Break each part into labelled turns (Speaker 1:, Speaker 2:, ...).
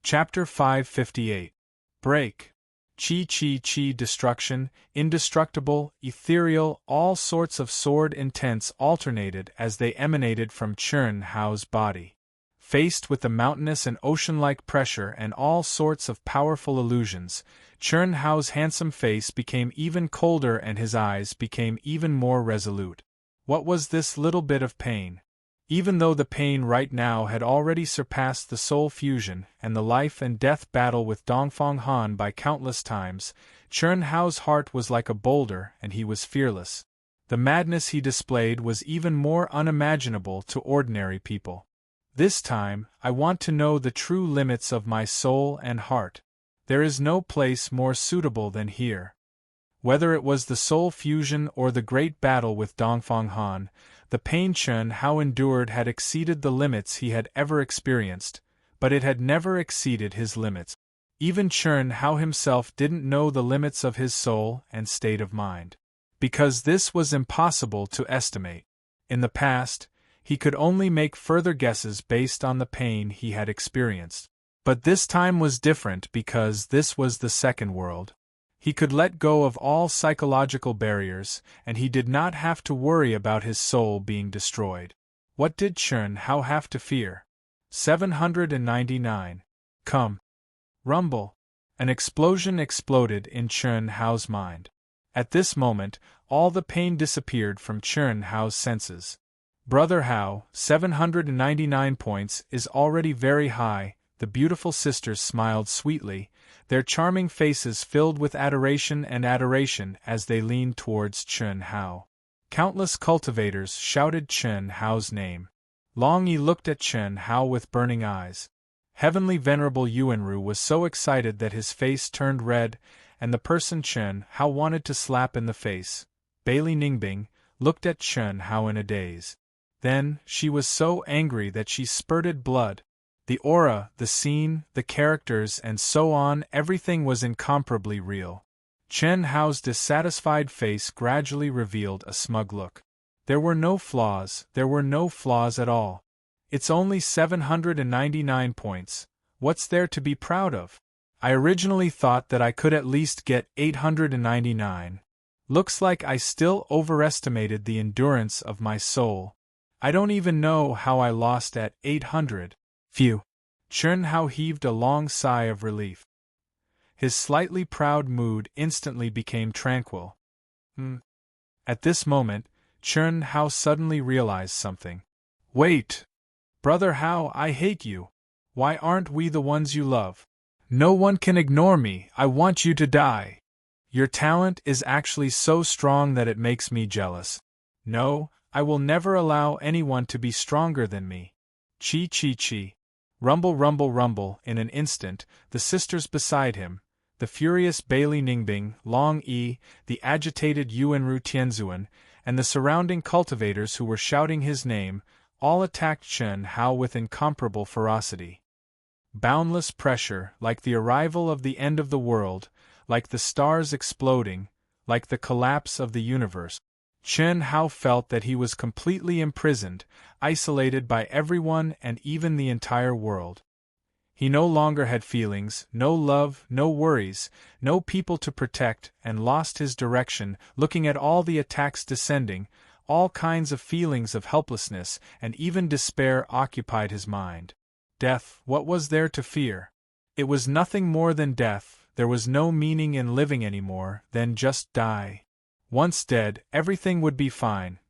Speaker 1: Chapter 558. Break. Chi, destruction, indestructible, ethereal, all sorts of sword intents alternated as they emanated from Chern Hao's body. Faced with the mountainous and ocean-like pressure and all sorts of powerful illusions, Chern Hao's handsome face became even colder and his eyes became even more resolute. What was this little bit of pain? Even though the pain right now had already surpassed the soul fusion and the life and death battle with Dongfang Han by countless times, Chern Hao's heart was like a boulder and he was fearless. The madness he displayed was even more unimaginable to ordinary people. This time, I want to know the true limits of my soul and heart. There is no place more suitable than here. Whether it was the soul fusion or the great battle with Dongfang Han, the pain Chern Hao endured had exceeded the limits he had ever experienced, but it had never exceeded his limits. Even Chern Hao himself didn't know the limits of his soul and state of mind. Because this was impossible to estimate. In the past, he could only make further guesses based on the pain he had experienced. But this time was different because this was the second world. He could let go of all psychological barriers, and he did not have to worry about his soul being destroyed. What did Chern Hao have to fear? 799. Come. Rumble. An explosion exploded in Chern Hao's mind. At this moment, all the pain disappeared from Chern Hao's senses. Brother Hao, 799 points is already very high. The beautiful sisters smiled sweetly, their charming faces filled with adoration as they leaned towards Chern Hao. Countless cultivators shouted Chern Hao's name. Long Yi looked at Chern Hao with burning eyes. Heavenly Venerable Yuanru was so excited that his face turned red, and the person Chern Hao wanted to slap in the face, Bailey Ningbing, looked at Chern Hao in a daze. Then, she was so angry that she spurted blood. The aura, the scene, the characters and so on, everything was incomparably real. Chern Hao's dissatisfied face gradually revealed a smug look. There were no flaws at all. It's only 799 points, what's there to be proud of? I originally thought that I could at least get 899. Looks like I still overestimated the endurance of my soul. I don't even know how I lost at 800. Phew. Chern Hao heaved a long sigh of relief. His slightly proud mood instantly became tranquil. At this moment, Chern Hao suddenly realized something. Wait! Brother Hao, I hate you. Why aren't we the ones you love? No one can ignore me, I want you to die. Your talent is actually so strong that it makes me jealous. No, I will never allow anyone to be stronger than me. Chi. Rumble, rumble, rumble. In an instant, the sisters beside him, the furious Bailey Ningbing, Long Yi, the agitated Yuanru Tianzuan, and the surrounding cultivators who were shouting his name, all attacked Chern Hao with incomparable ferocity. Boundless pressure, like the arrival of the end of the world, like the stars exploding, like the collapse of the universe. Chern Hao felt that he was completely imprisoned, isolated by everyone and even the entire world. He no longer had feelings, no love, no worries, no people to protect, and lost his direction, looking at all the attacks descending. All kinds of feelings of helplessness and even despair occupied his mind. Death, what was there to fear? It was nothing more than death. There was no meaning in living anymore, then just die. Once dead, everything would be fine.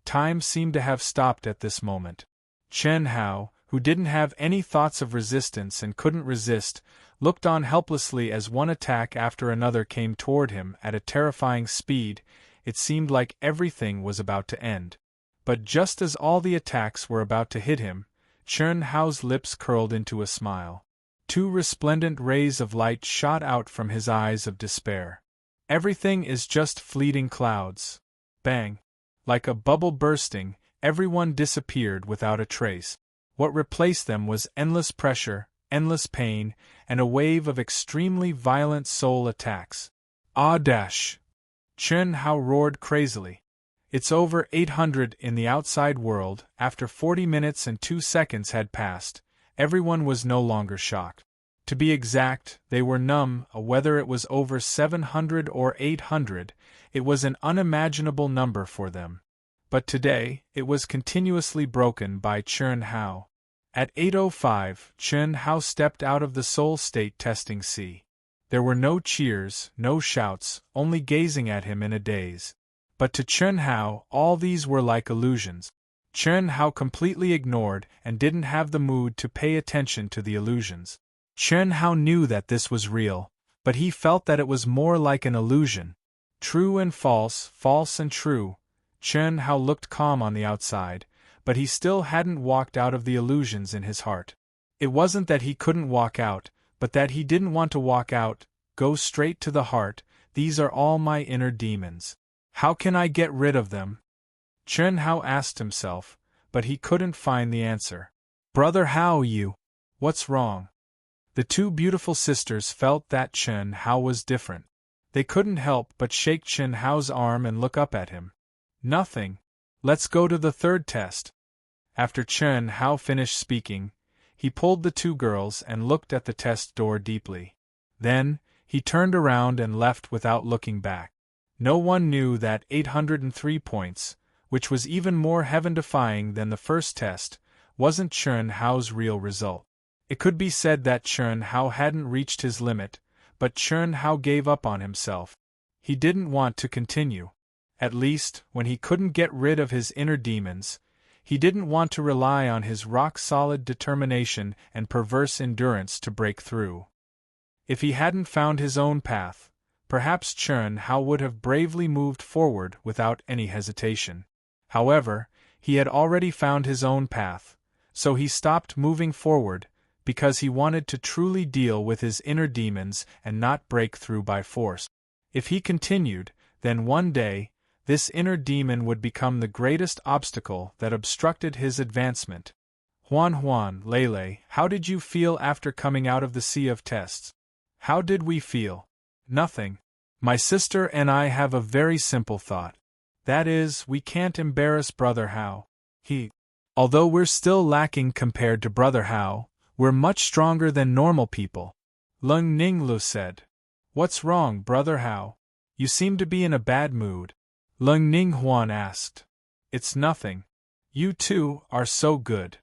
Speaker 1: Time seemed to have stopped at this moment. Chern Hao, who didn't have any thoughts of resistance and couldn't resist, looked on helplessly as one attack after another came toward him at a terrifying speed. It seemed like everything was about to end. But just as all the attacks were about to hit him, Chern Hao's lips curled into a smile. Two resplendent rays of light shot out from his eyes of despair. Everything is just fleeting clouds. Bang! Like a bubble bursting, everyone disappeared without a trace. What replaced them was endless pressure, endless pain, and a wave of extremely violent soul attacks. Dash! Chern Hao roared crazily. It's over 800 in the outside world. After 40 minutes and 2 seconds had passed, everyone was no longer shocked. To be exact, they were numb, whether it was over 700 or 800, it was an unimaginable number for them. But today, it was continuously broken by Chern Hao. At 8:05, Chern Hao stepped out of the soul state testing sea. There were no cheers, no shouts, only gazing at him in a daze. But to Chern Hao, all these were like illusions. Chern Hao completely ignored and didn't have the mood to pay attention to the illusions. Chern Hao knew that this was real, but he felt that it was more like an illusion. True and false, false and true. Chern Hao looked calm on the outside, but he still hadn't walked out of the illusions in his heart. It wasn't that he couldn't walk out, but that he didn't want to walk out. Go straight to the heart. These are all my inner demons. How can I get rid of them? Chern Hao asked himself, but he couldn't find the answer. Brother Hao, what's wrong? The two beautiful sisters felt that Chern Hao was different. They couldn't help but shake Chern Hao's arm and look up at him. Nothing. Let's go to the third test. After Chern Hao finished speaking, he pulled the two girls and looked at the test door deeply. Then, he turned around and left without looking back. No one knew that 803 points, which was even more heaven-defying than the first test, wasn't Chern Hao's real result. It could be said that Chern Hao hadn't reached his limit, but Chern Hao gave up on himself. He didn't want to continue. At least, when he couldn't get rid of his inner demons, he didn't want to rely on his rock-solid determination and perverse endurance to break through. If he hadn't found his own path, perhaps Chern Hao would have bravely moved forward without any hesitation. However, he had already found his own path, so he stopped moving forward, because he wanted to truly deal with his inner demons and not break through by force. If he continued, then one day, this inner demon would become the greatest obstacle that obstructed his advancement. Huan, Lele, how did you feel after coming out of the sea of tests? How did we feel? Nothing. My sister and I have a very simple thought. That is, we can't embarrass Brother Hao. Although we're still lacking compared to Brother Hao, we're much stronger than normal people. Lung Ninglu said. What's wrong, Brother Hao? You seem to be in a bad mood. Lung Ninghuan asked. It's nothing. You two are so good.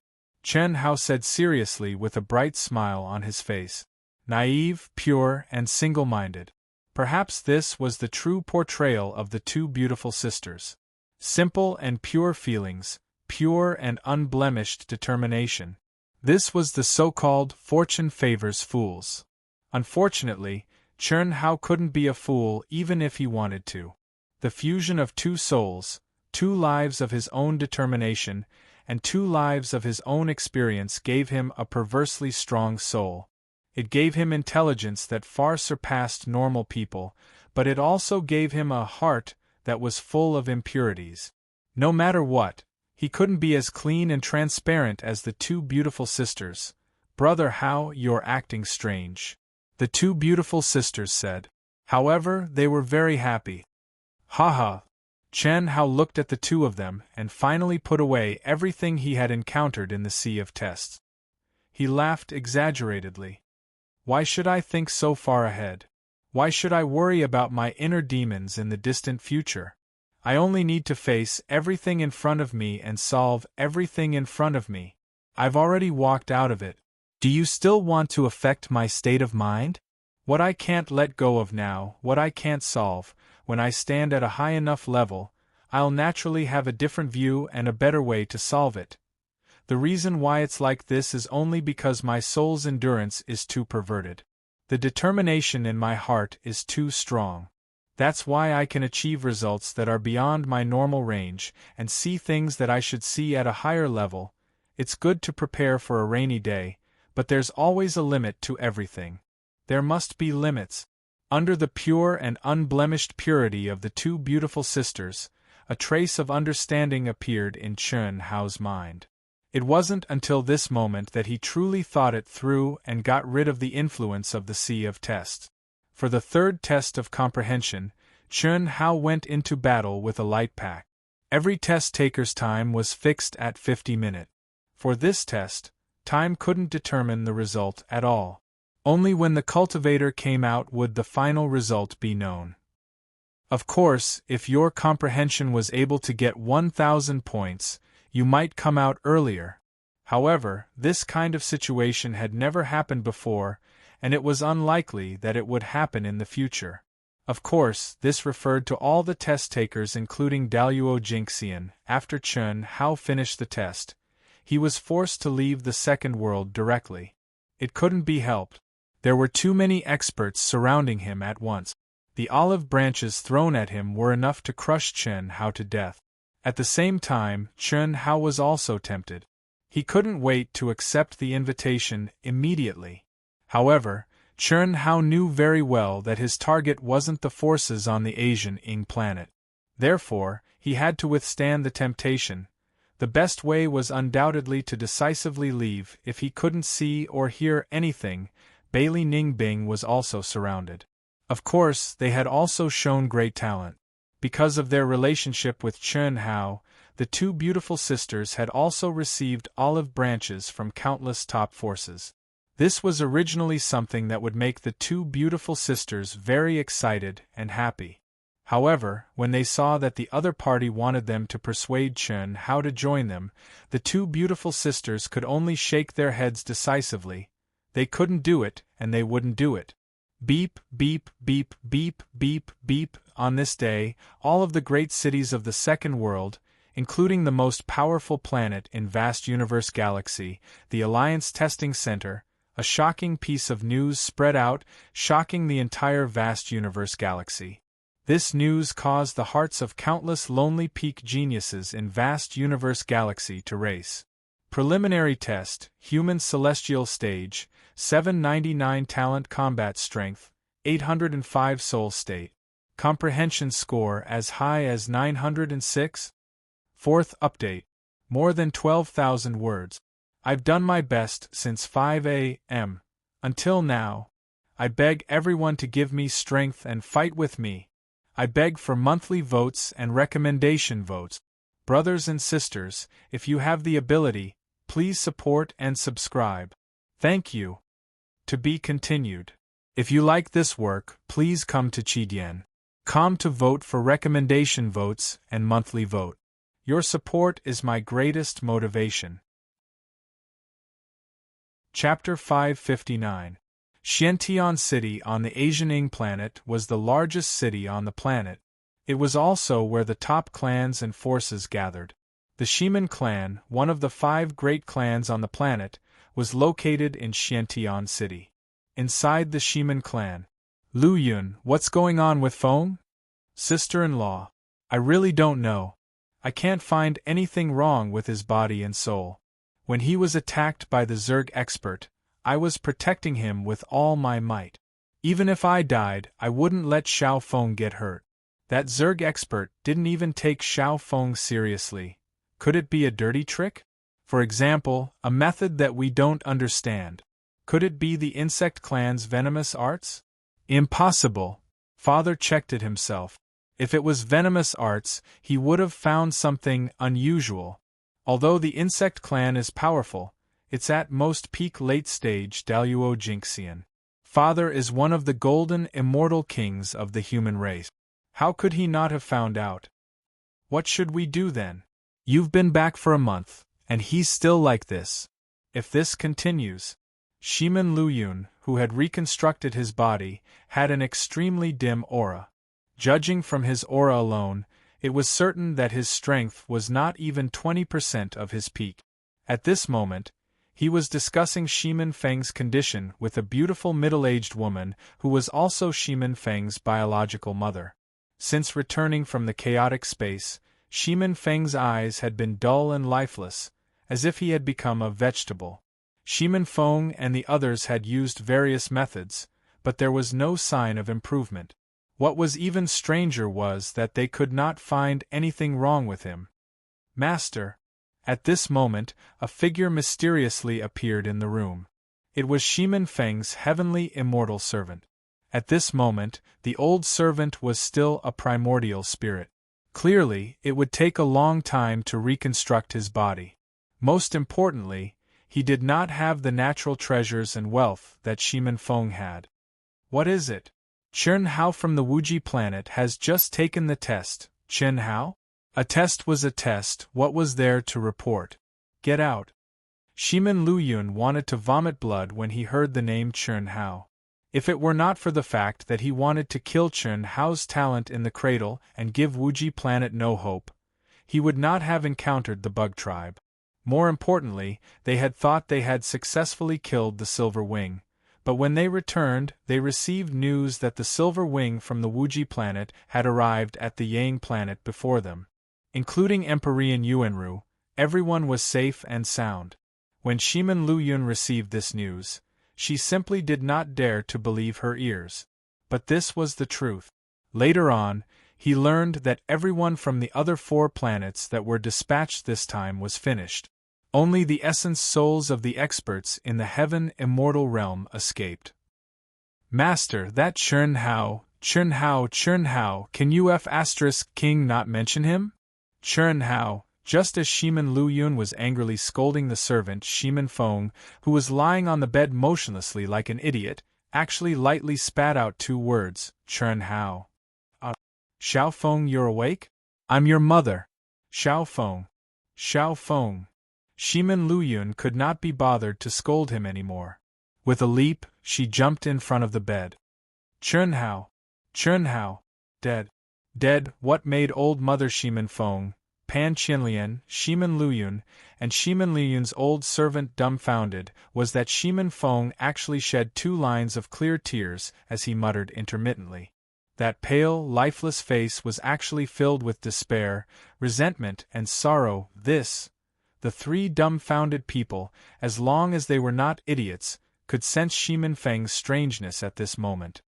Speaker 1: Chern Hao said seriously with a bright smile on his face. Naive, pure, and single-minded. Perhaps this was the true portrayal of the two beautiful sisters. Simple and pure feelings, pure and unblemished determination. This was the so-called fortune favors fools. Unfortunately, Chern Hao couldn't be a fool even if he wanted to. The fusion of two souls, 2 lives of his own determination, and 2 lives of his own experience gave him a perversely strong soul. It gave him intelligence that far surpassed normal people, but it also gave him a heart that was full of impurities. No matter what, he couldn't be as clean and transparent as the two beautiful sisters. Brother Hao, you're acting strange. The two beautiful sisters said. However, they were very happy. Haha. Chern Hao looked at the two of them and finally put away everything he had encountered in the sea of tests. He laughed exaggeratedly. Why should I think so far ahead? Why should I worry about my inner demons in the distant future? I only need to face everything in front of me and solve everything in front of me. I've already walked out of it. Do you still want to affect my state of mind? What I can't let go of now, what I can't solve, when I stand at a high enough level, I'll naturally have a different view and a better way to solve it. The reason why it's like this is only because my soul's endurance is too perverted. The determination in my heart is too strong. That's why I can achieve results that are beyond my normal range and see things that I should see at a higher level. It's good to prepare for a rainy day, but there's always a limit to everything. There must be limits. Under the pure and unblemished purity of the two beautiful sisters, a trace of understanding appeared in Chern Hao's mind. It wasn't until this moment that he truly thought it through and got rid of the influence of the sea of tests. For the third test of comprehension, Chern Hao went into battle with a light pack. Every test taker's time was fixed at 50 minutes. For this test, time couldn't determine the result at all. Only when the cultivator came out would the final result be known. Of course, if your comprehension was able to get 1,000 points, you might come out earlier. However, this kind of situation had never happened before, and it was unlikely that it would happen in the future. Of course, this referred to all the test takers including Daluo Jinxian. After Chun Hao finished the test, he was forced to leave the second world directly. It couldn't be helped. There were too many experts surrounding him at once. The olive branches thrown at him were enough to crush Chun Hao to death. At the same time, Chun Hao was also tempted. He couldn't wait to accept the invitation immediately. However, Chun Hao knew very well that his target wasn't the forces on the Asian Ing planet. Therefore, he had to withstand the temptation. The best way was undoubtedly to decisively leave. If he couldn't see or hear anything, Bailey Ningbing was also surrounded. Of course, they had also shown great talent. Because of their relationship with Chun Hao, the two beautiful sisters had also received olive branches from countless top forces. This was originally something that would make the two beautiful sisters very excited and happy. However, when they saw that the other party wanted them to persuade Chun Hao to join them, the two beautiful sisters could only shake their heads decisively. They couldn't do it, and they wouldn't do it. Beep, beep, beep, beep, beep, beep. On this day, all of the great cities of the second world, including the most powerful planet in vast universe galaxy, the Alliance Testing Center, a shocking piece of news spread out, shocking the entire vast universe galaxy. This news caused the hearts of countless lonely peak geniuses in vast universe galaxy to race. Preliminary test, human celestial stage, 799 talent combat strength, 805 soul state. Comprehension score as high as 906? Fourth update. More than 12,000 words. I've done my best since 5 a.m. Until now. I beg everyone to give me strength and fight with me. I beg for monthly votes and recommendation votes. Brothers and sisters, if you have the ability, please support and subscribe. Thank you. To be continued. If you like this work, please come to Chidian.com to vote for recommendation votes and monthly vote. Your support is my greatest motivation. Chapter 559. Xiantian City on the Asian Ing planet was the largest city on the planet. It was also where the top clans and forces gathered. The Shiman clan, one of the 5 great clans on the planet, was located in Xiantian City. Inside the Shiman clan. Lu Yun, what's going on with Feng? Sister-in-law. I really don't know. I can't find anything wrong with his body and soul. When he was attacked by the Zerg expert, I was protecting him with all my might. Even if I died, I wouldn't let Xiao Feng get hurt. That Zerg expert didn't even take Xiao Feng seriously. Could it be a dirty trick? For example, a method that we don't understand. Could it be the insect clan's venomous arts? Impossible. Father checked it himself. If it was venomous arts, he would have found something unusual. Although the insect clan is powerful, it's at most peak late stage Daluo Jinxian. Father is one of the golden immortal kings of the human race. How could he not have found out? What should we do then? You've been back for a month, and he's still like this. If this continues. Shiman Luyun, who had reconstructed his body, had an extremely dim aura. Judging from his aura alone, it was certain that his strength was not even 20% of his peak. At this moment, he was discussing Shiman Feng's condition with a beautiful middle-aged woman who was also Shiman Feng's biological mother. Since returning from the chaotic space, Shiman Feng's eyes had been dull and lifeless, as if he had become a vegetable. Shiman Feng and the others had used various methods, but there was no sign of improvement. What was even stranger was that they could not find anything wrong with him. Master. At this moment, a figure mysteriously appeared in the room. It was Shiman Feng's heavenly immortal servant. At this moment, the old servant was still a primordial spirit. Clearly, it would take a long time to reconstruct his body. Most importantly, he did not have the natural treasures and wealth that Shimin Feng had. What is it? Chen Hao from the Wuji planet has just taken the test. Chen Hao? A test was a test, what was there to report? Get out. Shimin Luyun wanted to vomit blood when he heard the name Chen Hao. If it were not for the fact that he wanted to kill Chen Hao's talent in the cradle and give Wuji planet no hope, he would not have encountered the bug tribe. More importantly, they had thought they had successfully killed the Silver Wing, but when they returned, they received news that the Silver Wing from the Wuji planet had arrived at the Yang planet before them. Including Empyrean Yuanru, everyone was safe and sound. When Shimin Luyun received this news, she simply did not dare to believe her ears. But this was the truth. Later on, he learned that everyone from the other 4 planets that were dispatched this time was finished. Only the essence souls of the experts in the heaven immortal realm escaped. Master, that Chen Hao, can you King not mention him? Chen Hao, just as Shimin Luyun was angrily scolding the servant Shimin Feng, who was lying on the bed motionlessly like an idiot, actually lightly spat out 2 words, Chen Hao. Xiao Feng, you're awake? I'm your mother. Xiao Feng. Xiao Feng. Shimin Luyun could not be bothered to scold him anymore. With a leap, she jumped in front of the bed. Chen Hao. Dead. Dead, what made old mother Shimin Feng, Pan Qinlian, Shimin Luyun, and Shimin Luyun's old servant dumbfounded was that Shimin Feng actually shed 2 lines of clear tears as he muttered intermittently. That pale, lifeless face was actually filled with despair, resentment, and sorrow. The 3 dumbfounded people, as long as they were not idiots, could sense Shimin Feng's strangeness at this moment.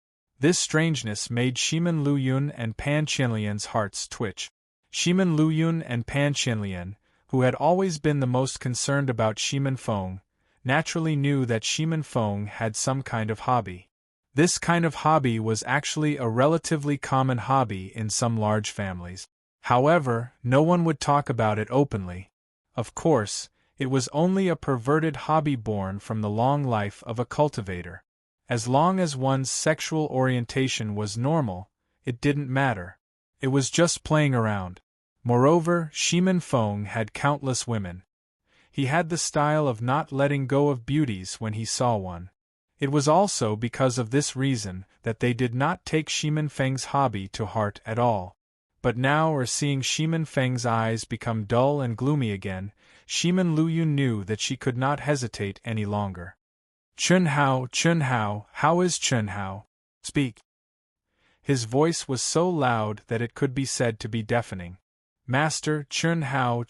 Speaker 1: This strangeness made Shimin Luyun and Pan Qinlian's hearts twitch. Shimin Luyun and Pan Qinlian, who had always been the most concerned about Shimin Feng, naturally knew that Shimin Feng had some kind of hobby. This kind of hobby was actually a relatively common hobby in some large families. However, no one would talk about it openly. Of course, it was only a perverted hobby born from the long life of a cultivator. As long as one's sexual orientation was normal, it didn't matter. It was just playing around. Moreover, Shimin Feng had countless women. He had the style of not letting go of beauties when he saw one. It was also because of this reason that they did not take Shimin Feng's hobby to heart at all. But now, seeing Shimin Feng's eyes become dull and gloomy again, Shimin Luyun knew that she could not hesitate any longer. Chen Hao, how is Chen Hao? Speak. His voice was so loud that it could be said to be deafening. Master, Chen Hao,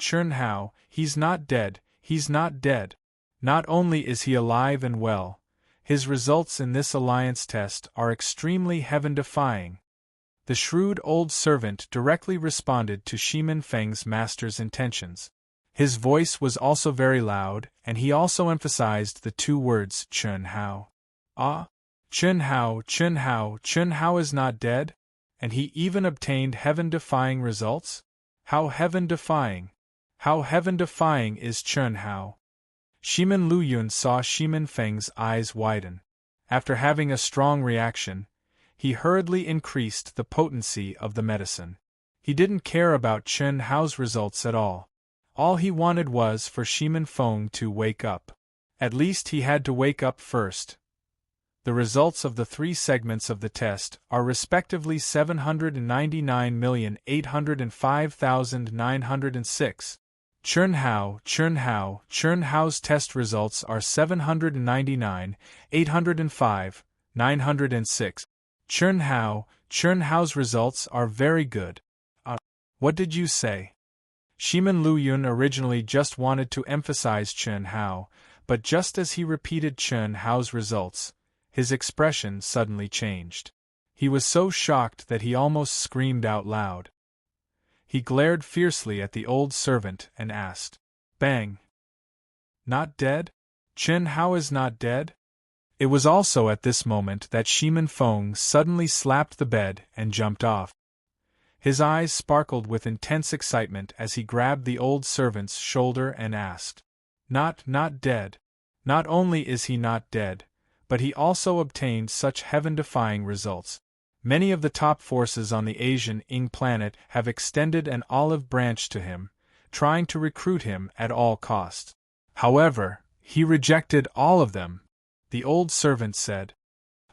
Speaker 1: he's not dead, he's not dead. Not only is he alive and well, his results in this alliance test are extremely heaven-defying. The shrewd old servant directly responded to Shimin Feng's master's intentions. His voice was also very loud, and he also emphasized the 2 words Chen Hao. Chen Hao is not dead? And he even obtained heaven-defying results? How heaven-defying! How heaven-defying is Chen Hao! Shimin Luyun saw Shimin Feng's eyes widen. After having a strong reaction, he hurriedly increased the potency of the medicine. He didn't care about Chen Hao's results at all. All he wanted was for Shimin Feng to wake up. At least he had to wake up first. The results of the 3 segments of the test are respectively 799,805,906. Chen Hao's test results are 799,805,906. Chen Hao's results are very good. What did you say? Shimin Luyun originally just wanted to emphasize Chen Hao, but just as he repeated Chen Hao's results, his expression suddenly changed. He was so shocked that he almost screamed out loud. He glared fiercely at the old servant and asked, "Bang! Not dead? Chen Hao is not dead?" It was also at this moment that Shimin Feng suddenly slapped the bed and jumped off. His eyes sparkled with intense excitement as he grabbed the old servant's shoulder and asked, Not dead. Not only is he not dead, but he also obtained such heaven-defying results. Many of the top forces on the Asian Ing planet have extended an olive branch to him, trying to recruit him at all costs. However, he rejected all of them. The old servant said.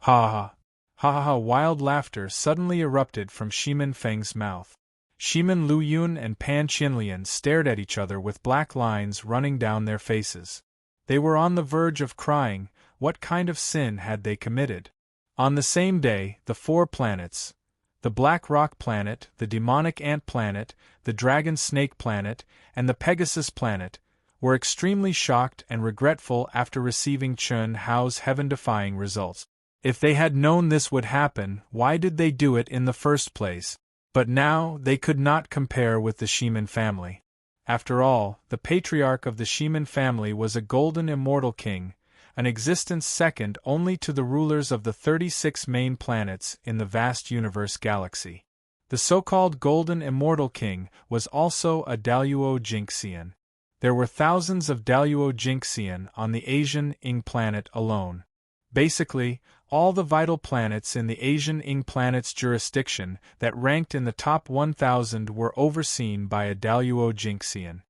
Speaker 1: Ha ha. Ha ha ha. Wild laughter suddenly erupted from Shimin Feng's mouth. Shimin Luyun and Pan Qinlian stared at each other with black lines running down their faces. They were on the verge of crying. What kind of sin had they committed? On the same day, the 4 planets, the Black Rock planet, the Demonic Ant planet, the Dragon Snake planet, and the Pegasus planet, were extremely shocked and regretful after receiving Chun Hao's heaven-defying results. If they had known this would happen, why did they do it in the first place? But now they could not compare with the Shimin family. After all, the patriarch of the Shimin family was a golden immortal king, an existence second only to the rulers of the 36 main planets in the vast universe galaxy. The so-called golden immortal king was also a Daluo Jinxian. There were thousands of Daluo Jinxian on the Asian Ing planet alone. Basically, all the vital planets in the Asian Ing planet's jurisdiction that ranked in the top 1,000 were overseen by a Daluo Jinxian.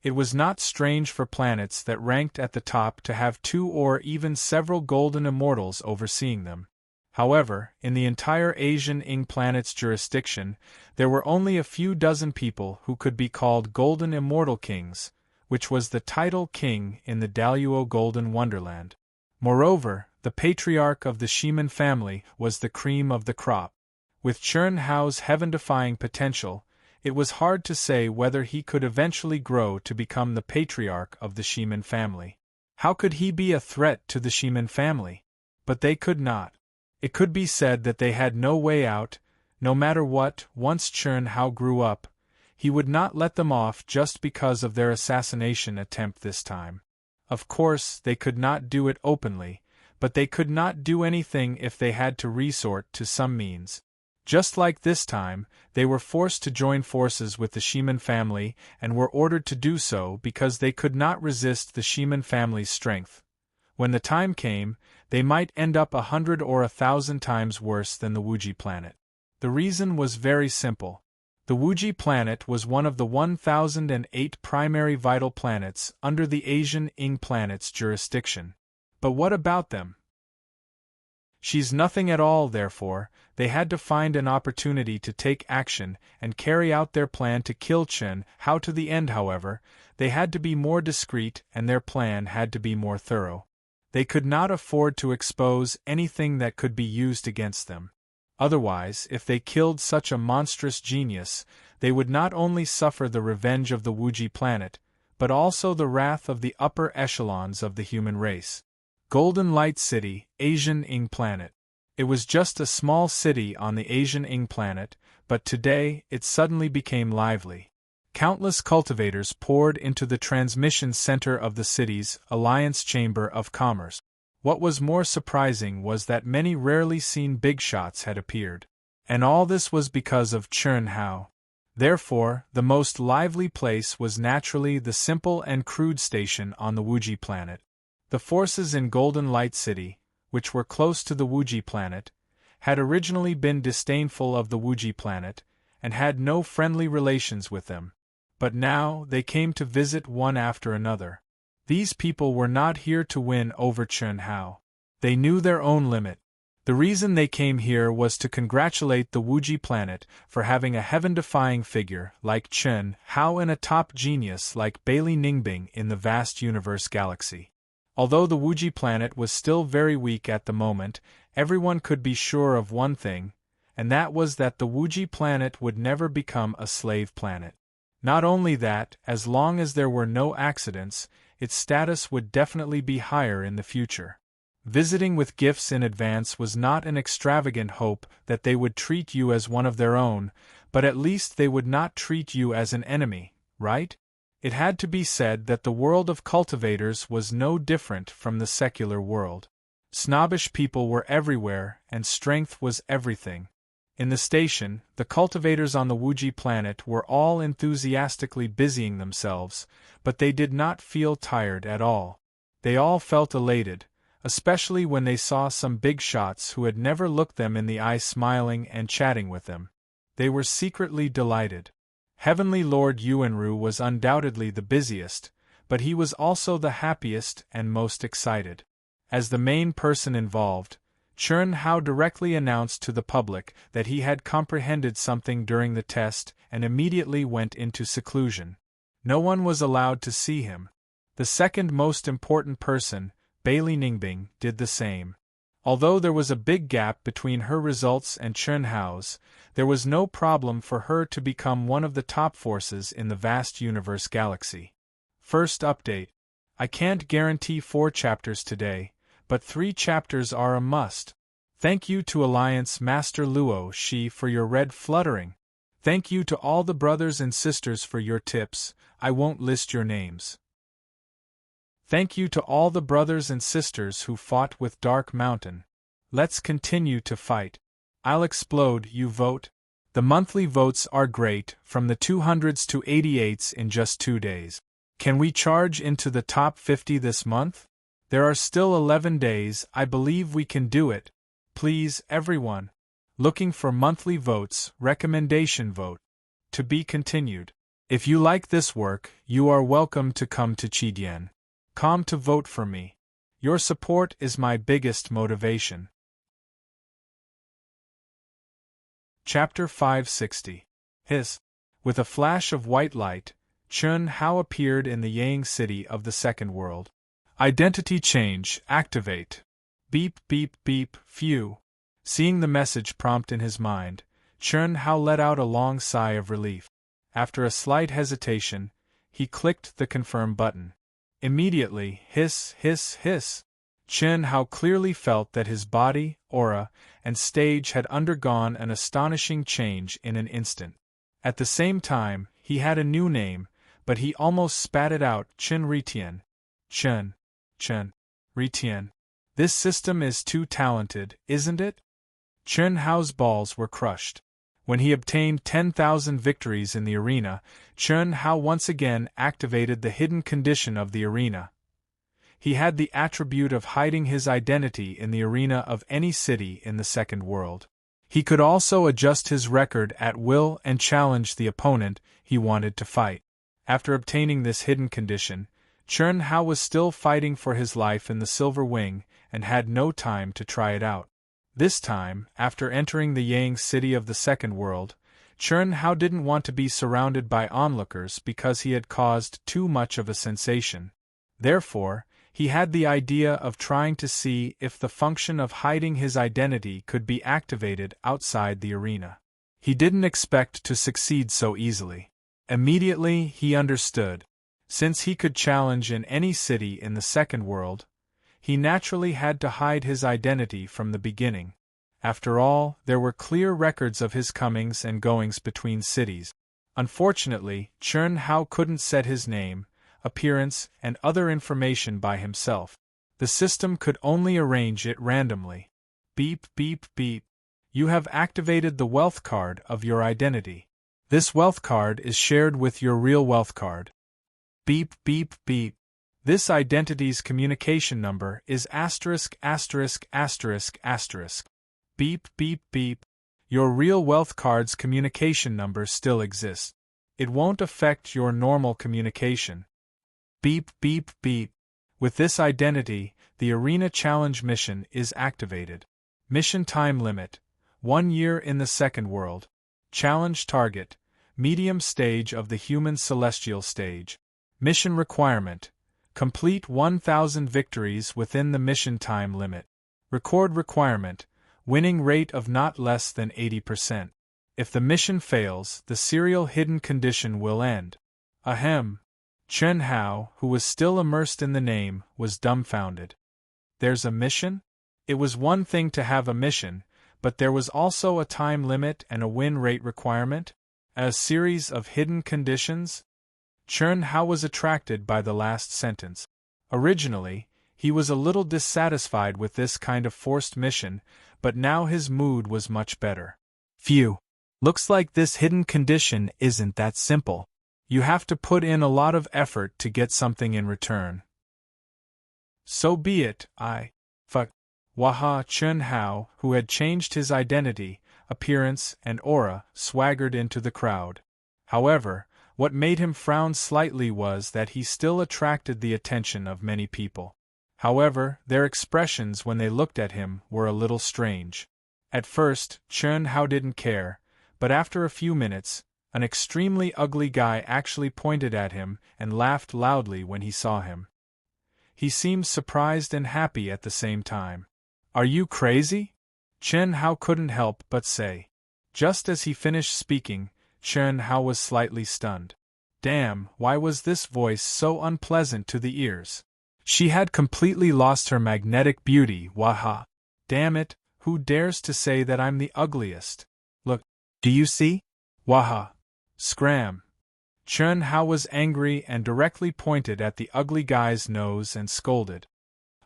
Speaker 1: It was not strange for planets that ranked at the top to have 2 or even several golden immortals overseeing them. However, in the entire Asian Ing planet's jurisdiction, there were only a few dozen people who could be called golden immortal kings, which was the title king in the Daluo Golden Wonderland. Moreover, the patriarch of the Shimin family was the cream of the crop. With Chun Hao's heaven-defying potential, it was hard to say whether he could eventually grow to become the patriarch of the Shimin family. How could he be a threat to the Shimin family? But they could not. It could be said that they had no way out. No matter what, once Chun Hao grew up, he would not let them off just because of their assassination attempt this time. Of course, they could not do it openly, but they could not do anything if they had to resort to some means. Just like this time, they were forced to join forces with the Shimin family and were ordered to do so because they could not resist the Shimin family's strength. When the time came, they might end up 100 or 1,000 times worse than the Wuji planet. The reason was very simple. The Wuji planet was one of the 1,008 primary vital planets under the Asian Ing planet's jurisdiction. But what about them? She's nothing at all. Therefore, they had to find an opportunity to take action and carry out their plan to kill Chun Hao to the end. However, they had to be more discreet and their plan had to be more thorough. They could not afford to expose anything that could be used against them. Otherwise, if they killed such a monstrous genius, they would not only suffer the revenge of the Wuji planet, but also the wrath of the upper echelons of the human race. Golden Light City, Asian Ing planet. It was just a small city on the Asian Ing planet, but today it suddenly became lively. Countless cultivators poured into the transmission center of the city's Alliance Chamber of Commerce. What was more surprising was that many rarely seen big shots had appeared. And all this was because of Chun Hao. Therefore, the most lively place was naturally the simple and crude station on the Wuji planet. The forces in Golden Light City, which were close to the Wuji planet, had originally been disdainful of the Wuji planet, and had no friendly relations with them. But now they came to visit one after another. These people were not here to win over Chun Hao. They knew their own limit. The reason they came here was to congratulate the Wuji planet for having a heaven-defying figure like Chun Hao and a top genius like Bailey Ningbing in the vast universe galaxy. Although the Wuji planet was still very weak at the moment, everyone could be sure of one thing, and that was that the Wuji planet would never become a slave planet. Not only that, as long as there were no accidents, its status would definitely be higher in the future. Visiting with gifts in advance was not an extravagant hope that they would treat you as one of their own, but at least they would not treat you as an enemy, right? It had to be said that the world of cultivators was no different from the secular world. Snobbish people were everywhere, and strength was everything. In the station, the cultivators on the Wuji planet were all enthusiastically busying themselves, but they did not feel tired at all. They all felt elated, especially when they saw some big shots who had never looked them in the eye smiling and chatting with them. They were secretly delighted. Heavenly Lord Yuanru was undoubtedly the busiest, but he was also the happiest and most excited. As the main person involved, Chern Hao directly announced to the public that he had comprehended something during the test and immediately went into seclusion. No one was allowed to see him. The second most important person, Bailey Ningbing, did the same. Although there was a big gap between her results and Chern Hao's, there was no problem for her to become one of the top forces in the vast universe galaxy. First update. I can't guarantee 4 chapters today, but 3 chapters are a must. Thank you to Alliance Master Luo Shi for your red fluttering. Thank you to all the brothers and sisters for your tips, I won't list your names. Thank you to all the brothers and sisters who fought with Dark Mountain. Let's continue to fight. I'll explode, you vote. The monthly votes are great, from the 200s to 88s in just 2 days. Can we charge into the top 50 this month? There are still 11 days, I believe we can do it. Please, everyone. Looking for monthly votes, recommendation vote. To be continued. If you like this work, you are welcome to come to Chidian. Come to vote for me. Your support is my biggest motivation. Chapter 560. Hiss. With a flash of white light, Chern Hao appeared in the Yang city of the second world. Identity change, activate. Beep beep beep, phew. Seeing the message prompt in his mind, Chern Hao let out a long sigh of relief. After a slight hesitation, he clicked the confirm button. Immediately, hiss, hiss, hiss. Chern Hao clearly felt that his body, aura, and stage had undergone an astonishing change in an instant. At the same time, he had a new name, but he almost spat it out, Chen Ritian. Chen Ritian. This system is too talented, isn't it? Chern Hao's balls were crushed. When he obtained 10,000 victories in the arena, Chern Hao once again activated the hidden condition of the arena. He had the attribute of hiding his identity in the arena of any city in the second world. He could also adjust his record at will and challenge the opponent he wanted to fight. After obtaining this hidden condition, Chern Hao was still fighting for his life in the Silver Wing and had no time to try it out. This time, after entering the Yang city of the second world, Chern Hao didn't want to be surrounded by onlookers because he had caused too much of a sensation. Therefore, he had the idea of trying to see if the function of hiding his identity could be activated outside the arena. He didn't expect to succeed so easily. Immediately, he understood. Since he could challenge in any city in the second world, he naturally had to hide his identity from the beginning. After all, there were clear records of his comings and goings between cities. Unfortunately, Chern Hao couldn't set his name, appearance, and other information by himself. The system could only arrange it randomly. Beep beep beep. You have activated the wealth card of your identity. This wealth card is shared with your real wealth card. Beep beep beep. This identity's communication number is ********. Beep beep beep. Your real wealth card's communication number still exists. It won't affect your normal communication. Beep beep beep. With this identity, the Arena Challenge mission is activated. Mission time limit: 1 year in the second world. Challenge target: medium stage of the human celestial stage. Mission requirement: complete 1,000 victories within the mission time limit. Record requirement: winning rate of not less than 80%. If the mission fails, the serial hidden condition will end. Ahem. Chern Hao, who was still immersed in the name, was dumbfounded. There's a mission? It was one thing to have a mission, but there was also a time limit and a win rate requirement? A series of hidden conditions? Chern Hao was attracted by the last sentence. Originally, he was a little dissatisfied with this kind of forced mission, but now his mood was much better. Phew. Looks like this hidden condition isn't that simple. You have to put in a lot of effort to get something in return. So be it, fuck. Waha Chun Hao, who had changed his identity, appearance, and aura, swaggered into the crowd. However, what made him frown slightly was that he still attracted the attention of many people. However, their expressions when they looked at him were a little strange. At first, Chun Hao didn't care, but after a few minutes, an extremely ugly guy actually pointed at him and laughed loudly when he saw him. He seemed surprised and happy at the same time. Are you crazy? Chun Hao couldn't help but say. Just as he finished speaking, Chun Hao was slightly stunned. Damn, why was this voice so unpleasant to the ears? She had completely lost her magnetic beauty, waha. Damn it, who dares to say that I'm the ugliest? Look, do you see? Waha. Scram. Chun Hao was angry and directly pointed at the ugly guy's nose and scolded.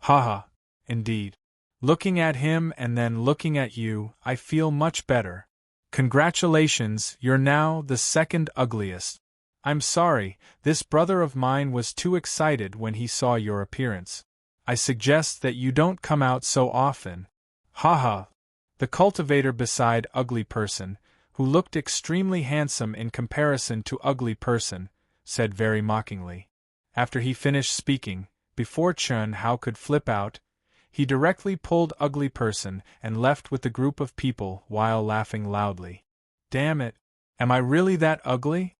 Speaker 1: Haha, indeed. Looking at him and then looking at you, I feel much better. Congratulations, you're now the second ugliest. I'm sorry, this brother of mine was too excited when he saw your appearance. I suggest that you don't come out so often. Haha. The cultivator beside ugly person, who looked extremely handsome in comparison to ugly person, said very mockingly. After he finished speaking, before Chun Hao could flip out, he directly pulled ugly person and left with the group of people while laughing loudly. Damn it, am I really that ugly?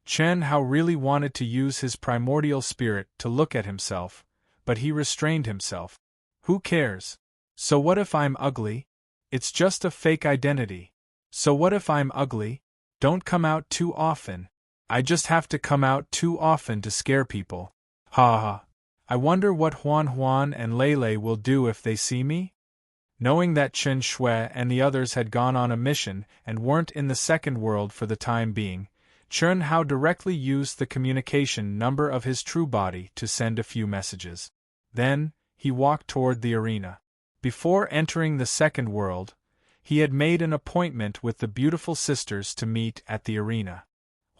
Speaker 1: Chun Hao really wanted to use his primordial spirit to look at himself, but he restrained himself. Who cares? So what if I'm ugly? It's just a fake identity. So what if I'm ugly? Don't come out too often. I just have to come out too often to scare people. Ha ha. I wonder what Huan and Lele will do if they see me? Knowing that Chen Shui and the others had gone on a mission and weren't in the second world for the time being, Chun Hao directly used the communication number of his true body to send a few messages. Then, he walked toward the arena. Before entering the second world, he had made an appointment with the beautiful sisters to meet at the arena.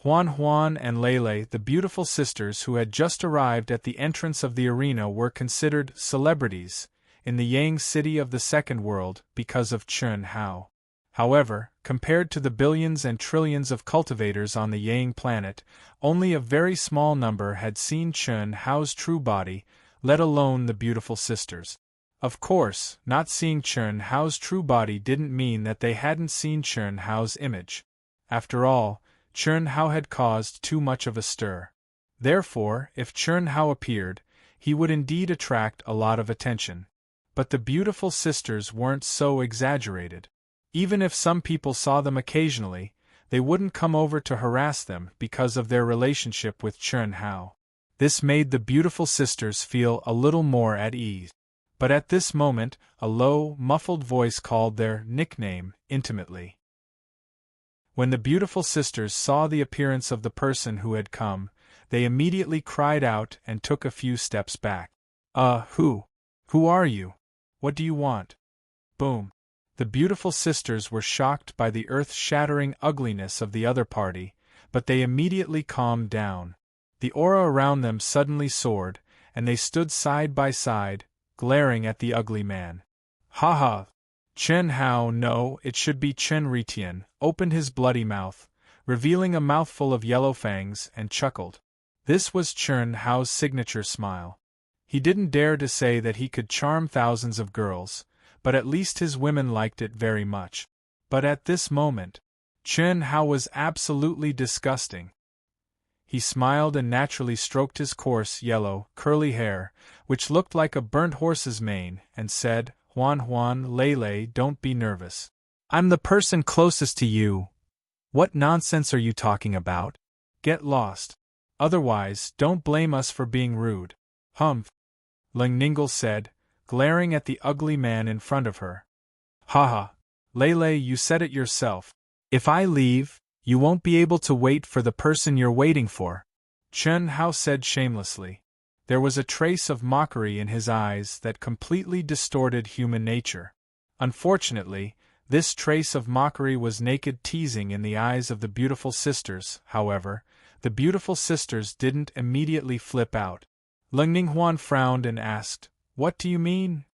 Speaker 1: Huan and Lele, the beautiful sisters who had just arrived at the entrance of the arena, were considered celebrities in the Yang city of the second world because of Chun Hao. However, compared to the billions and trillions of cultivators on the Yang planet, only a very small number had seen Chun Hao's true body, let alone the beautiful sisters. Of course, not seeing Chun Hao's true body didn't mean that they hadn't seen Chun Hao's image. After all, Chun Hao had caused too much of a stir. Therefore, if Chun Hao appeared, he would indeed attract a lot of attention. But the beautiful sisters weren't so exaggerated. Even if some people saw them occasionally, they wouldn't come over to harass them because of their relationship with Chun Hao. This made the beautiful sisters feel a little more at ease. But at this moment, a low, muffled voice called their nickname intimately. When the beautiful sisters saw the appearance of the person who had come, they immediately cried out and took a few steps back. Who? Who are you? What do you want? Boom. The beautiful sisters were shocked by the earth-shattering ugliness of the other party, but they immediately calmed down. The aura around them suddenly soared, and they stood side by side, glaring at the ugly man. Ha ha! Chen Hao, no, it should be Chen Ritian, opened his bloody mouth, revealing a mouthful of yellow fangs, and chuckled. This was Chen Hao's signature smile. He didn't dare to say that he could charm thousands of girls, but at least his women liked it very much. But at this moment, Chen Hao was absolutely disgusting. He smiled and naturally stroked his coarse, yellow, curly hair, which looked like a burnt horse's mane, and said, Huan, Lele, don't be nervous. I'm the person closest to you. What nonsense are you talking about? Get lost. Otherwise, don't blame us for being rude. Humph. Ling Ningle said, glaring at the ugly man in front of her. Haha. Lele, you said it yourself. If I leave, you won't be able to wait for the person you're waiting for. Chen Hao said shamelessly. There was a trace of mockery in his eyes that completely distorted human nature. Unfortunately, This trace of mockery was naked teasing in the eyes of the beautiful sisters. However, the beautiful sisters didn't immediately flip out. Leng Ninghuan frowned and asked, "What do you mean?"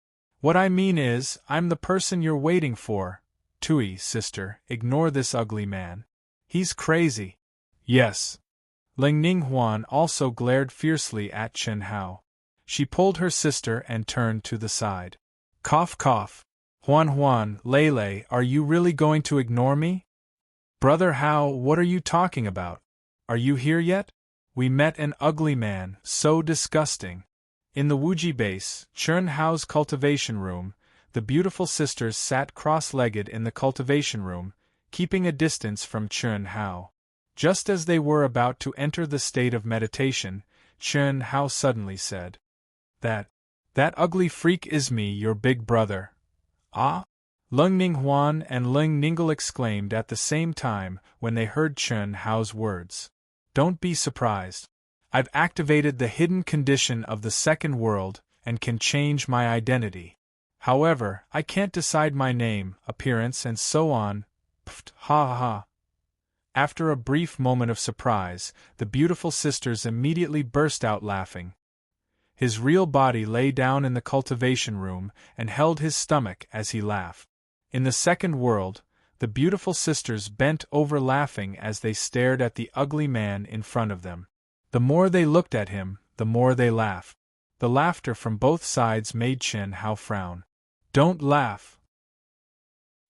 Speaker 1: "What I mean is, I'm the person you're waiting for. Tui, sister, ignore this ugly man. He's crazy." "Yes." Leng Ninghuan also glared fiercely at Chen Hao. She pulled her sister and turned to the side. Cough cough. Huan, Lei, are you really going to ignore me?" "Brother Hao, what are you talking about? Are you here yet? We met an ugly man, so disgusting." In the Wuji base, Chen Hao's cultivation room, the beautiful sisters sat cross-legged in the cultivation room, keeping a distance from Chen Hao. Just as they were about to enter the state of meditation, Chen Hao suddenly said, That ugly freak is me, your big brother." "Ah?" Leng Ninghuan and Leng Ningle exclaimed at the same time when they heard Chen Hao's words. "Don't be surprised. I've activated the hidden condition of the second world and can change my identity. However, I can't decide my name, appearance and so on. Pft, ha ha." After a brief moment of surprise, the beautiful sisters immediately burst out laughing. His real body lay down in the cultivation room and held his stomach as he laughed. In the second world, the beautiful sisters bent over laughing as they stared at the ugly man in front of them. The more they looked at him, the more they laughed. The laughter from both sides made Chen Hao frown. "Don't laugh.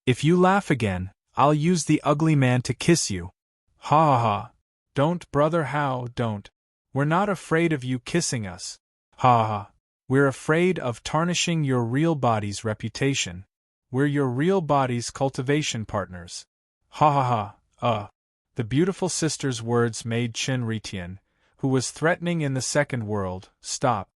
Speaker 1: If you laugh again, I'll use the ugly man to kiss you." "Ha ha ha. Don't, brother Hao, don't. We're not afraid of you kissing us. Ha ha. We're afraid of tarnishing your real body's reputation. We're your real body's cultivation partners." Ha ha ha. The beautiful sister's words made Chen Ritian, who was threatening in the second world, stop.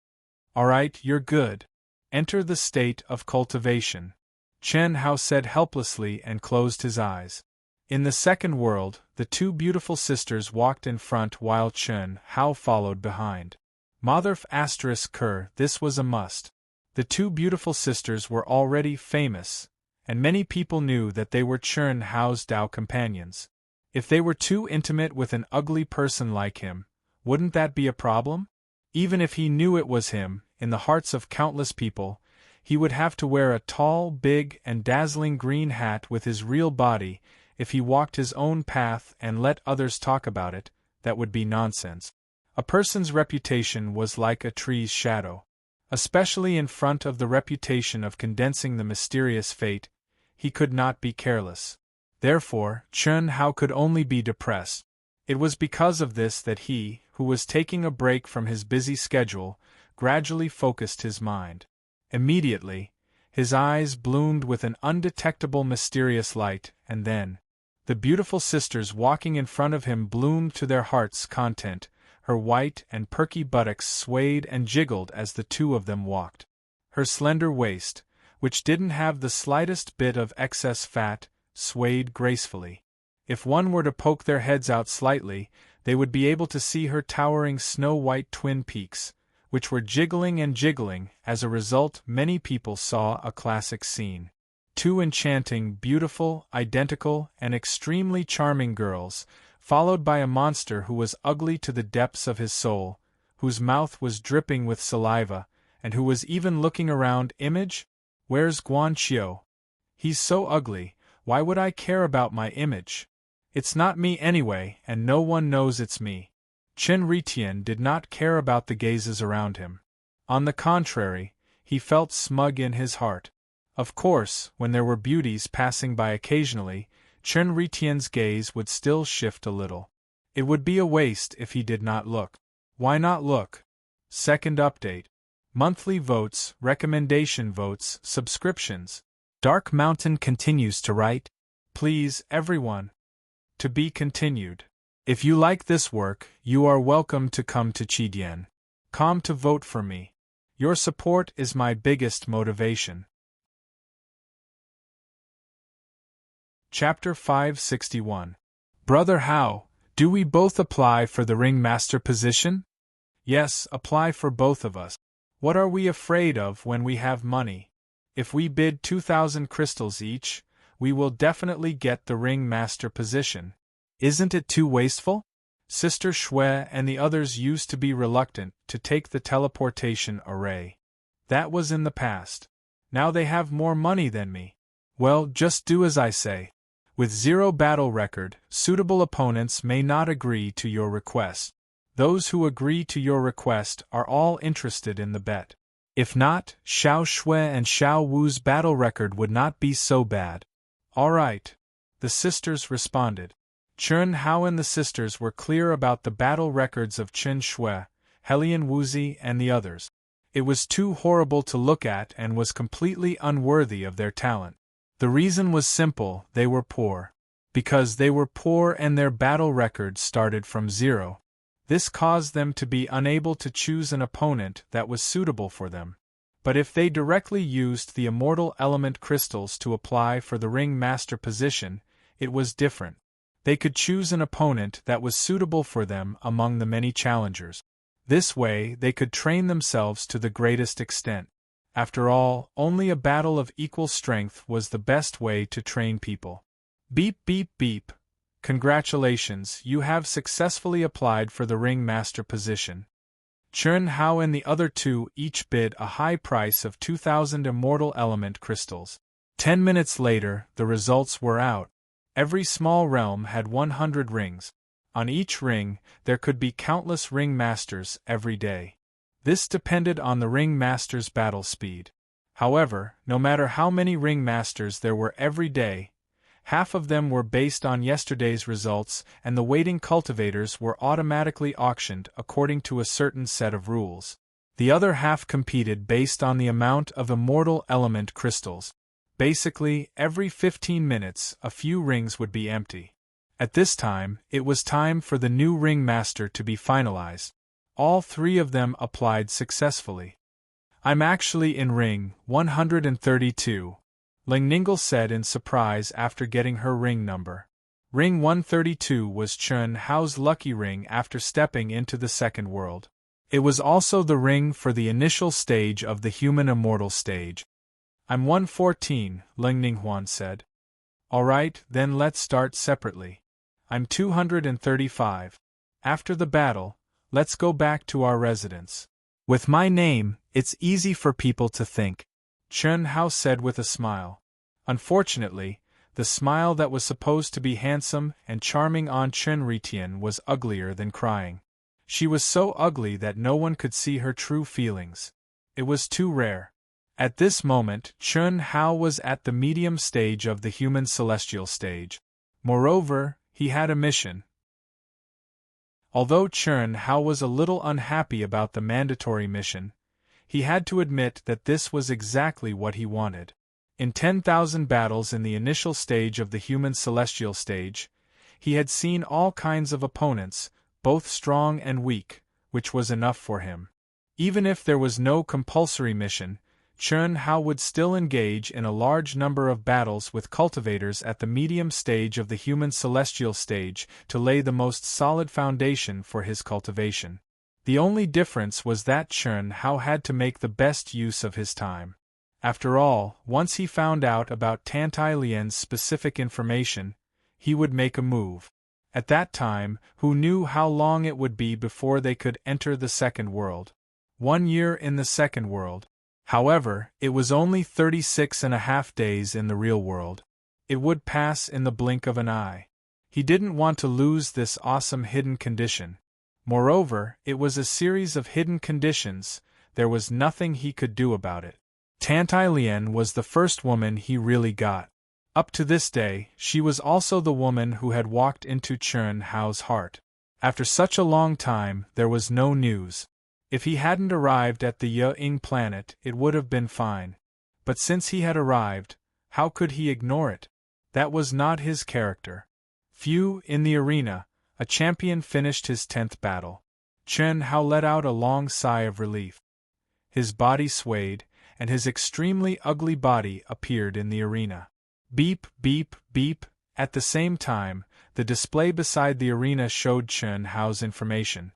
Speaker 1: "Alright, you're good. Enter the state of cultivation," Chen Hao said helplessly and closed his eyes. In the second world, the two beautiful sisters walked in front while Chen Hao followed behind. Motherf ***, this was a must. The two beautiful sisters were already famous, and many people knew that they were Chen Hao's Dao companions. If they were too intimate with an ugly person like him, wouldn't that be a problem? Even if he knew it was him, in the hearts of countless people, he would have to wear a tall, big, and dazzling green hat with his real body. If he walked his own path and let others talk about it, that would be nonsense. A person's reputation was like a tree's shadow. Especially in front of the reputation of condensing the mysterious fate, he could not be careless. Therefore, Chen Hao could only be depressed. It was because of this that he, who was taking a break from his busy schedule, gradually focused his mind. Immediately, his eyes bloomed with an undetectable mysterious light, and then, the beautiful sisters walking in front of him bloomed to their heart's content. Her white and perky buttocks swayed and jiggled as the two of them walked. Her slender waist, which didn't have the slightest bit of excess fat, swayed gracefully. If one were to poke their heads out slightly, they would be able to see her towering snow-white twin peaks, which were jiggling and jiggling. As a result, many people saw a classic scene. Two enchanting, beautiful, identical, and extremely charming girls, followed by a monster who was ugly to the depths of his soul, whose mouth was dripping with saliva, and who was even looking around. Image? Where's Guan Qiu? He's so ugly, why would I care about my image? It's not me anyway, and no one knows it's me. Chen Ritian did not care about the gazes around him. On the contrary, he felt smug in his heart. Of course, when there were beauties passing by occasionally, Chen Ritian's gaze would still shift a little. It would be a waste if he did not look. Why not look? Second update. Monthly votes, recommendation votes, subscriptions. Dark Mountain continues to write. Please, everyone. To be continued. If you like this work, you are welcome to come to Qidian. Come to vote for me. Your support is my biggest motivation. Chapter 561. Brother Hao, do we both apply for the ringmaster position? Yes, apply for both of us. What are we afraid of when we have money? If we bid 2,000 crystals each, we will definitely get the ring master position. Isn't it too wasteful? Sister Shui and the others used to be reluctant to take the teleportation array. That was in the past. Now they have more money than me. Well, just do as I say. With 0 battle record, suitable opponents may not agree to your request. Those who agree to your request are all interested in the bet. If not, Xiao Shui and Xiao Wu's battle record would not be so bad. All right, the sisters responded. Chen Hao and the sisters were clear about the battle records of Chen Shui, Helian Wuzi and the others. It was too horrible to look at and was completely unworthy of their talent. The reason was simple: they were poor. Because they were poor and their battle records started from 0. This caused them to be unable to choose an opponent that was suitable for them. But if they directly used the immortal element crystals to apply for the ring master position, it was different. They could choose an opponent that was suitable for them among the many challengers. This way, they could train themselves to the greatest extent. After all, only a battle of equal strength was the best way to train people. Beep beep beep. Congratulations, you have successfully applied for the ring master position. Chen Hao and the other two each bid a high price of 2,000 immortal element crystals. 10 minutes later, the results were out. Every small realm had 100 rings. On each ring, there could be countless ring masters every day. This depended on the ring master's battle speed. However, no matter how many ring masters there were every day, half of them were based on yesterday's results, and the waiting cultivators were automatically auctioned according to a certain set of rules. The other half competed based on the amount of immortal element crystals. Basically, every 15 minutes, a few rings would be empty. At this time, it was time for the new ring master to be finalized. All 3 of them applied successfully. I'm actually in ring 132, Ling Ningle said in surprise after getting her ring number. Ring 132 was Chen Hao's lucky ring after stepping into the second world. It was also the ring for the initial stage of the human immortal stage. I'm 114, Ling Ninghuan said. Alright, then let's start separately. I'm 235. After the battle, let's go back to our residence. With my name, it's easy for people to think, Chen Hao said with a smile. Unfortunately, the smile that was supposed to be handsome and charming on Chen Ritian was uglier than crying. She was so ugly that no one could see her true feelings. It was too rare. At this moment, Chen Hao was at the medium stage of the human celestial stage. Moreover, he had a mission. Although Chen Hao was a little unhappy about the mandatory mission, he had to admit that this was exactly what he wanted. In 10,000 battles in the initial stage of the human celestial stage, he had seen all kinds of opponents, both strong and weak, which was enough for him. Even if there was no compulsory mission, Chen Hao would still engage in a large number of battles with cultivators at the medium stage of the human celestial stage to lay the most solid foundation for his cultivation. The only difference was that Chen Hao had to make the best use of his time. After all, once he found out about Tantai Lian's specific information, he would make a move. At that time, who knew how long it would be before they could enter the second world? 1 year in the second world. However, it was only 36.5 days in the real world. It would pass in the blink of an eye. He didn't want to lose this awesome hidden condition. Moreover, it was a series of hidden conditions, there was nothing he could do about it. Tantai Lian was the first woman he really got. Up to this day, she was also the woman who had walked into Chen Hao's heart. After such a long time, there was no news. If he hadn't arrived at the Ying planet, it would have been fine. But since he had arrived, how could he ignore it? That was not his character. In the arena, a champion finished his 10th battle. Chen Hao let out a long sigh of relief. His body swayed, and his extremely ugly body appeared in the arena. Beep, beep, beep. At the same time, the display beside the arena showed Chen Hao's information.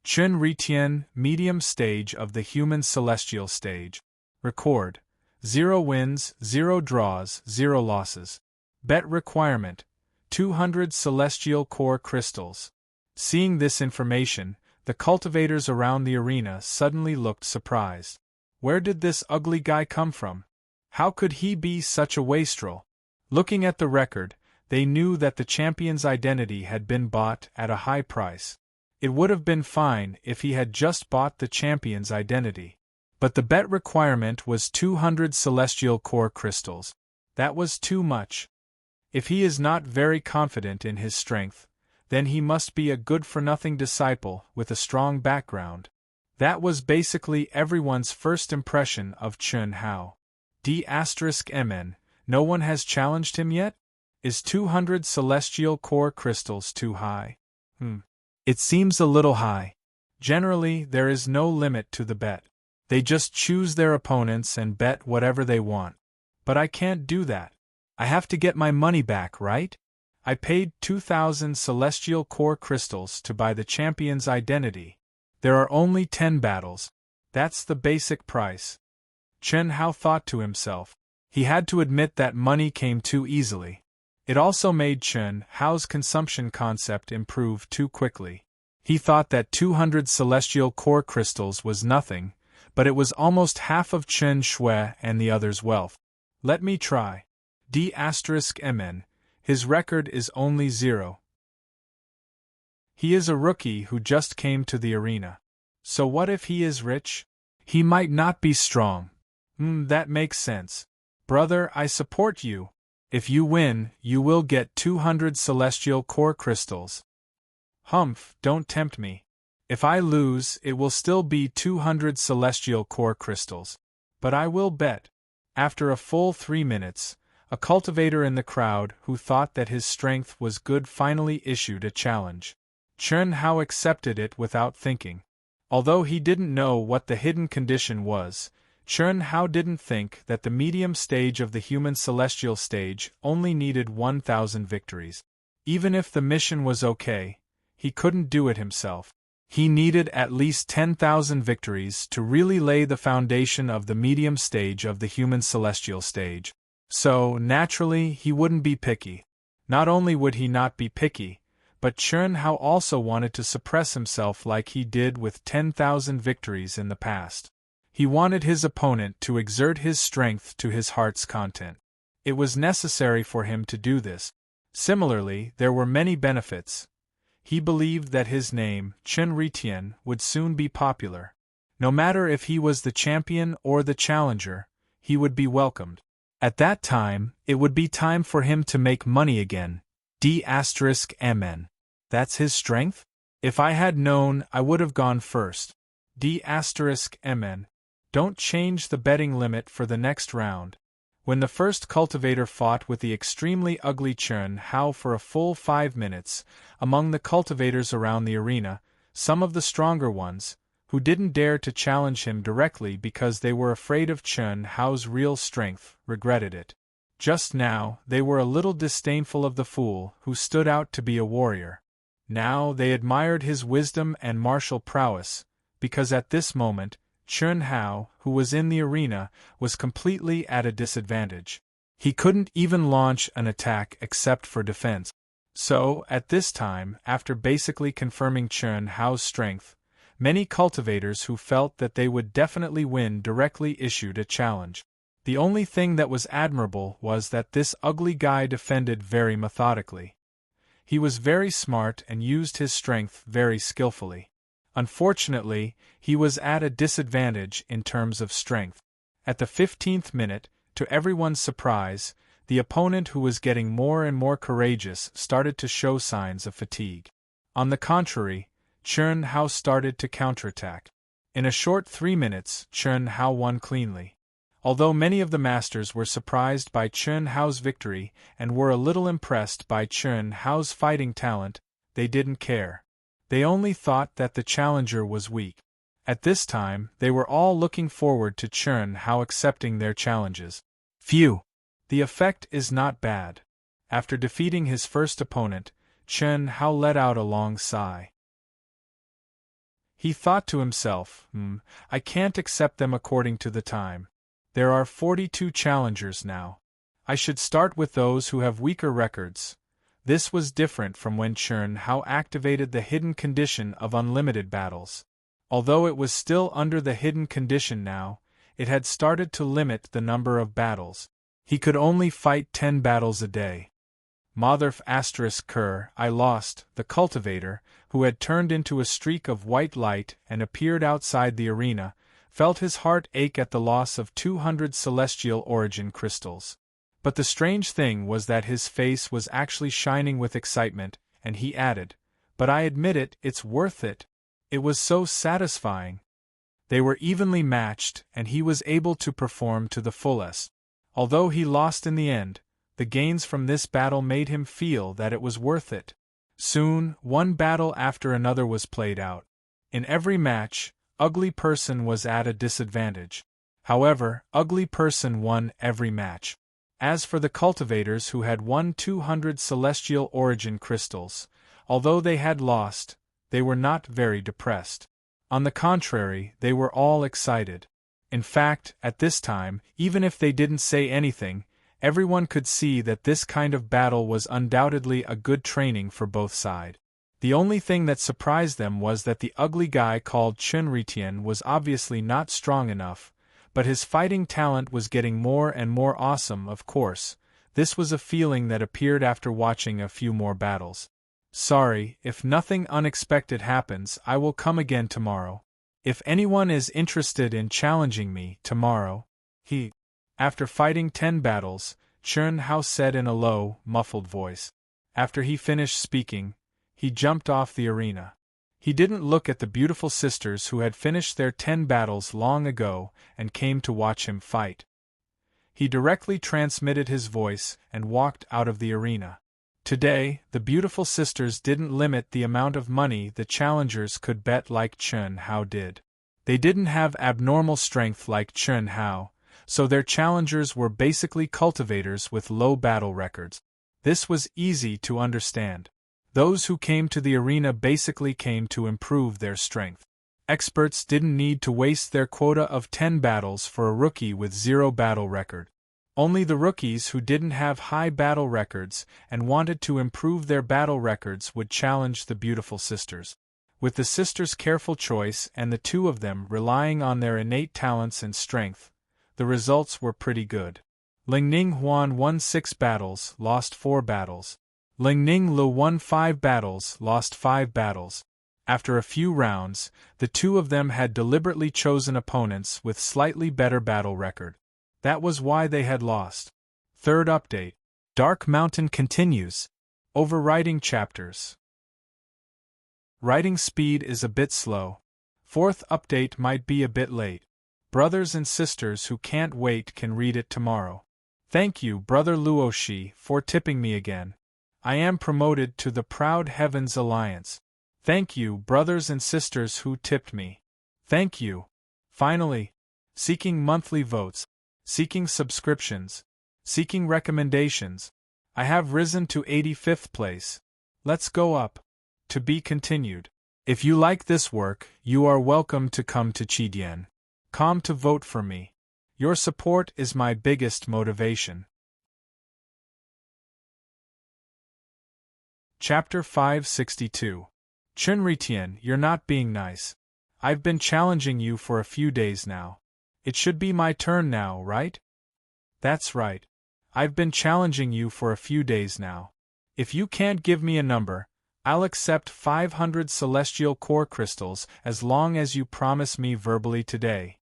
Speaker 1: Chen Ritian, medium stage of the human celestial stage. Record: 0 wins, 0 draws, 0 losses. Bet requirement: 200 celestial core crystals. Seeing this information, the cultivators around the arena suddenly looked surprised. Where did this ugly guy come from? How could he be such a wastrel? Looking at the record, they knew that the champion's identity had been bought at a high price. It would have been fine if he had just bought the champion's identity. But the bet requirement was 200 celestial core crystals. That was too much. If he is not very confident in his strength, then he must be a good-for-nothing disciple with a strong background. That was basically everyone's first impression of Chun Hao. D*MN, no one has challenged him yet? Is 200 celestial core crystals too high? It seems a little high. Generally, there is no limit to the bet. They just choose their opponents and bet whatever they want. But I can't do that. I have to get my money back, right? I paid 2,000 celestial core crystals to buy the champion's identity. There are only 10 battles. That's the basic price. Chun Hao thought to himself. He had to admit that money came too easily. It also made Chun Hao's consumption concept improve too quickly. He thought that 200 celestial core crystals was nothing, but it was almost half of Chen Shui and the other's wealth. Let me try. D*MN, his record is only 0. He is a rookie who just came to the arena. So what if he is rich? He might not be strong. That makes sense. Brother, I support you. If you win, you will get 200 celestial core crystals. Humph, don't tempt me. If I lose, it will still be 200 celestial core crystals. But I will bet. After a full 3 minutes, a cultivator in the crowd who thought that his strength was good finally issued a challenge. Chun Hao accepted it without thinking. Although he didn't know what the hidden condition was, Chun Hao didn't think that the medium stage of the human celestial stage only needed 1,000 victories. Even if the mission was okay, he couldn't do it himself. He needed at least 10,000 victories to really lay the foundation of the medium stage of the human celestial stage. So, naturally, he wouldn't be picky. Not only would he not be picky, but Chun Hao also wanted to suppress himself like he did with 10,000 victories in the past. He wanted his opponent to exert his strength to his heart's content. It was necessary for him to do this. Similarly, there were many benefits. He believed that his name, Chen Ritian, would soon be popular. No matter if he was the champion or the challenger, he would be welcomed. At that time, it would be time for him to make money again. D*MN. That's his strength? If I had known, I would have gone first. D*MN. Don't change the betting limit for the next round. When the first cultivator fought with the extremely ugly Chun Hao for a full 5 minutes, among the cultivators around the arena, some of the stronger ones, who didn't dare to challenge him directly because they were afraid of Chun Hao's real strength, regretted it. Just now, they were a little disdainful of the fool who stood out to be a warrior. Now they admired his wisdom and martial prowess, because at this moment, Chun Hao, who was in the arena, was completely at a disadvantage. He couldn't even launch an attack except for defense. So, at this time, after basically confirming Chun Hao's strength, many cultivators who felt that they would definitely win directly issued a challenge. The only thing that was admirable was that this ugly guy defended very methodically. He was very smart and used his strength very skillfully. Unfortunately, he was at a disadvantage in terms of strength. At the 15th minute, to everyone's surprise, the opponent who was getting more and more courageous started to show signs of fatigue. On the contrary, Chun Hao started to counterattack. In a short 3 minutes, Chun Hao won cleanly. Although many of the masters were surprised by Chun Hao's victory and were a little impressed by Chun Hao's fighting talent, they didn't care. They only thought that the challenger was weak. At this time, they were all looking forward to Chun Hao accepting their challenges. Phew! The effect is not bad. After defeating his first opponent, Chun Hao let out a long sigh. He thought to himself, I can't accept them according to the time. There are 42 challengers now. I should start with those who have weaker records. This was different from when Churn Hao activated the hidden condition of unlimited battles. Although it was still under the hidden condition now, it had started to limit the number of battles. He could only fight 10 battles a day. Motherf I lost, the cultivator, who had turned into a streak of white light and appeared outside the arena, felt his heart ache at the loss of 200 celestial origin crystals. But the strange thing was that his face was actually shining with excitement, and he added, "But I admit it, it's worth it. It was so satisfying." They were evenly matched, and he was able to perform to the fullest. Although he lost in the end, the gains from this battle made him feel that it was worth it. Soon, one battle after another was played out. In every match, Ugly Person was at a disadvantage. However, Ugly Person won every match. As for the cultivators who had won 200 celestial origin crystals, although they had lost, they were not very depressed. On the contrary, they were all excited. In fact, at this time, even if they didn't say anything, everyone could see that this kind of battle was undoubtedly a good training for both sides. The only thing that surprised them was that the ugly guy called Chunritien was obviously not strong enough, but his fighting talent was getting more and more awesome. Of course, this was a feeling that appeared after watching a few more battles. "Sorry, if nothing unexpected happens, I will come again tomorrow. If anyone is interested in challenging me tomorrow," After fighting 10 battles, Churn Hao said in a low, muffled voice. After he finished speaking, he jumped off the arena. He didn't look at the beautiful sisters who had finished their 10 battles long ago and came to watch him fight. He directly transmitted his voice and walked out of the arena. Today, the beautiful sisters didn't limit the amount of money the challengers could bet like Churn Hao did. They didn't have abnormal strength like Churn Hao, so their challengers were basically cultivators with low battle records. This was easy to understand. Those who came to the arena basically came to improve their strength. Experts didn't need to waste their quota of 10 battles for a rookie with 0 battle record. Only the rookies who didn't have high battle records and wanted to improve their battle records would challenge the beautiful sisters. With the sisters' careful choice and the two of them relying on their innate talents and strength, the results were pretty good. Lingning Huan won 6 battles, lost 4 battles. Lingning Lu won 5 battles, lost 5 battles. After a few rounds, the two of them had deliberately chosen opponents with slightly better battle record. That was why they had lost. Third update. Dark Mountain continues. Overwriting chapters. Writing speed is a bit slow. Fourth update might be a bit late. Brothers and sisters who can't wait can read it tomorrow. Thank you, Brother Luoshi, for tipping me again. I am promoted to the Proud Heavens Alliance. Thank you, brothers and sisters who tipped me. Thank you. Finally, seeking monthly votes, seeking subscriptions, seeking recommendations. I have risen to 85th place. Let's go up. To be continued. If you like this work, you are welcome to come to Chidian.com to vote for me. Your support is my biggest motivation. Chapter 562. Chunritien, you're not being nice. I've been challenging you for a few days now. It should be my turn now, right? That's right. I've been challenging you for a few days now. If you can't give me a number, I'll accept 500 celestial core crystals as long as you promise me verbally today.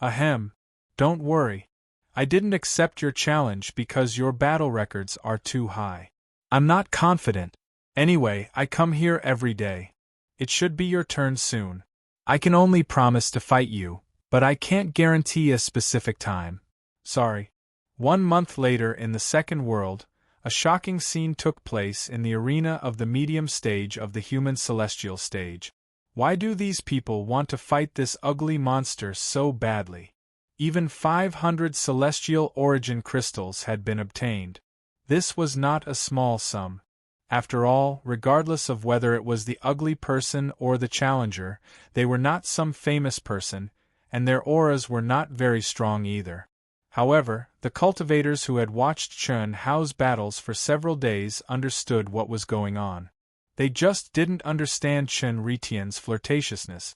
Speaker 1: Ahem. Don't worry. I didn't accept your challenge because your battle records are too high. I'm not confident. Anyway, I come here every day. It should be your turn soon. I can only promise to fight you, but I can't guarantee a specific time. Sorry. 1 month later in the second world, a shocking scene took place in the arena of the medium stage of the human celestial stage. Why do these people want to fight this ugly monster so badly? Even 500 celestial origin crystals had been obtained. This was not a small sum. After all, regardless of whether it was the ugly person or the challenger, they were not some famous person, and their auras were not very strong either. However, the cultivators who had watched Chun Hao's battles for several days understood what was going on. They just didn't understand Chen Retian's flirtatiousness.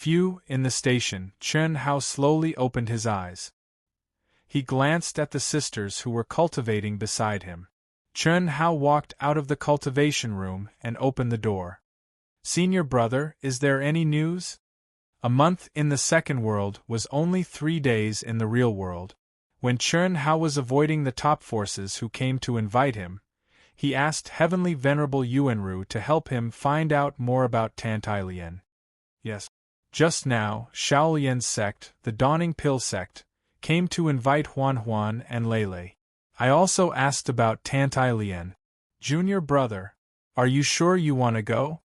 Speaker 1: In the station, Chun Hao slowly opened his eyes. He glanced at the sisters who were cultivating beside him. Chun Hao walked out of the cultivation room and opened the door. "Senior brother, is there any news?" A month in the second world was only 3 days in the real world. When Chun Hao was avoiding the top forces who came to invite him, he asked Heavenly Venerable Yuanru to help him find out more about Tantailian. Yes. Just now, Shaolian's sect, the Dawning Pill sect, came to invite Huan and Lele. I also asked about Tantailian. "Junior brother, are you sure you want to go?"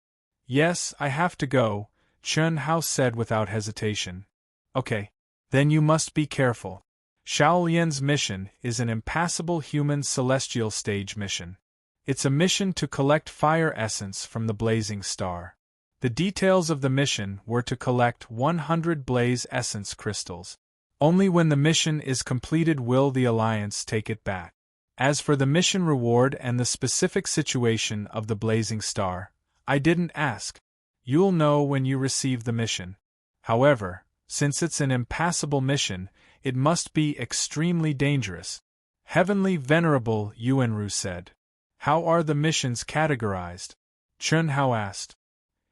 Speaker 1: "Yes, I have to go," Chun Hao said without hesitation. "Okay. Then you must be careful. Shaolian's mission is an impassable human celestial stage mission. It's a mission to collect fire essence from the blazing star. The details of the mission were to collect 100 blaze essence crystals. Only when the mission is completed will the Alliance take it back. As for the mission reward and the specific situation of the blazing star, I didn't ask. You'll know when you receive the mission. However, since it's an impassable mission, it must be extremely dangerous." Heavenly Venerable Yuanru said. "How are the missions categorized?" Chun Hao asked.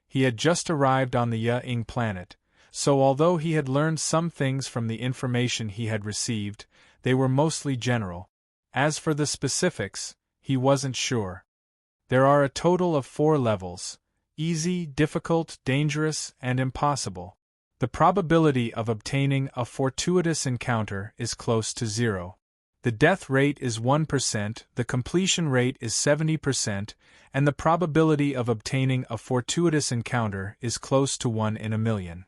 Speaker 1: He had just arrived on the Ying planet, so although he had learned some things from the information he had received, they were mostly general. As for the specifics, he wasn't sure. There are a total of 4 levels: easy, difficult, dangerous, and impossible. The probability of obtaining a fortuitous encounter is close to 0. The death rate is 1%, the completion rate is 70%, and the probability of obtaining a fortuitous encounter is close to 1 in a million.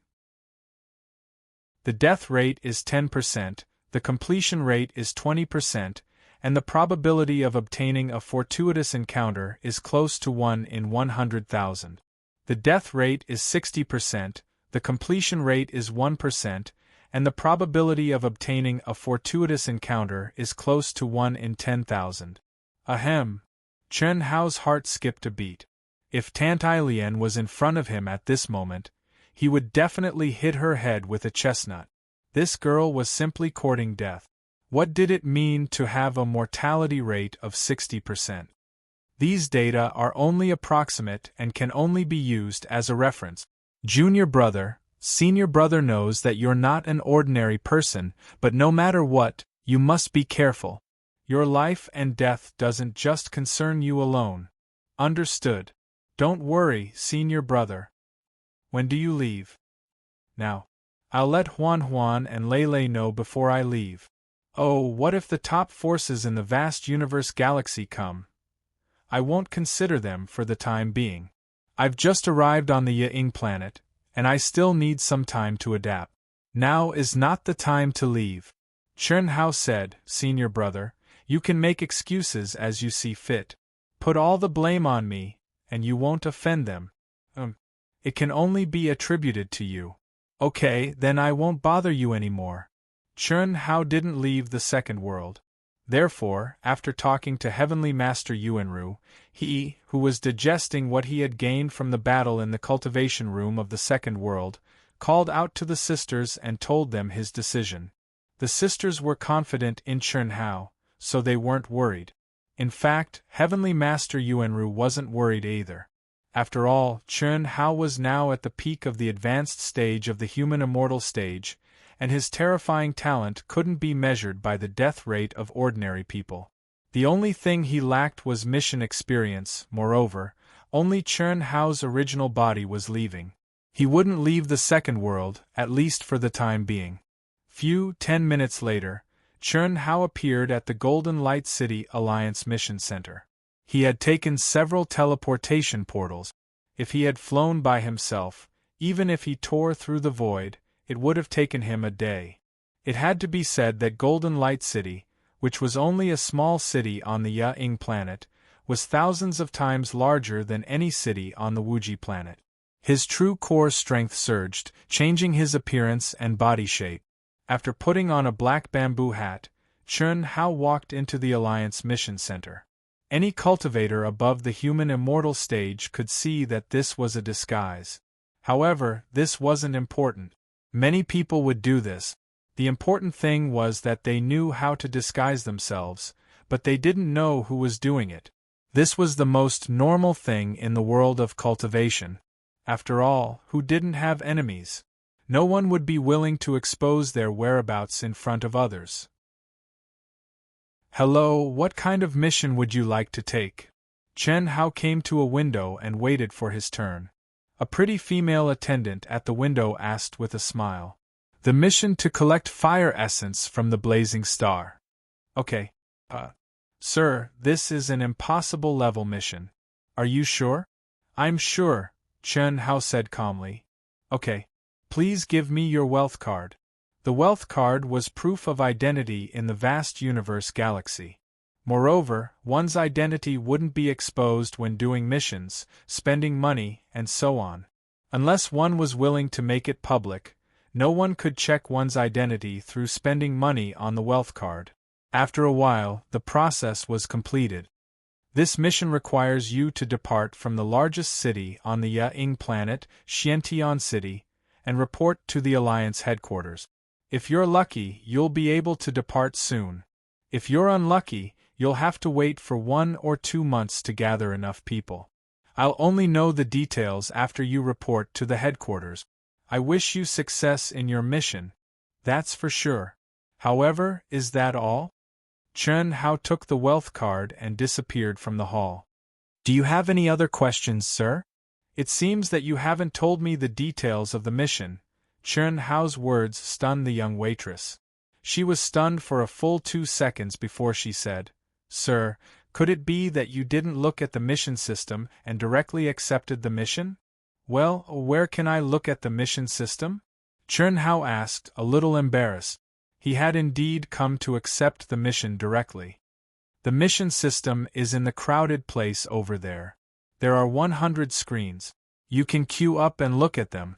Speaker 1: The death rate is 10%, the completion rate is 20%, and the probability of obtaining a fortuitous encounter is close to 1 in 100,000. The death rate is 60%, the completion rate is 1%, and the probability of obtaining a fortuitous encounter is close to 1 in 10,000. Ahem. Chun Hao's heart skipped a beat. If Tantailian was in front of him at this moment, he would definitely hit her head with a chestnut. This girl was simply courting death. What did it mean to have a mortality rate of 60%? These data are only approximate and can only be used as a reference. Junior brother, senior brother knows that you're not an ordinary person, but no matter what, you must be careful. Your life and death doesn't just concern you alone. Understood. Don't worry, senior brother. When do you leave? Now. I'll let Huan and Lele know before I leave. Oh, what if the top forces in the vast universe galaxy come? I won't consider them for the time being. I've just arrived on the Ying planet, and I still need some time to adapt. Now is not the time to leave. Chun Hao said, "Senior brother, you can make excuses as you see fit. Put all the blame on me, and you won't offend them. It can only be attributed to you. Okay, then I won't bother you anymore." Chun Hao didn't leave the second world. Therefore, after talking to Heavenly Master Yuanru, he, who was digesting what he had gained from the battle in the cultivation room of the second world, called out to the sisters and told them his decision. The sisters were confident in Chun Hao, so they weren't worried. In fact, Heavenly Master Yuanru wasn't worried either. After all, Chun Hao was now at the peak of the advanced stage of the human immortal stage, and his terrifying talent couldn't be measured by the death rate of ordinary people. The only thing he lacked was mission experience. Moreover, only Chun Hao's original body was leaving. He wouldn't leave the second world, at least for the time being. 10 minutes later, Chun Hao appeared at the Golden Light City Alliance Mission Center. He had taken several teleportation portals. If he had flown by himself, even if he tore through the void, it would have taken him a day. It had to be said that Golden Light City, which was only a small city on the Ying planet, was thousands of times larger than any city on the Wuji planet. His true core strength surged, changing his appearance and body shape. After putting on a black bamboo hat, Chun Hao walked into the Alliance Mission Center. Any cultivator above the human immortal stage could see that this was a disguise. However, this wasn't important. Many people would do this. The important thing was that they knew how to disguise themselves, but they didn't know who was doing it. This was the most normal thing in the world of cultivation. After all, who didn't have enemies? No one would be willing to expose their whereabouts in front of others. Hello, what kind of mission would you like to take? Chun Hao came to a window and waited for his turn. A pretty female attendant at the window asked with a smile. The mission to collect fire essence from the blazing star. Okay. Sir, this is an impossible level mission. Are you sure? I'm sure, Chun Hao said calmly. Okay. Please give me your wealth card. The wealth card was proof of identity in the vast universe galaxy. Moreover, one's identity wouldn't be exposed when doing missions, spending money, and so on. Unless one was willing to make it public, no one could check one's identity through spending money on the wealth card. After a while, the process was completed. This mission requires you to depart from the largest city on the Ying planet, Xiantian City, and report to the Alliance headquarters. If you're lucky, you'll be able to depart soon. If you're unlucky, you'll have to wait for 1 or 2 months to gather enough people. I'll only know the details after you report to the headquarters. I wish you success in your mission, that's for sure. However, is that all? Chun Hao took the wealth card and disappeared from the hall. Do you have any other questions, sir? It seems that you haven't told me the details of the mission. Chun Hao's words stunned the young waitress. She was stunned for a full 2 seconds before she said, Sir, could it be that you didn't look at the mission system and directly accepted the mission? Well, where can I look at the mission system? Chun Hao asked, a little embarrassed. He had indeed come to accept the mission directly. The mission system is in the crowded place over there. There are 100 screens. You can queue up and look at them.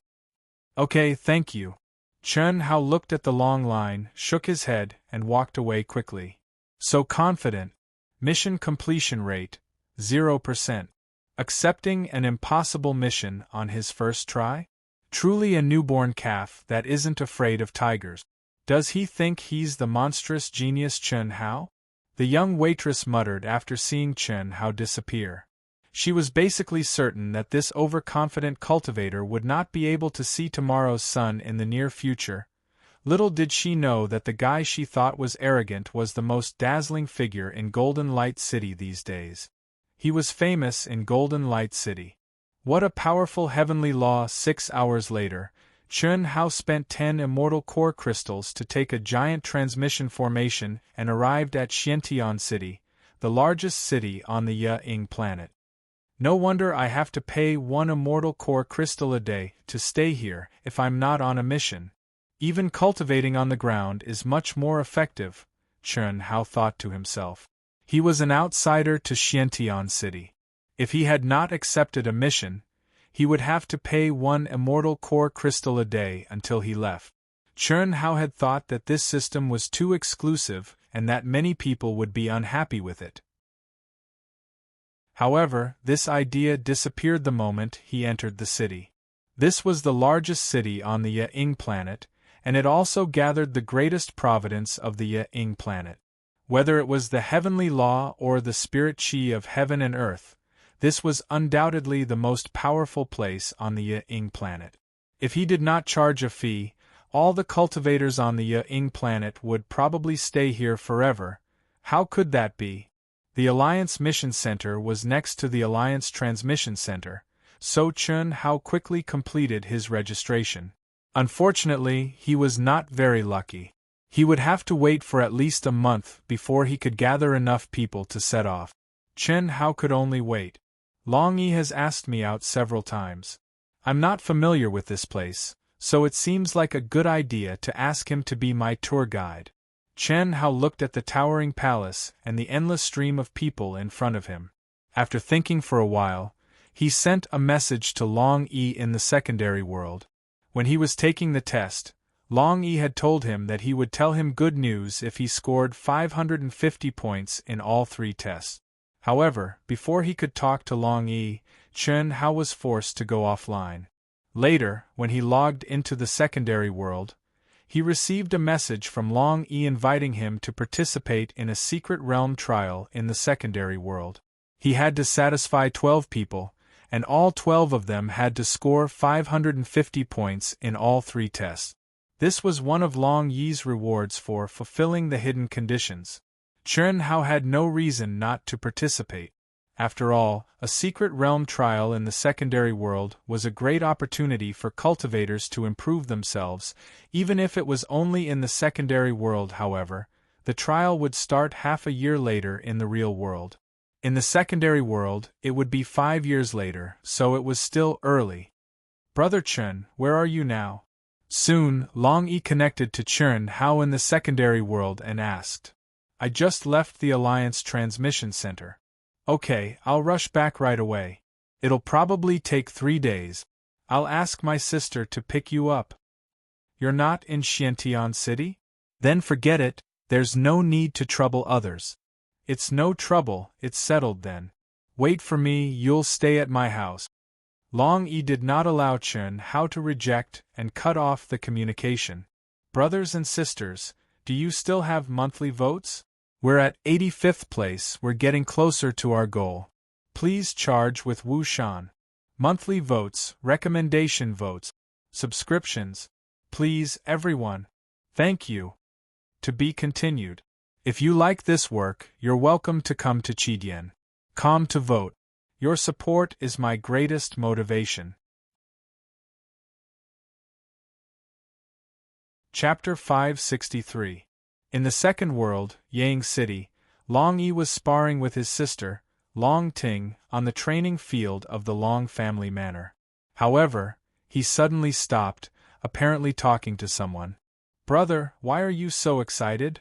Speaker 1: Okay, thank you. Chun Hao looked at the long line, shook his head, and walked away quickly. So confident. Mission completion rate, 0%. Accepting an impossible mission on his first try? Truly a newborn calf that isn't afraid of tigers. Does he think he's the monstrous genius Chun Hao? The young waitress muttered after seeing Chun Hao disappear. She was basically certain that this overconfident cultivator would not be able to see tomorrow's sun in the near future. Little did she know that the guy she thought was arrogant was the most dazzling figure in Golden Light City these days. He was famous in Golden Light City. What a powerful heavenly law! 6 hours later, Chun Hao spent 10 immortal core crystals to take a giant transmission formation and arrived at Xiantian City, the largest city on the Ying planet. No wonder I have to pay 1 immortal core crystal a day to stay here if I'm not on a mission. Even cultivating on the ground is much more effective, Chun Hao thought to himself. He was an outsider to Xiantian City. If he had not accepted a mission, he would have to pay 1 immortal core crystal a day until he left. Chun Hao had thought that this system was too exclusive and that many people would be unhappy with it. However, this idea disappeared the moment he entered the city. This was the largest city on the Ying planet, and it also gathered the greatest providence of the Ying planet. Whether it was the heavenly law or the spirit chi of heaven and earth, this was undoubtedly the most powerful place on the Ying planet. If he did not charge a fee, all the cultivators on the Ying planet would probably stay here forever. How could that be? The Alliance Mission Center was next to the Alliance Transmission Center, so Chun Hao quickly completed his registration. Unfortunately, he was not very lucky. He would have to wait for at least a month before he could gather enough people to set off. Chun Hao could only wait. Long Yi has asked me out several times. I'm not familiar with this place, so it seems like a good idea to ask him to be my tour guide. Chun Hao looked at the towering palace and the endless stream of people in front of him. After thinking for a while, he sent a message to Long Yi in the secondary world. When he was taking the test, Long Yi had told him that he would tell him good news if he scored 550 points in all 3 tests. However, before he could talk to Long Yi, Chen Hao was forced to go offline. Later, when he logged into the secondary world, he received a message from Long Yi inviting him to participate in a secret realm trial in the secondary world. He had to satisfy 12 people, and all 12 of them had to score 550 points in all 3 tests. This was one of Long Yi's rewards for fulfilling the hidden conditions. Chen Hao had no reason not to participate. After all, a secret realm trial in the secondary world was a great opportunity for cultivators to improve themselves, even if it was only in the secondary world. However, the trial would start half a year later in the real world. In the secondary world, it would be 5 years later, so it was still early. "Brother Chen, where are you now?" Soon, Long Yi connected to Chen Hao in the secondary world and asked. "I just left the Alliance Transmission Center." "Okay, I'll rush back right away. It'll probably take 3 days. I'll ask my sister to pick you up." "You're not in Xiantian City? Then forget it, there's no need to trouble others." "It's no trouble, it's settled then. Wait for me, you'll stay at my house." Long Yi did not allow Chen Hao to reject and cut off the communication. "Brothers and sisters, do you still have monthly votes? We're at 85th place, we're getting closer to our goal. Please charge with Wu Shan. Monthly votes, recommendation votes, subscriptions. Please, everyone. Thank you. To be continued. If you like this work, you're welcome to come to Chidian. Com to vote. Your support is my greatest motivation." Chapter 563. In the second world, Yang City, Long Yi was sparring with his sister, Long Ting, on the training field of the Long family manor. However, he suddenly stopped, apparently talking to someone. "Brother, why are you so excited?"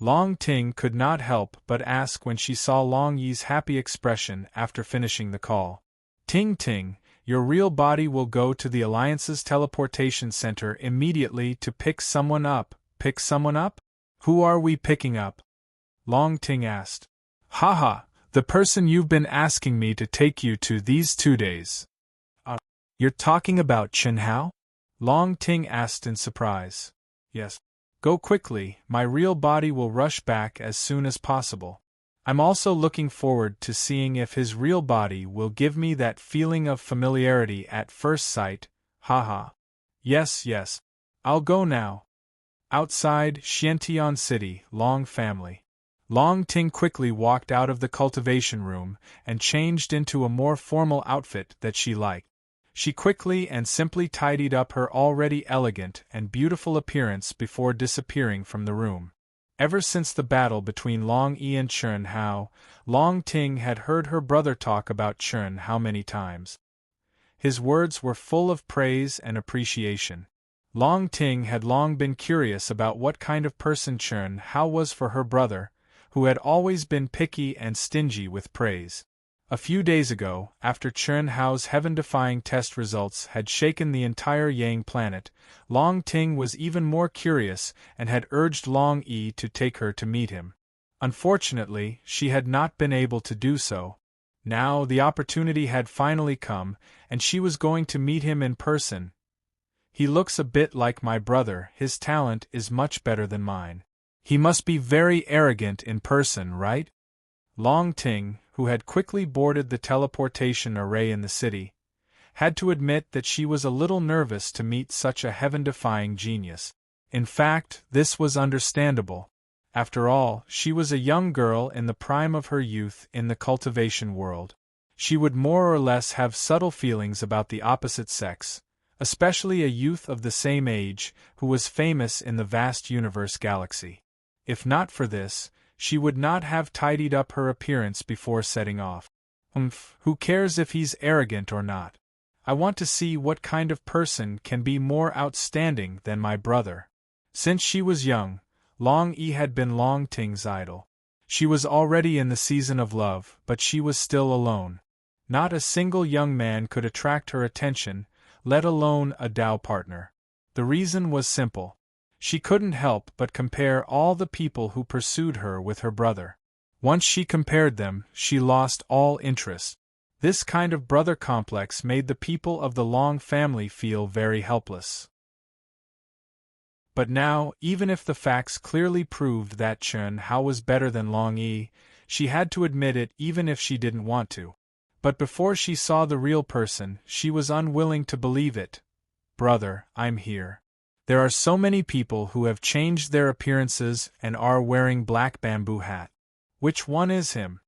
Speaker 1: Long Ting could not help but ask when she saw Long Yi's happy expression after finishing the call. "Ting Ting, your real body will go to the Alliance's teleportation center immediately to pick someone up." "Pick someone up? Who are we picking up?" Long Ting asked. "Haha, the person you've been asking me to take you to these 2 days." You're talking about Chen Hao?" Long Ting asked in surprise. "Yes. Go quickly, my real body will rush back as soon as possible. I'm also looking forward to seeing if his real body will give me that feeling of familiarity at first sight, haha. Yes, I'll go now." Outside Xiantian City, Long family. Long Ting quickly walked out of the cultivation room and changed into a more formal outfit that she liked. She quickly and simply tidied up her already elegant and beautiful appearance before disappearing from the room. Ever since the battle between Long Yi and Chen Hao, Long Ting had heard her brother talk about Chen Hao many times. His words were full of praise and appreciation. Long Ting had long been curious about what kind of person Chen Hao was for her brother, who had always been picky and stingy with praise. A few days ago, after Chen Hao's heaven-defying test results had shaken the entire Yang planet, Long Ting was even more curious and had urged Long Yi to take her to meet him. Unfortunately, she had not been able to do so. Now the opportunity had finally come, and she was going to meet him in person. "He looks a bit like my brother, his talent is much better than mine. He must be very arrogant in person, right?" Long Ting, who had quickly boarded the teleportation array in the city, had to admit that she was a little nervous to meet such a heaven-defying genius. In fact, this was understandable. After all, she was a young girl in the prime of her youth in the cultivation world. She would more or less have subtle feelings about the opposite sex, especially a youth of the same age who was famous in the vast universe galaxy. If not for this, she would not have tidied up her appearance before setting off. Who cares if he's arrogant or not? I want to see what kind of person can be more outstanding than my brother. Since she was young, Long Yi had been Long Ting's idol. She was already in the season of love, but she was still alone. Not a single young man could attract her attention, let alone a Dao partner. The reason was simple. She couldn't help but compare all the people who pursued her with her brother. Once she compared them, she lost all interest. This kind of brother complex made the people of the Long family feel very helpless. But now, even if the facts clearly proved that Chun Hao was better than Long Yi, she had to admit it even if she didn't want to. But before she saw the real person, she was unwilling to believe it. Brother, I'm here. There are so many people who have changed their appearances and are wearing black bamboo hat. Which one is him?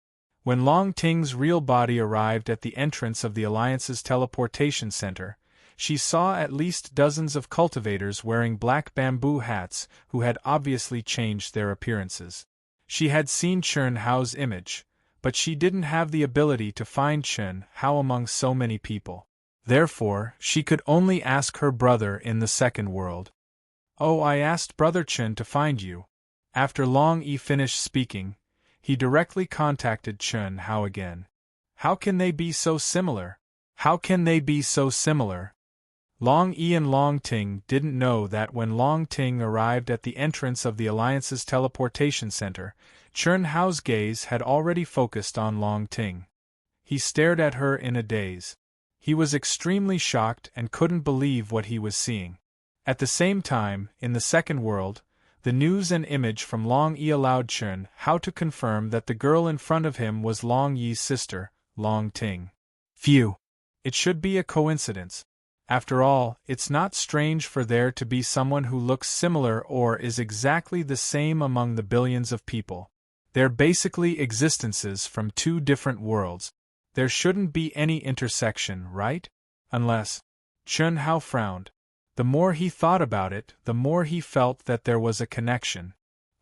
Speaker 1: When Long Ting's real body arrived at the entrance of the Alliance's teleportation center, she saw at least dozens of cultivators wearing black bamboo hats who had obviously changed their appearances. She had seen Chun Hao's image, but she didn't have the ability to find Chun Hao among so many people. Therefore, she could only ask her brother in the second world. Oh, I asked Brother Chun to find you. After Long Yi finished speaking, he directly contacted Chun Hao again. How can they be so similar? How can they be so similar? Long Yi and Long Ting didn't know that when Long Ting arrived at the entrance of the Alliance's teleportation center, Chun Hao's gaze had already focused on Long Ting. He stared at her in a daze. He was extremely shocked and couldn't believe what he was seeing. At the same time, in the second world, the news and image from Long Yi allowed Chun Hao to confirm that the girl in front of him was Long Yi's sister, Long Ting. Phew! It should be a coincidence. After all, it's not strange for there to be someone who looks similar or is exactly the same among the billions of people. They're basically existences from two different worlds. There shouldn't be any intersection, right? Unless… Chun Hao frowned. The more he thought about it, the more he felt that there was a connection.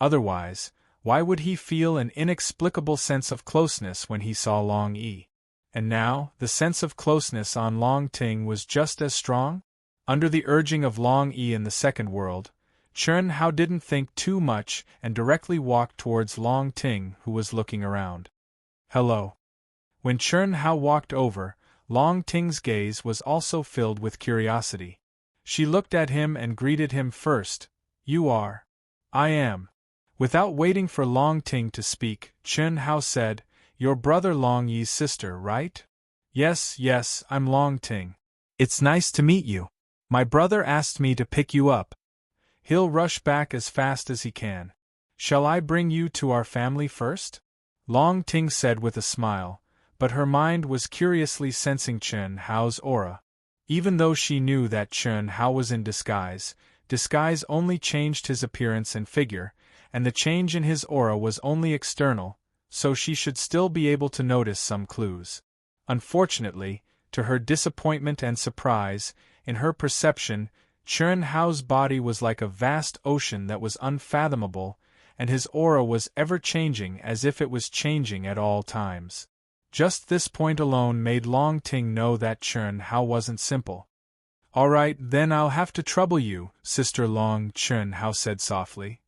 Speaker 1: Otherwise, why would he feel an inexplicable sense of closeness when he saw Long Yi? And now, the sense of closeness on Long Ting was just as strong? Under the urging of Long Yi in the second world, Chun Hao didn't think too much and directly walked towards Long Ting, who was looking around. Hello. When Chun Hao walked over, Long Ting's gaze was also filled with curiosity. She looked at him and greeted him first. You are. I am. Without waiting for Long Ting to speak, Chun Hao said, Your brother Long Yi's sister, right? Yes, I'm Long Ting. It's nice to meet you. My brother asked me to pick you up. He'll rush back as fast as he can. Shall I bring you to our family first? Long Ting said with a smile, but her mind was curiously sensing Chun Hao's aura. Even though she knew that Chun Hao was in disguise, disguise only changed his appearance and figure, and the change in his aura was only external, so she should still be able to notice some clues. Unfortunately, to her disappointment and surprise, in her perception, Chun Hao's body was like a vast ocean that was unfathomable, and his aura was ever-changing as if it was changing at all times. Just this point alone made Long Ting know that Chun Hao wasn't simple. All right, then I'll have to trouble you, Sister Long, Chun Hao said softly.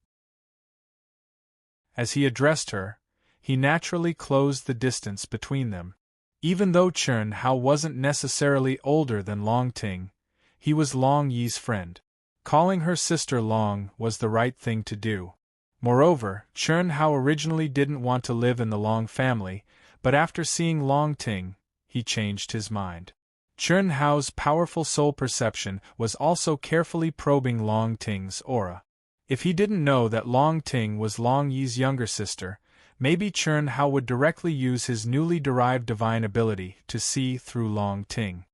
Speaker 1: As he addressed her, he naturally closed the distance between them. Even though Chun Hao wasn't necessarily older than Long Ting, he was Long Yi's friend. Calling her sister Long was the right thing to do. Moreover, Chun Hao originally didn't want to live in the Long family, but after seeing Long Ting, he changed his mind. Chun Hao's powerful soul perception was also carefully probing Long Ting's aura. If he didn't know that Long Ting was Long Yi's younger sister, maybe Chun Hao would directly use his newly derived divine ability to see through Long Ting.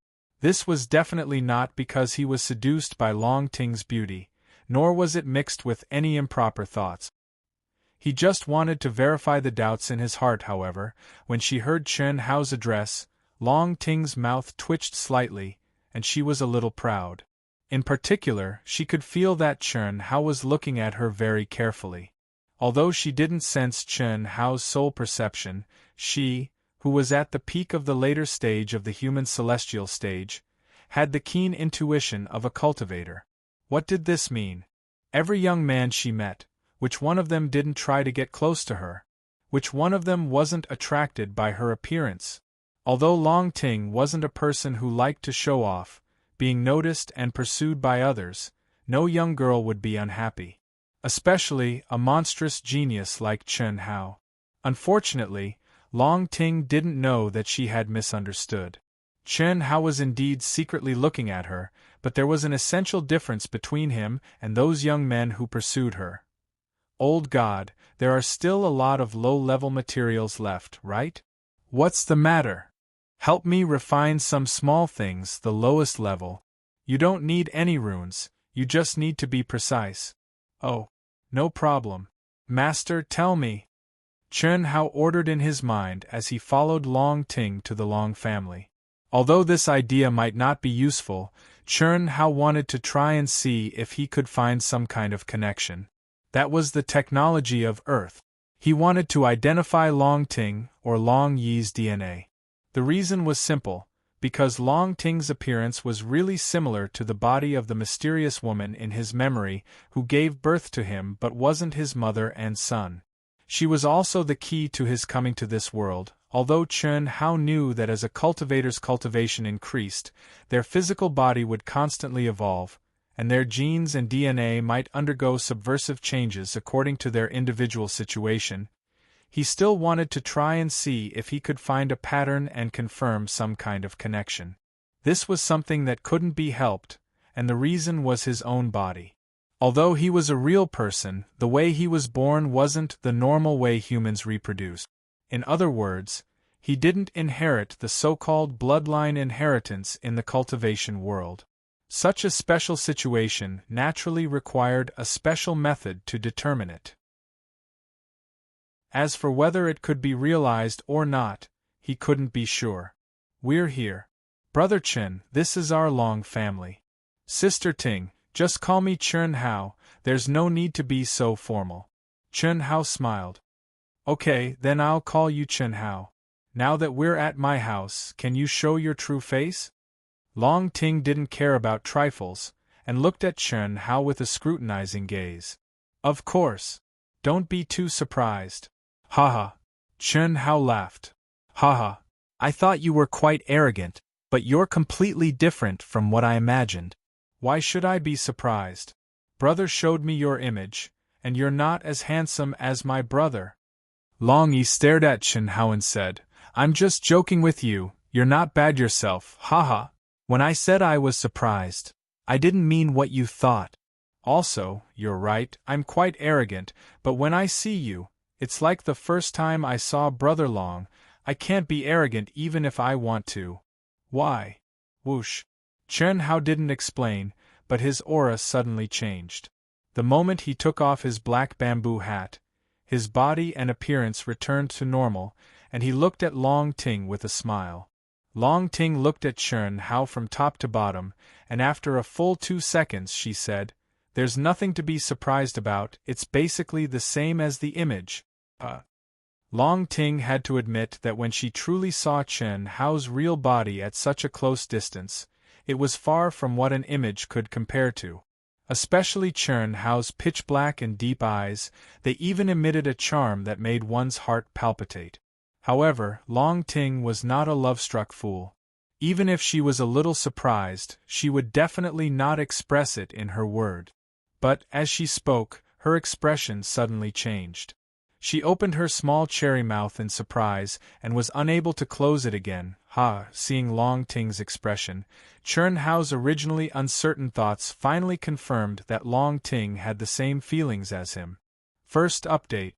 Speaker 1: This was definitely not because he was seduced by Long Ting's beauty, nor was it mixed with any improper thoughts. He just wanted to verify the doubts in his heart. However, when she heard Chun Hao's address, Long Ting's mouth twitched slightly, and she was a little proud. In particular, she could feel that Chun Hao was looking at her very carefully. Although she didn't sense Chun Hao's soul perception, she, who was at the peak of the later stage of the human celestial stage, had the keen intuition of a cultivator. What did this mean? Every young man she met, which one of them didn't try to get close to her? Which one of them wasn't attracted by her appearance? Although Long Ting wasn't a person who liked to show off, being noticed and pursued by others, no young girl would be unhappy. Especially a monstrous genius like Chen Hao. Unfortunately, Long Ting didn't know that she had misunderstood. Chen Hao was indeed secretly looking at her, but there was an essential difference between him and those young men who pursued her. Old God, there are still a lot of low-level materials left, right? What's the matter? Help me refine some small things, the lowest level. You don't need any runes, you just need to be precise. Oh, no problem. Master, tell me. Chen Hao ordered in his mind as he followed Long Ting to the Long family. Although this idea might not be useful, Chen Hao wanted to try and see if he could find some kind of connection. That was the technology of Earth. He wanted to identify Long Ting or Long Yi's DNA. The reason was simple, because Long Ting's appearance was really similar to the body of the mysterious woman in his memory who gave birth to him but wasn't his mother and son. She was also the key to his coming to this world, although Chen Hao knew that as a cultivator's cultivation increased, their physical body would constantly evolve, and their genes and DNA might undergo subversive changes according to their individual situation. He still wanted to try and see if he could find a pattern and confirm some kind of connection. This was something that couldn't be helped, and the reason was his own body. Although he was a real person, the way he was born wasn't the normal way humans reproduce. In other words, he didn't inherit the so-called bloodline inheritance in the cultivation world. Such a special situation naturally required a special method to determine it. As for whether it could be realized or not, he couldn't be sure. We're here. Brother Chen, this is our Long family. Sister Ting, just call me Chen Hao, there's no need to be so formal. Chen Hao smiled. Okay, then I'll call you Chen Hao. Now that we're at my house, can you show your true face? Long Ting didn't care about trifles, and looked at Chen Hao with a scrutinizing gaze. Of course. Don't be too surprised. Haha. Chen Hao laughed. Haha. I thought you were quite arrogant, but you're completely different from what I imagined. Why should I be surprised? Brother showed me your image, and you're not as handsome as my brother. Long Yi stared at Chen Hao and said, I'm just joking with you, you're not bad yourself, haha. When I said I was surprised, I didn't mean what you thought. Also, you're right, I'm quite arrogant, but when I see you, it's like the first time I saw Brother Long. I can't be arrogant even if I want to. Why? Whoosh. Chen Hao didn't explain, but his aura suddenly changed. The moment he took off his black bamboo hat, his body and appearance returned to normal, and he looked at Long Ting with a smile. Long Ting looked at Chen Hao from top to bottom, and after a full 2 seconds she said, There's nothing to be surprised about, it's basically the same as the image. Long Ting had to admit that when she truly saw Chen Hao's real body at such a close distance, it was far from what an image could compare to. Especially Chen Hao's pitch-black and deep eyes, they even emitted a charm that made one's heart palpitate. However, Long Ting was not a love-struck fool. Even if she was a little surprised, she would definitely not express it in her word. But, as she spoke, her expression suddenly changed. She opened her small cherry mouth in surprise and was unable to close it again. Seeing Long Ting's expression, Chen Hao's originally uncertain thoughts finally confirmed that Long Ting had the same feelings as him. First update.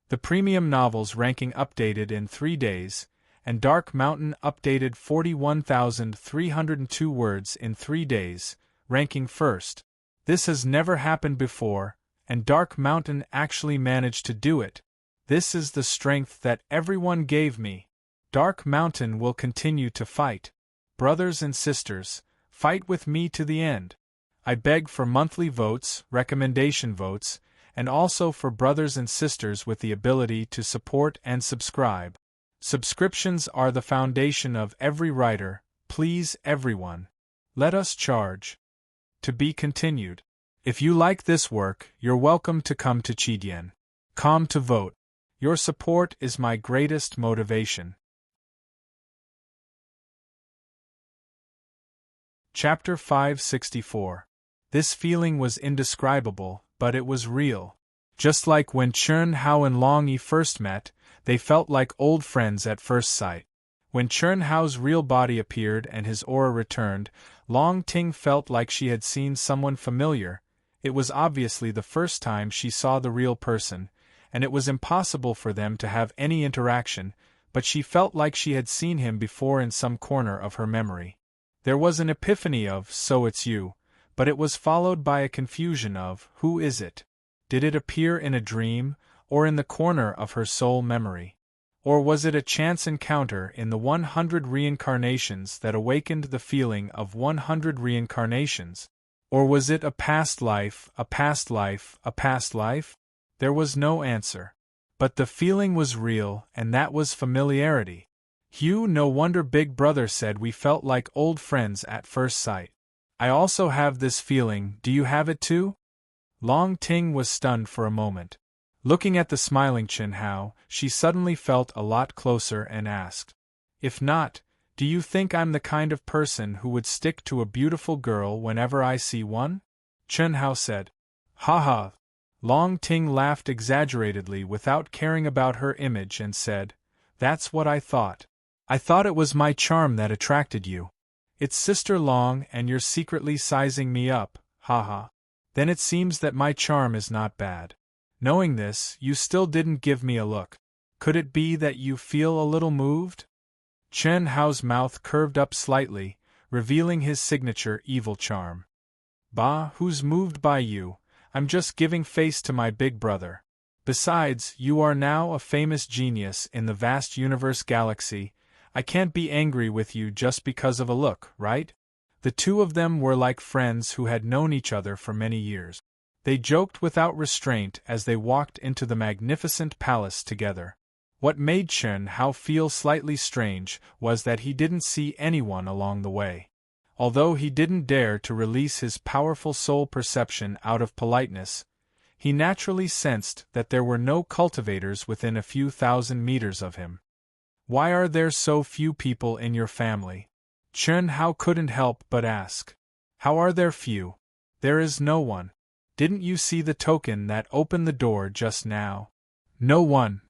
Speaker 1: The premium novels ranking updated in 3 days, and Dark Mountain updated 41,302 words in 3 days, ranking first. This has never happened before, and Dark Mountain actually managed to do it. This is the strength that everyone gave me. Dark Mountain will continue to fight. Brothers and sisters, fight with me to the end. I beg for monthly votes, recommendation votes, and also for brothers and sisters with the ability to support and subscribe. Subscriptions are the foundation of every writer, please everyone. Let us charge. To be continued. If you like this work, you're welcome to come to Chidien.com to vote. Your support is my greatest motivation. Chapter 564. This feeling was indescribable, but it was real. Just like when Chun Hao and Long Yi first met, they felt like old friends at first sight. When Chun Hao's real body appeared and his aura returned, Long Ting felt like she had seen someone familiar. It was obviously the first time she saw the real person, and it was impossible for them to have any interaction, but she felt like she had seen him before in some corner of her memory. There was an epiphany of, "So it's you," but it was followed by a confusion of, "Who is it?" Did it appear in a dream, or in the corner of her soul memory? Or was it a chance encounter in the 100 reincarnations that awakened the feeling of 100 reincarnations? Or was it a past life, a past life, a past life? There was no answer. But the feeling was real, and that was familiarity. "Hugh, no wonder Big Brother said we felt like old friends at first sight. I also have this feeling, do you have it too?" Long Ting was stunned for a moment. Looking at the smiling Chun Hao, she suddenly felt a lot closer and asked, "If not, do you think I'm the kind of person who would stick to a beautiful girl whenever I see one?" Chun Hao said, "Ha ha." Long Ting laughed exaggeratedly without caring about her image and said, "That's what I thought. I thought it was my charm that attracted you. It's Sister Long and you're secretly sizing me up, ha ha. Then it seems that my charm is not bad. Knowing this, you still didn't give me a look. Could it be that you feel a little moved?" Chun Hao's mouth curved up slightly, revealing his signature evil charm. "Bah, who's moved by you? I'm just giving face to my big brother. Besides, you are now a famous genius in the vast universe galaxy. I can't be angry with you just because of a look, right?" The two of them were like friends who had known each other for many years. They joked without restraint as they walked into the magnificent palace together. What made Chun Hao feel slightly strange was that he didn't see anyone along the way. Although he didn't dare to release his powerful soul perception out of politeness, he naturally sensed that there were no cultivators within a few thousand meters of him. "Why are there so few people in your family?" Chun Hao couldn't help but ask. "How are there few? There is no one. Didn't you see the token that opened the door just now? No one."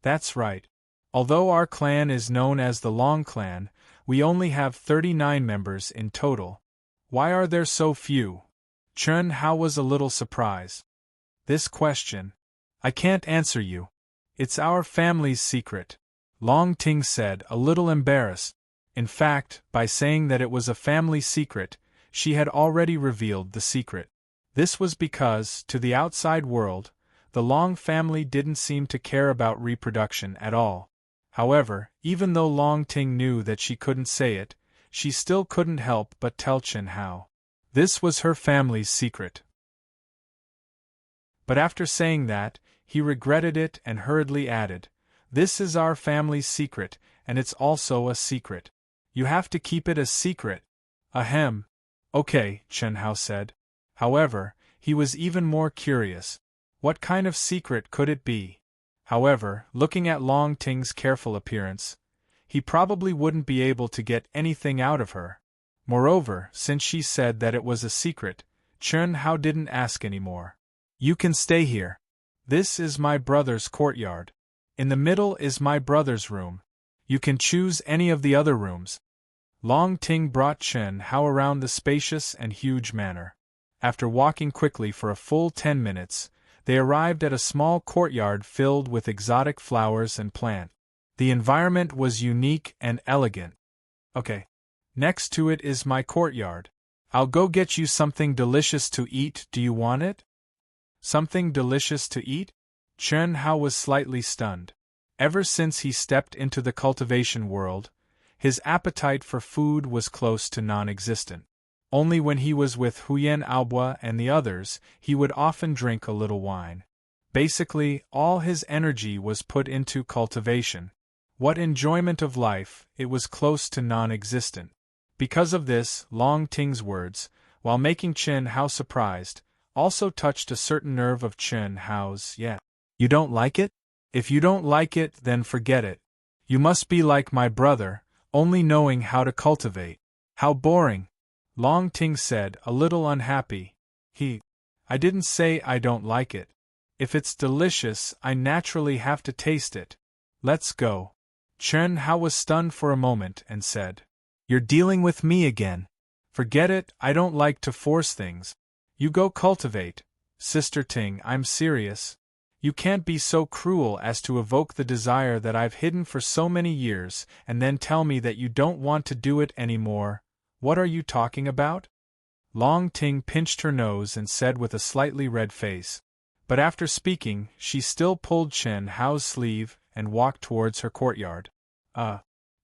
Speaker 1: "That's right. Although our clan is known as the Long Clan, we only have 39 members in total. Why are there so few?" Chun Hao was a little surprised. "This question. I can't answer you. It's our family's secret," Long Ting said, a little embarrassed. In fact, by saying that it was a family secret, she had already revealed the secret. This was because, to the outside world, the Long family didn't seem to care about reproduction at all. However, even though Long Ting knew that she couldn't say it, she still couldn't help but tell Chun Hao. This was her family's secret. But after saying that, he regretted it and hurriedly added, "This is our family's secret, and it's also a secret. You have to keep it a secret." "Ahem. Okay," Chun Hao said. However, he was even more curious. What kind of secret could it be? However, looking at Long Ting's careful appearance, he probably wouldn't be able to get anything out of her. Moreover, since she said that it was a secret, Chun Hao didn't ask any more. "You can stay here. This is my brother's courtyard. In the middle is my brother's room. You can choose any of the other rooms." Long Ting brought Chun Hao around the spacious and huge manor. After walking quickly for a full 10 minutes, they arrived at a small courtyard filled with exotic flowers and plants. The environment was unique and elegant. "Okay. Next to it is my courtyard. I'll go get you something delicious to eat. Do you want it?" Something delicious to eat? Chun Hao was slightly stunned. Ever since he stepped into the cultivation world, his appetite for food was close to non-existent. Only when he was with Huyen Aoba and the others, he would often drink a little wine. Basically, all his energy was put into cultivation. What enjoyment of life, it was close to non-existent. Because of this, Long Ting's words, while making Chun Hao surprised, also touched a certain nerve of Chun Hao's. "Yeah. You don't like it? If you don't like it, then forget it. You must be like my brother, only knowing how to cultivate." "How boring," Long Ting said, a little unhappy. I didn't say I don't like it. If it's delicious, I naturally have to taste it. Let's go. Chen Hao was stunned for a moment and said, You're dealing with me again. Forget it, I don't like to force things. You go cultivate. Sister Ting, I'm serious. You can't be so cruel as to evoke the desire that I've hidden for so many years and then tell me that you don't want to do it anymore. What are you talking about? Long Ting pinched her nose and said with a slightly red face. But after speaking, she still pulled Chen Hao's sleeve and walked towards her courtyard.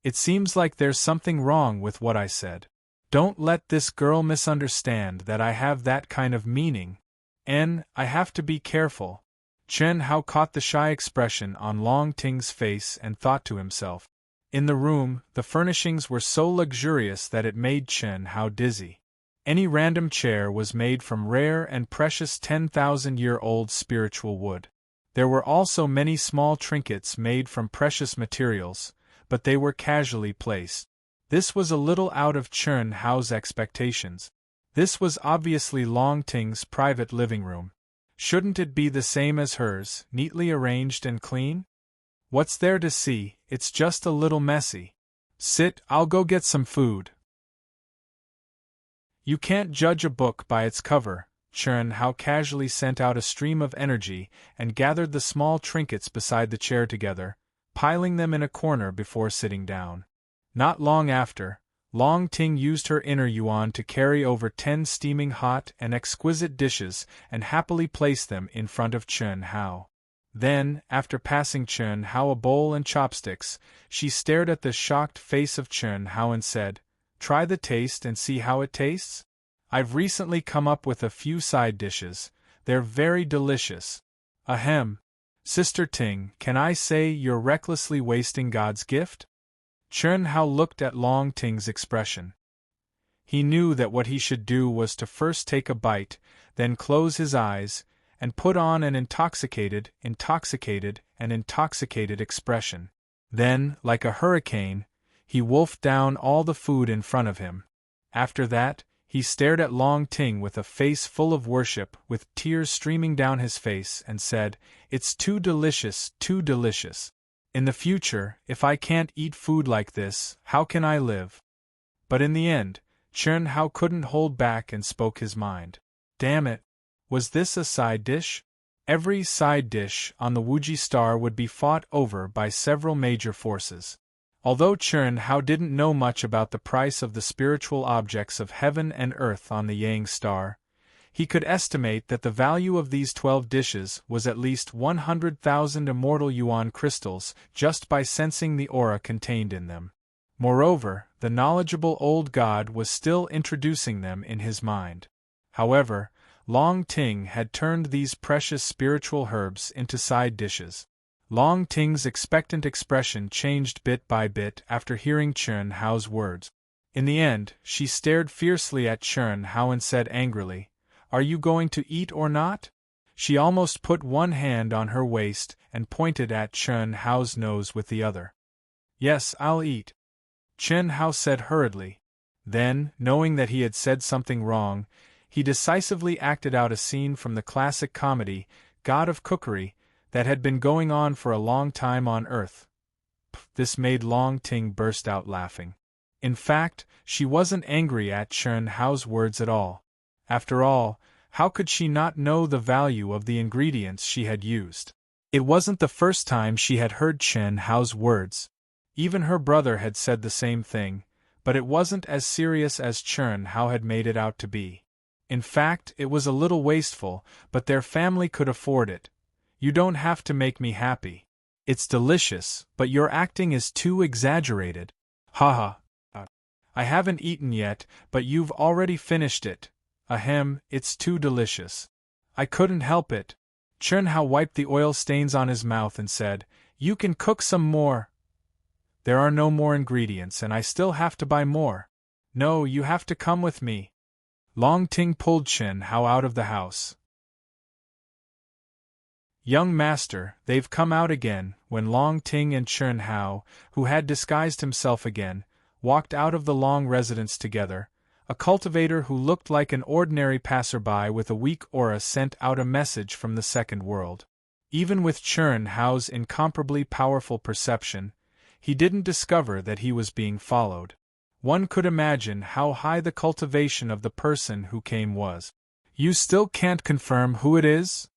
Speaker 1: It seems like there's something wrong with what I said. Don't let this girl misunderstand that I have that kind of meaning. I have to be careful. Chen Hao caught the shy expression on Long Ting's face and thought to himself. In the room, the furnishings were so luxurious that it made Chen Hao dizzy. Any random chair was made from rare and precious 10,000-year-old spiritual wood. There were also many small trinkets made from precious materials, but they were casually placed. This was a little out of Chen Hao's expectations. This was obviously Long Ting's private living room. Shouldn't it be the same as hers, neatly arranged and clean? What's there to see? It's just a little messy. Sit, I'll go get some food. You can't judge a book by its cover. Chen Hao casually sent out a stream of energy and gathered the small trinkets beside the chair together, piling them in a corner before sitting down. Not long after, Long Ting used her inner yuan to carry over 10 steaming hot and exquisite dishes and happily place them in front of Chen Hao. Then, after passing Chen Hao a bowl and chopsticks, she stared at the shocked face of Chen Hao and said, Try the taste and see how it tastes? I've recently come up with a few side dishes. They're very delicious. Ahem. Sister Ting, can I say you're recklessly wasting God's gift? Chen Hao looked at Long Ting's expression. He knew that what he should do was to first take a bite, then close his eyes, and put on an intoxicated expression. Then, like a hurricane, he wolfed down all the food in front of him. After that, he stared at Long Ting with a face full of worship, with tears streaming down his face, and said, It's too delicious, too delicious. In the future, if I can't eat food like this, how can I live? But in the end, Chen Hao couldn't hold back and spoke his mind. Damn it! Was this a side dish? Every side dish on the Wuji star would be fought over by several major forces. Although Chen Hao didn't know much about the price of the spiritual objects of heaven and earth on the Yang star, he could estimate that the value of these 12 dishes was at least 100,000 immortal yuan crystals just by sensing the aura contained in them. Moreover, the knowledgeable old god was still introducing them in his mind. However, Long Ting had turned these precious spiritual herbs into side dishes. Long Ting's expectant expression changed bit by bit after hearing Chen Hao's words. In the end, she stared fiercely at Chen Hao and said angrily, Are you going to eat or not? She almost put one hand on her waist and pointed at Chen Hao's nose with the other. Yes, I'll eat. Chen Hao said hurriedly. Then, knowing that he had said something wrong, he decisively acted out a scene from the classic comedy, God of Cookery, that had been going on for a long time on Earth. This made Long Ting burst out laughing. In fact, she wasn't angry at Chen Hao's words at all. After all, how could she not know the value of the ingredients she had used? It wasn't the first time she had heard Chen Hao's words. Even her brother had said the same thing, but it wasn't as serious as Chen Hao had made it out to be. In fact, it was a little wasteful, but their family could afford it. You don't have to make me happy. It's delicious, but your acting is too exaggerated. Haha. I haven't eaten yet, but you've already finished it. Ahem, it's too delicious. I couldn't help it. Chen Hao wiped the oil stains on his mouth and said, You can cook some more. There are no more ingredients and I still have to buy more. No, you have to come with me. Long Ting pulled Chen Hao out of the house. Young master, they've come out again. When Long Ting and Chen Hao, who had disguised himself again, walked out of the long residence together, A cultivator who looked like an ordinary passerby with a weak aura sent out a message from the second world. Even with Churn Hao's incomparably powerful perception, he didn't discover that he was being followed. One could imagine how high the cultivation of the person who came was. You still can't confirm who it is?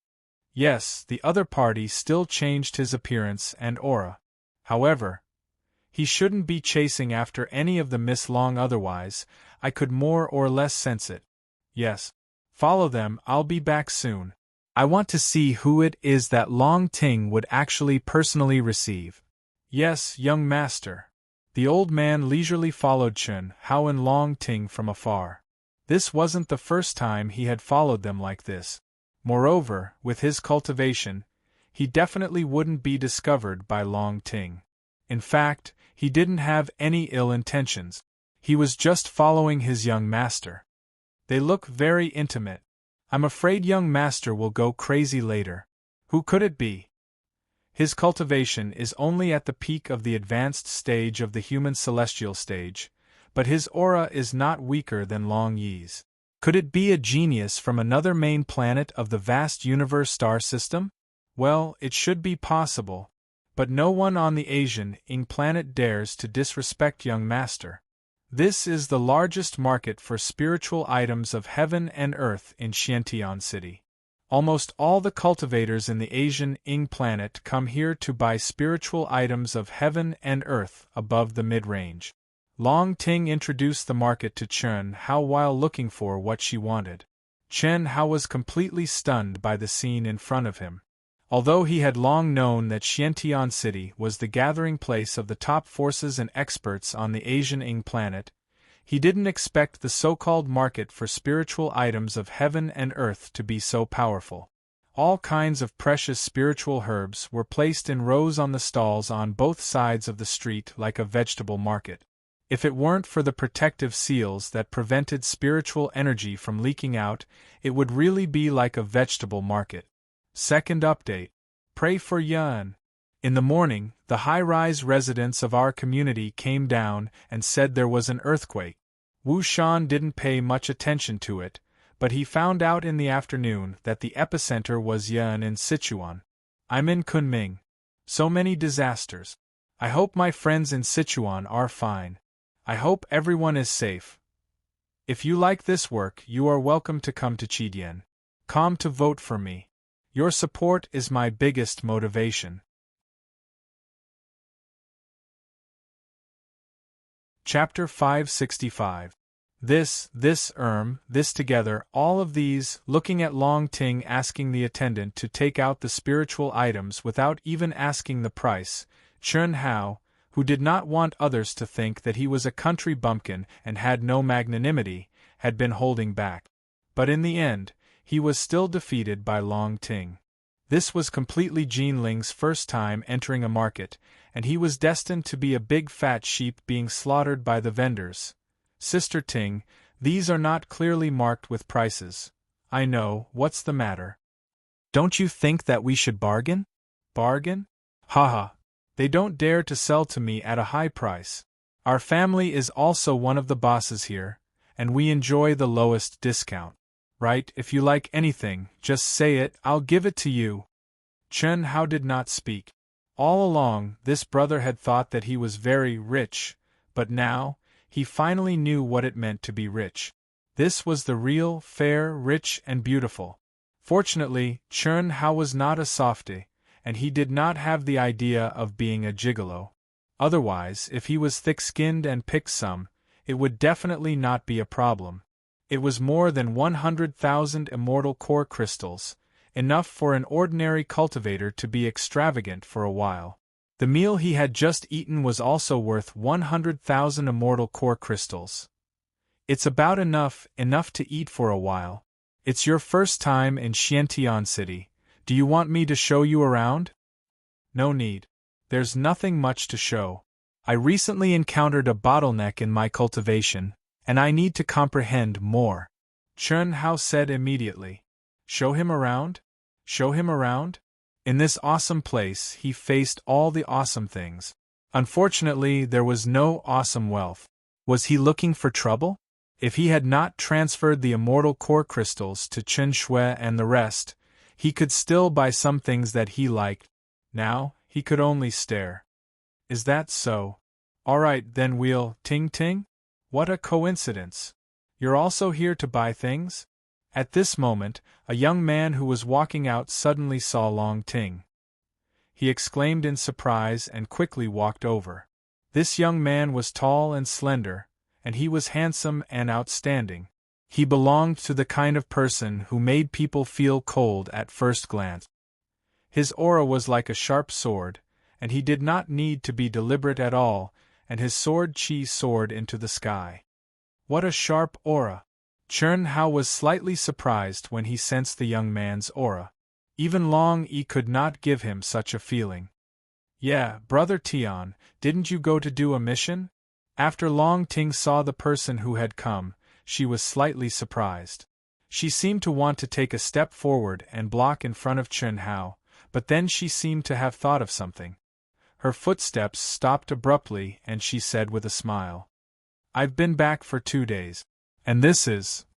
Speaker 1: Yes, the other party still changed his appearance and aura. However, he shouldn't be chasing after any of the Miss Long, otherwise I could more or less sense it. Yes. Follow them, I'll be back soon. I want to see who it is that Long Ting would actually personally receive. Yes, young master. The old man leisurely followed Chun Hao and Long Ting from afar. This wasn't the first time he had followed them like this. Moreover, with his cultivation, he definitely wouldn't be discovered by Long Ting. In fact, he didn't have any ill intentions. He was just following his young master. They look very intimate. I'm afraid young master will go crazy later. Who could it be? His cultivation is only at the peak of the advanced stage of the human celestial stage, but his aura is not weaker than Long Yi's. Could it be a genius from another main planet of the vast universe star system? Well, it should be possible, but no one on the Asian Ing planet dares to disrespect young master. This is the largest market for spiritual items of heaven and earth in Xiantian City. Almost all the cultivators in the Asian Ing planet come here to buy spiritual items of heaven and earth above the mid-range. Long Ting introduced the market to Chun Hao while looking for what she wanted. Chun Hao was completely stunned by the scene in front of him. Although he had long known that Xiantian City was the gathering place of the top forces and experts on the Asian Ing planet, he didn't expect the so-called market for spiritual items of heaven and earth to be so powerful. All kinds of precious spiritual herbs were placed in rows on the stalls on both sides of the street like a vegetable market. If it weren't for the protective seals that prevented spiritual energy from leaking out, it would really be like a vegetable market. Second update. Pray for Yun. In the morning, the high-rise residents of our community came down and said there was an earthquake. Wu Shan didn't pay much attention to it, but he found out in the afternoon that the epicenter was Yun in Sichuan. I'm in Kunming. So many disasters. I hope my friends in Sichuan are fine. I hope everyone is safe. If you like this work, you are welcome to come to Chidian. Come to vote for me. Your support is my biggest motivation. Chapter 565. This together, all of these, looking at Long Ting asking the attendant to take out the spiritual items without even asking the price, Chun Hao, who did not want others to think that he was a country bumpkin and had no magnanimity, had been holding back. But in the end, he was still defeated by Long Ting. This was completely Jean Ling's first time entering a market, and he was destined to be a big fat sheep being slaughtered by the vendors. Sister Ting, these are not clearly marked with prices. I know, what's the matter? Don't you think that we should bargain? Bargain? Haha. They don't dare to sell to me at a high price. Our family is also one of the bosses here, and we enjoy the lowest discount. Right, if you like anything, just say it, I'll give it to you. Chun Hao did not speak. All along, this brother had thought that he was very rich, but now, he finally knew what it meant to be rich. This was the real, fair, rich and beautiful. Fortunately, Chun Hao was not a softy, and he did not have the idea of being a gigolo. Otherwise, if he was thick-skinned and picked some, it would definitely not be a problem. It was more than 100,000 immortal core crystals, enough for an ordinary cultivator to be extravagant for a while. The meal he had just eaten was also worth 100,000 immortal core crystals. It's about enough to eat for a while. It's your first time in Xiantian City. Do you want me to show you around? No need. There's nothing much to show. I recently encountered a bottleneck in my cultivation, and I need to comprehend more. Chun Hao said immediately. Show him around? Show him around? In this awesome place he faced all the awesome things. Unfortunately, there was no awesome wealth. Was he looking for trouble? If he had not transferred the immortal core crystals to Chen Shui and the rest, he could still buy some things that he liked. Now, he could only stare. Is that so? Alright, then we'll ting ting? What a coincidence. You're also here to buy things? At this moment, a young man who was walking out suddenly saw Long Ting. He exclaimed in surprise and quickly walked over. This young man was tall and slender, and he was handsome and outstanding. He belonged to the kind of person who made people feel cold at first glance. His aura was like a sharp sword, and he did not need to be deliberate at all, and his sword chi soared into the sky. What a sharp aura! Chern Hao was slightly surprised when he sensed the young man's aura. Even Long Yi could not give him such a feeling. Yeah, Brother Tian, didn't you go to do a mission? After Long Ting saw the person who had come, she was slightly surprised. She seemed to want to take a step forward and block in front of Chern Hao, but then she seemed to have thought of something. Her footsteps stopped abruptly and she said with a smile, "I've been back for 2 days. And this is..."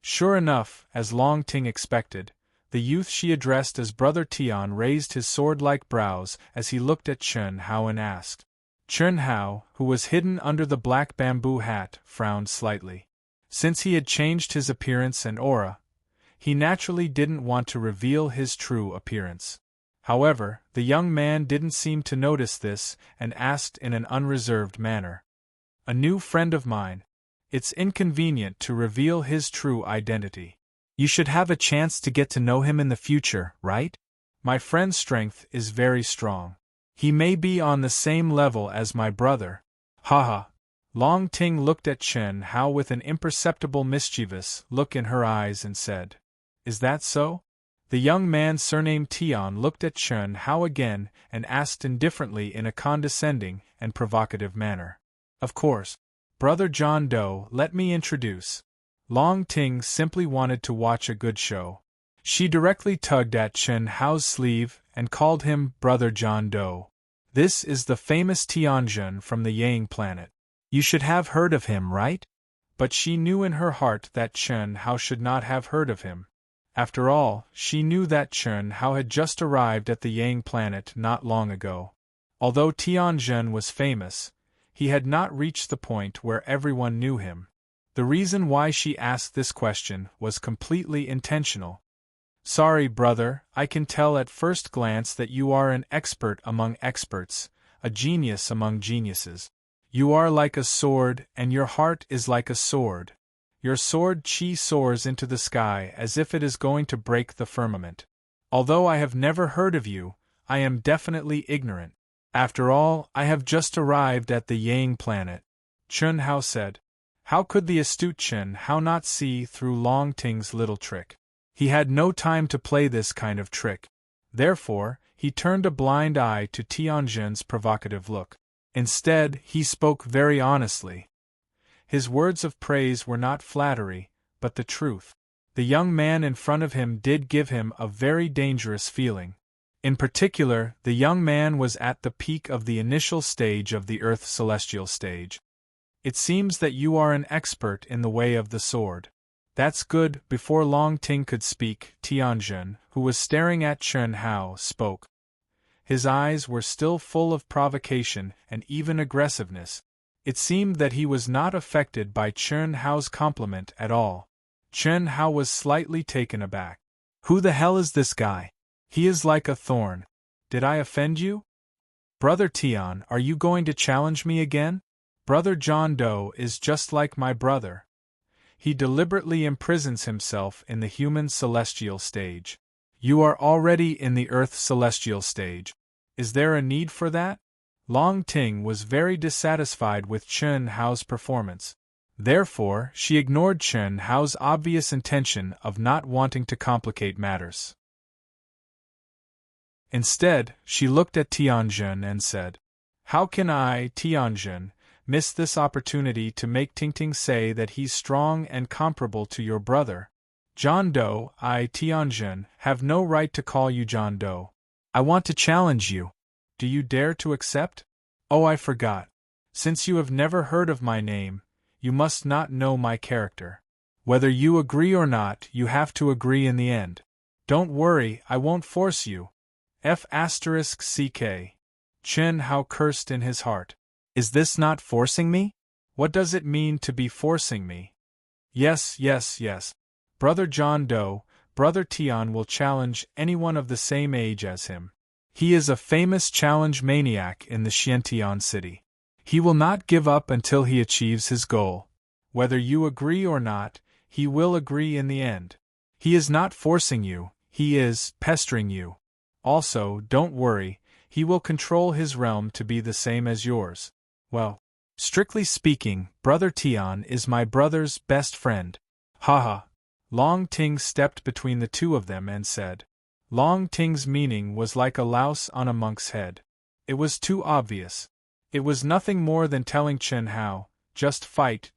Speaker 1: Sure enough, as Long Ting expected, the youth she addressed as Brother Tian raised his sword-like brows as he looked at Chern Hao and asked. Chern Hao, who was hidden under the black bamboo hat, frowned slightly. Since he had changed his appearance and aura, he naturally didn't want to reveal his true appearance. However, the young man didn't seem to notice this and asked in an unreserved manner. "A new friend of mine. It's inconvenient to reveal his true identity. You should have a chance to get to know him in the future, right? My friend's strength is very strong. He may be on the same level as my brother." Haha. Long Ting looked at Chern Hao with an imperceptible mischievous look in her eyes and said, "Is that so?" The young man surnamed Tian looked at Chern Hao again and asked indifferently in a condescending and provocative manner. "Of course. Brother John Doe, let me introduce." Long Ting simply wanted to watch a good show. She directly tugged at Chern Hao's sleeve and called him Brother John Doe. "This is the famous Tianjun from the Yang planet. You should have heard of him, right?" But she knew in her heart that Chern Hao should not have heard of him. After all, she knew that Chern Hao had just arrived at the Yang planet not long ago. Although Tianjun was famous, he had not reached the point where everyone knew him. The reason why she asked this question was completely intentional. "Sorry, brother, I can tell at first glance that you are an expert among experts, a genius among geniuses. You are like a sword, and your heart is like a sword. Your sword chi soars into the sky as if it is going to break the firmament. Although I have never heard of you, I am definitely ignorant. After all, I have just arrived at the Yang planet," Chern Hao said. How could the astute Chern Hao not see through Long Ting's little trick? He had no time to play this kind of trick. Therefore, he turned a blind eye to Tianjun's provocative look. Instead, he spoke very honestly. His words of praise were not flattery, but the truth. The young man in front of him did give him a very dangerous feeling. In particular, the young man was at the peak of the initial stage of the Earth celestial stage. "It seems that you are an expert in the way of the sword." "That's good." Before Long Ting could speak, Tianjun, who was staring at Chern Hao, spoke. His eyes were still full of provocation and even aggressiveness. It seemed that he was not affected by Chern Hao's compliment at all. Chern Hao was slightly taken aback. "Who the hell is this guy? He is like a thorn. Did I offend you? Brother Tian, are you going to challenge me again? Brother John Doe is just like my brother. He deliberately imprisons himself in the human celestial stage. You are already in the Earth celestial stage. Is there a need for that?" Long Ting was very dissatisfied with Chern Hao's performance. Therefore, she ignored Chern Hao's obvious intention of not wanting to complicate matters. Instead, she looked at Tianjun and said, "How can I, Tianjun, miss this opportunity to make Tingting say that he's strong and comparable to your brother? John Doe, I, Tianjun, have no right to call you John Doe. I want to challenge you. Do you dare to accept? Oh, I forgot. Since you have never heard of my name, you must not know my character. Whether you agree or not, you have to agree in the end. Don't worry, I won't force you. F***ck. Chen Hao cursed in his heart. Is this not forcing me? What does it mean to be forcing me? Yes. Brother John Doe, Brother Tian will challenge anyone of the same age as him. He is a famous challenge maniac in the Xiantian city. He will not give up until he achieves his goal. Whether you agree or not, he will agree in the end. He is not forcing you, he is pestering you. Also, don't worry, he will control his realm to be the same as yours. Well, strictly speaking, Brother Tian is my brother's best friend. Haha. Long Ting stepped between the two of them and said. Long Ting's meaning was like a louse on a monk's head. It was too obvious. It was nothing more than telling Chen Hao, just fight.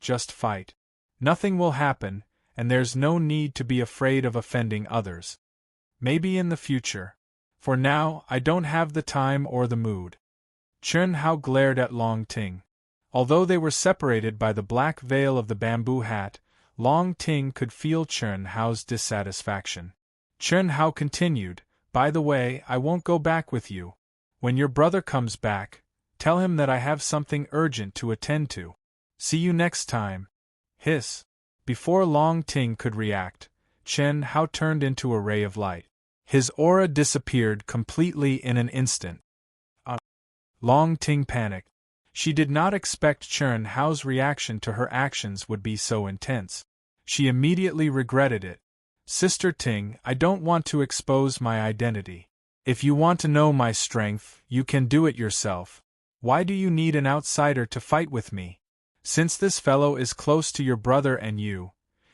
Speaker 1: Nothing will happen, and there's no need to be afraid of offending others. Maybe in the future. For now, I don't have the time or the mood. Chen Hao glared at Long Ting. Although they were separated by the black veil of the bamboo hat, Long Ting could feel Chen Hao's dissatisfaction. Chen Hao continued, by the way, I won't go back with you. When your brother comes back, tell him that I have something urgent to attend to. See you next time. Hiss. Before Long Ting could react, Chen Hao turned into a ray of light. His aura disappeared completely in an instant. Long Ting panicked. She did not expect Chen Hao's reaction to her actions would be so intense. She immediately regretted it. Sister Ting, I don't want to expose my identity. If you want to know my strength, you can do it yourself. Why do you need an outsider to fight with me? Since this fellow is close to your brother and you,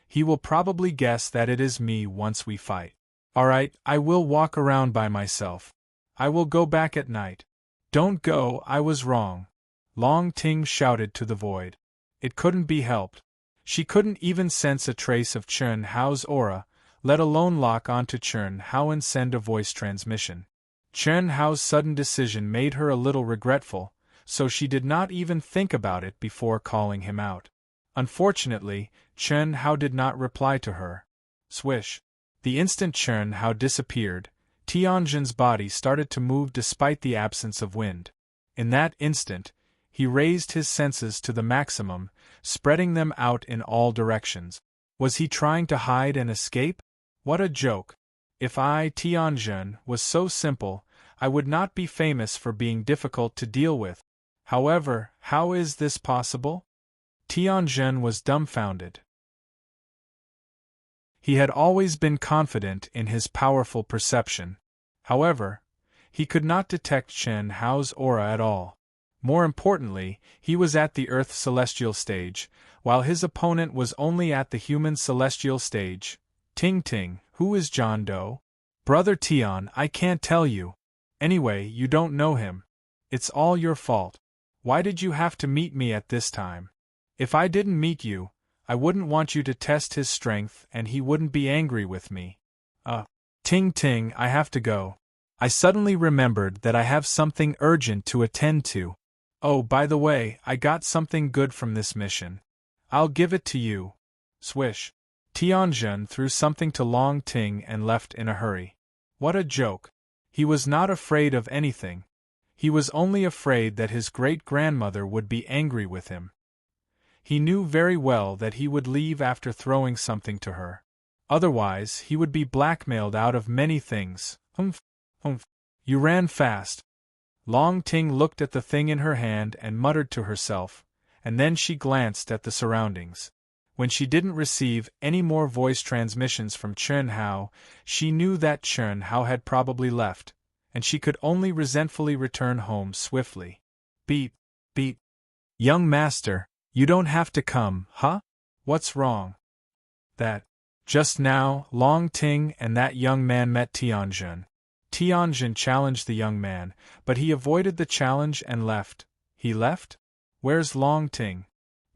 Speaker 1: he will probably guess that it is me once we fight. Alright, I will walk around by myself. I will go back at night. Don't go, I was wrong. Long Ting shouted to the void. It couldn't be helped. She couldn't even sense a trace of Chen Hao's aura, let alone lock onto Chen Hao and send a voice transmission. Chen Hao's sudden decision made her a little regretful, so she did not even think about it before calling him out. Unfortunately, Chen Hao did not reply to her. Swish. The instant Chen Hao disappeared, Tianjin's body started to move despite the absence of wind. In that instant, he raised his senses to the maximum, spreading them out in all directions. Was he trying to hide and escape? What a joke! If I, Tianjin, was so simple, I would not be famous for being difficult to deal with. However, how is this possible? Tianjin was dumbfounded. He had always been confident in his powerful perception. However, he could not detect Chen Hao's aura at all. More importantly, he was at the Earth celestial stage, while his opponent was only at the human celestial stage. Ting, who is John Doe? Brother Tian, I can't tell you. Anyway, you don't know him. It's all your fault. Why did you have to meet me at this time? If I didn't meet you, I wouldn't want you to test his strength and he wouldn't be angry with me. Ting, I have to go. I suddenly remembered that I have something urgent to attend to. Oh, by the way, I got something good from this mission. I'll give it to you. Swish. Tianjin threw something to Long Ting and left in a hurry. What a joke. He was not afraid of anything. He was only afraid that his great-grandmother would be angry with him. He knew very well that he would leave after throwing something to her. Otherwise, he would be blackmailed out of many things. Humph. You ran fast. Long Ting looked at the thing in her hand and muttered to herself, and then she glanced at the surroundings. When she didn't receive any more voice transmissions from Chen Hao, she knew that Chen Hao had probably left, and she could only resentfully return home swiftly. Beep. Young master, you don't have to come, huh? What's wrong? That. Just now, Long Ting and that young man met Tianjin. Tianjin challenged the young man, but he avoided the challenge and left. He left? Where's Long Ting?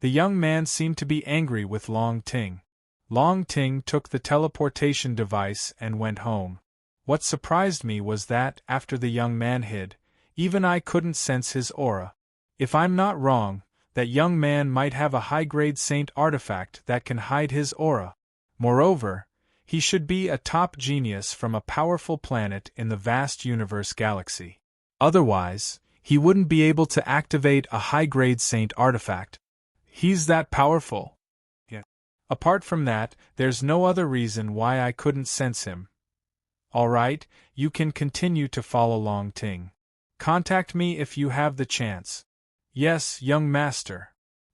Speaker 1: The young man seemed to be angry with Long Ting. Long Ting took the teleportation device and went home. What surprised me was that, after the young man hid, even I couldn't sense his aura. If I'm not wrong, That young man might have a high-grade saint artifact that can hide his aura. Moreover, he should be a top genius from a powerful planet in the vast universe galaxy. Otherwise, he wouldn't be able to activate a high-grade saint artifact. He's that powerful. Yeah. Apart from that, there's no other reason why I couldn't sense him. Alright, you can continue to follow Long Ting. Contact me if you have the chance. Yes, young master.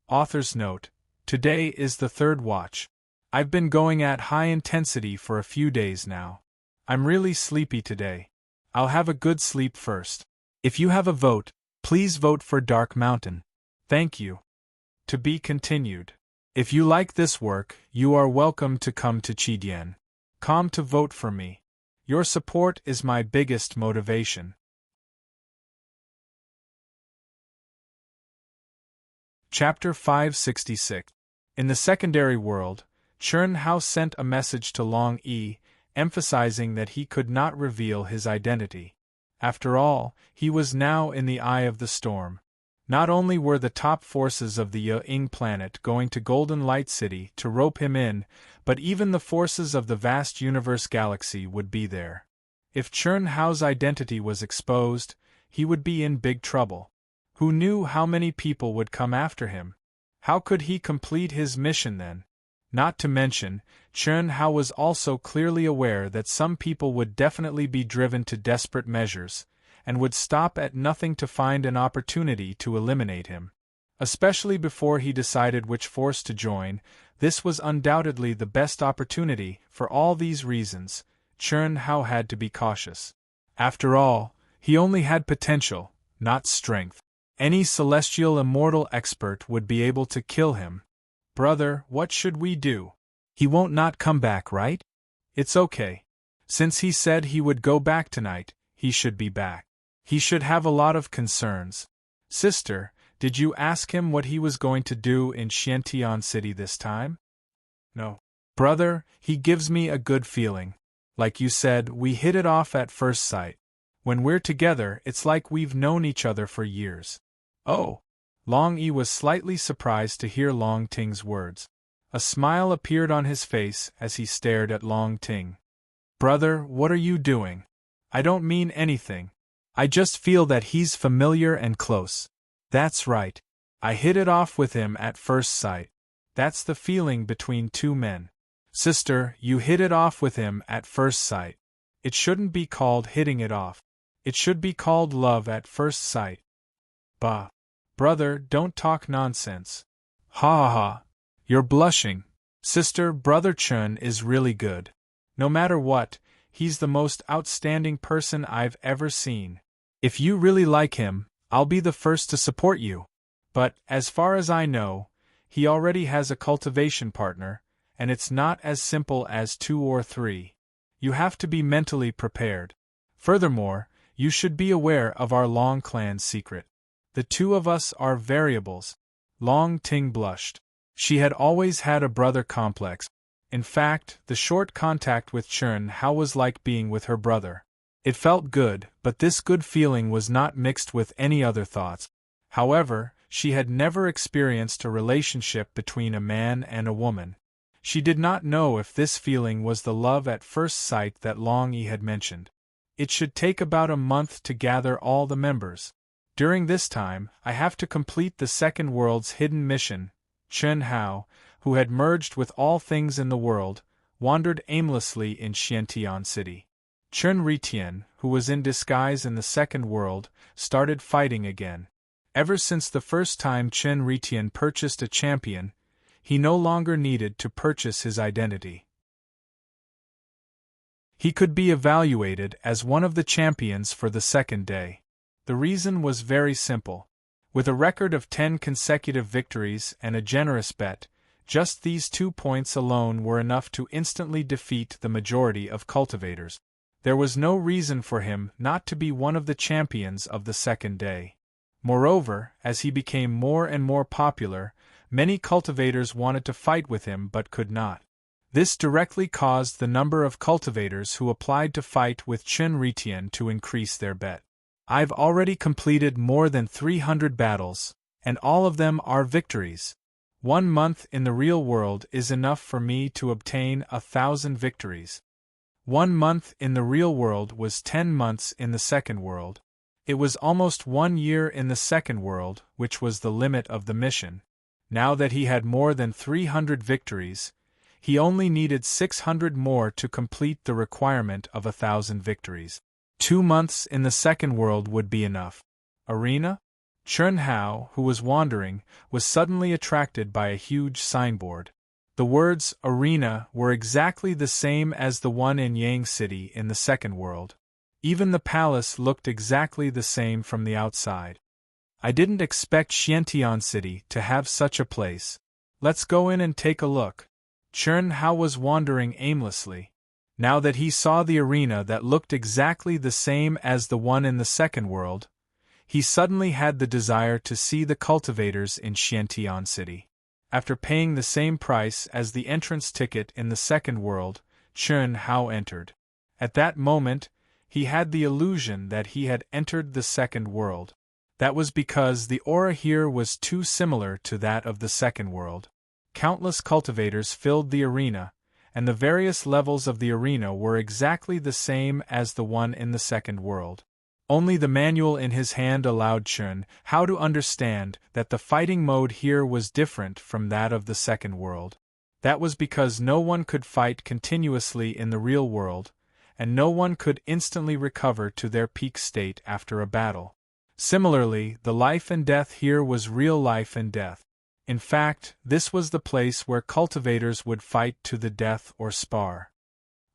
Speaker 1: Author's note. Today is the third watch. I've been going at high intensity for a few days now. I'm really sleepy today. I'll have a good sleep first. If you have a vote, please vote for Dark Mountain. Thank you. To be continued. If you like this work, you are welcome to come to Chidian. Come to vote for me. Your support is my biggest motivation. Chapter 566. In the secondary world, Churn Hao sent a message to Long Yi, emphasizing that he could not reveal his identity. After all, he was now in the eye of the storm. Not only were the top forces of the Yi planet going to Golden Light City to rope him in, but even the forces of the vast universe galaxy would be there. If Churn Hao's identity was exposed, he would be in big trouble. Who knew how many people would come after him? How could he complete his mission then? Not to mention, Churn Hao was also clearly aware that some people would definitely be driven to desperate measures, and would stop at nothing to find an opportunity to eliminate him. Especially before he decided which force to join, this was undoubtedly the best opportunity. For all these reasons, Churn Hao had to be cautious. After all, he only had potential, not strength. Any celestial immortal expert would be able to kill him. Brother, what should we do? He won't not come back, right? It's okay. Since he said he would go back tonight, he should be back. He should have a lot of concerns. Sister, did you ask him what he was going to do in Xiantian City this time? No. Brother, he gives me a good feeling. Like you said, we hit it off at first sight. When we're together, it's like we've known each other for years. Oh. Long Yi was slightly surprised to hear Long Ting's words. A smile appeared on his face as he stared at Long Ting. Brother, what are you doing? I don't mean anything. I just feel that he's familiar and close. That's right. I hit it off with him at first sight. That's the feeling between two men. Sister, you hit it off with him at first sight. It shouldn't be called hitting it off. It should be called love at first sight. Bah. Brother, don't talk nonsense. Ha ha ha. You're blushing. Sister, Brother Chun is really good. No matter what, he's the most outstanding person I've ever seen. If you really like him, I'll be the first to support you. But, as far as I know, he already has a cultivation partner, and it's not as simple as 2 or 3. You have to be mentally prepared. Furthermore, you should be aware of our Long clan's secret. The two of us are variables. Long Ting blushed. She had always had a brother complex. In fact, the short contact with Churn Hao was like being with her brother. It felt good, but this good feeling was not mixed with any other thoughts. However, she had never experienced a relationship between a man and a woman. She did not know if this feeling was the love at first sight that Long Yi had mentioned. It should take about a month to gather all the members. During this time, I have to complete the second world's hidden mission. Chun Hao, who had merged with all things in the world, wandered aimlessly in Xiantian City. Chun Ritian, who was in disguise in the second world, started fighting again. Ever since the first time Chun Ritian purchased a champion, he no longer needed to purchase his identity. He could be evaluated as one of the champions for the second day. The reason was very simple. With a record of 10 consecutive victories and a generous bet, just these 2 points alone were enough to instantly defeat the majority of cultivators. There was no reason for him not to be one of the champions of the second day. Moreover, as he became more and more popular, many cultivators wanted to fight with him but could not. This directly caused the number of cultivators who applied to fight with Chun Ritian to increase their bet. I've already completed more than 300 battles, and all of them are victories. 1 month in the real world is enough for me to obtain 1,000 victories. 1 month in the real world was 10 months in the second world. It was almost 1 year in the second world, which was the limit of the mission. Now that he had more than 300 victories, he only needed 600 more to complete the requirement of 1,000 victories. 2 months in the second world would be enough. Arena? Chun Hao, who was wandering, was suddenly attracted by a huge signboard. The words arena were exactly the same as the one in Yang City in the second world. Even the palace looked exactly the same from the outside. I didn't expect Xiantian City to have such a place. Let's go in and take a look. Chun Hao was wandering aimlessly. Now that he saw the arena that looked exactly the same as the one in the second world, he suddenly had the desire to see the cultivators in Xiantian City. After paying the same price as the entrance ticket in the second world, Chun Hao entered. At that moment, he had the illusion that he had entered the second world. That was because the aura here was too similar to that of the second world. Countless cultivators filled the arena, and the various levels of the arena were exactly the same as the one in the second world. Only the manual in his hand allowed Chun Hao to understand that the fighting mode here was different from that of the second world. That was because no one could fight continuously in the real world, and no one could instantly recover to their peak state after a battle. Similarly, the life and death here was real life and death. In fact, this was the place where cultivators would fight to the death or spar.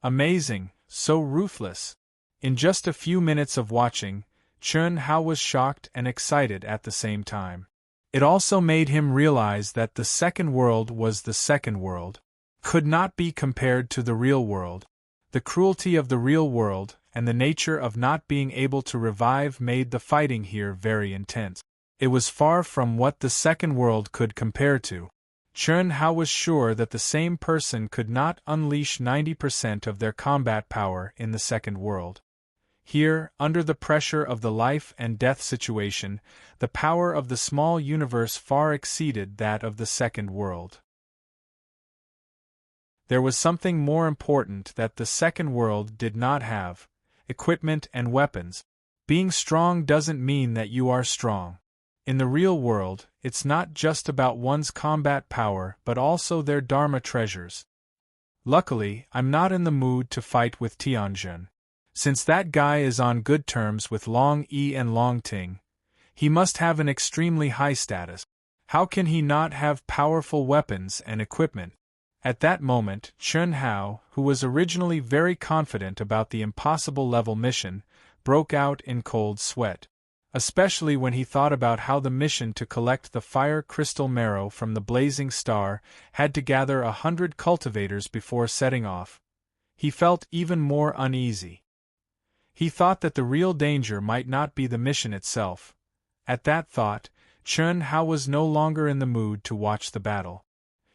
Speaker 1: Amazing, so ruthless. In just a few minutes of watching, Chun Hao was shocked and excited at the same time. It also made him realize that the second world was the second world, could not be compared to the real world. The cruelty of the real world and the nature of not being able to revive made the fighting here very intense. It was far from what the second world could compare to. Chun Hao was sure that the same person could not unleash 90% of their combat power in the second world. Here, under the pressure of the life and death situation, the power of the small universe far exceeded that of the second world. There was something more important that the second world did not have: equipment and weapons. Being strong doesn't mean that you are strong. In the real world, it's not just about one's combat power but also their dharma treasures. Luckily, I'm not in the mood to fight with Tianjun. Since that guy is on good terms with Long Yi and Long Ting, he must have an extremely high status. How can he not have powerful weapons and equipment? At that moment, Chun Hao, who was originally very confident about the impossible level mission, broke out in cold sweat. Especially when he thought about how the mission to collect the fire crystal marrow from the blazing star had to gather 100 cultivators before setting off. He felt even more uneasy. He thought that the real danger might not be the mission itself. At that thought, Chun Hao was no longer in the mood to watch the battle.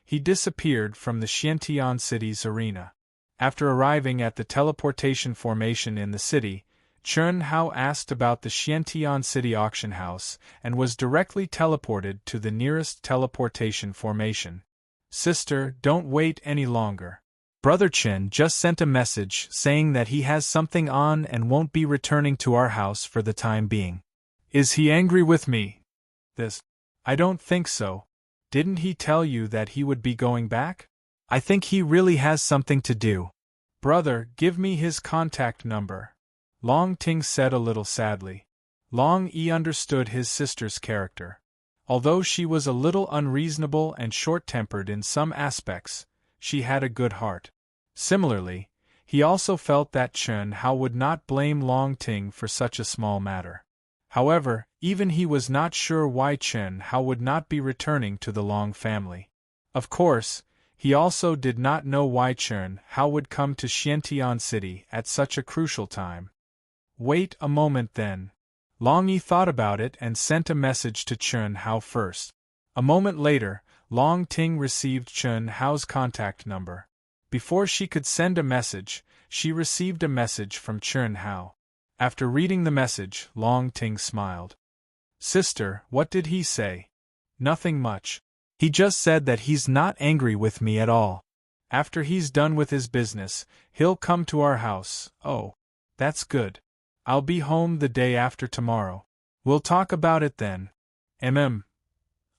Speaker 1: He disappeared from the Xiantian City's arena. After arriving at the teleportation formation in the city, Chun Hao asked about the Xiantian City auction house and was directly teleported to the nearest teleportation formation. Sister, don't wait any longer. Brother Chen just sent a message saying that he has something on and won't be returning to our house for the time being. Is he angry with me? I don't think so. Didn't he tell you that he would be going back? I think he really has something to do. Brother, give me his contact number. Long Ting said a little sadly. Long Yi understood his sister's character. Although she was a little unreasonable and short-tempered in some aspects, she had a good heart. Similarly, he also felt that Chun Hao would not blame Long Ting for such a small matter. However, even he was not sure why Chun Hao would not be returning to the Long family. Of course, he also did not know why Chun Hao would come to Xiantian City at such a crucial time. Wait a moment then. Long Yi thought about it and sent a message to Chun Hao first. A moment later, Long Ting received Chun Hao's contact number. Before she could send a message, she received a message from Chun Hao. After reading the message, Long Ting smiled. Sister, what did he say? Nothing much. He just said that he's not angry with me at all. After he's done with his business, he'll come to our house. Oh, that's good. I'll be home the day after tomorrow. We'll talk about it then.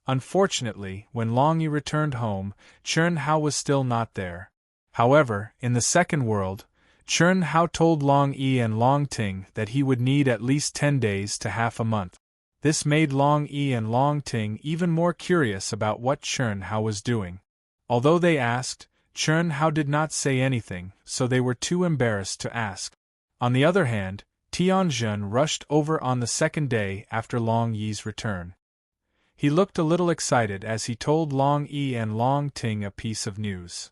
Speaker 1: Unfortunately, when Long Yi returned home, Chern Hao was still not there. However, in the second world, Chern Hao told Long Yi and Long Ting that he would need at least 10 days to half a month. This made Long Yi and Long Ting even more curious about what Chern Hao was doing. Although they asked, Chern Hao did not say anything, so they were too embarrassed to ask. On the other hand, Tianjun rushed over on the second day after Long Yi's return. He looked a little excited as he told Long Yi and Long Ting a piece of news.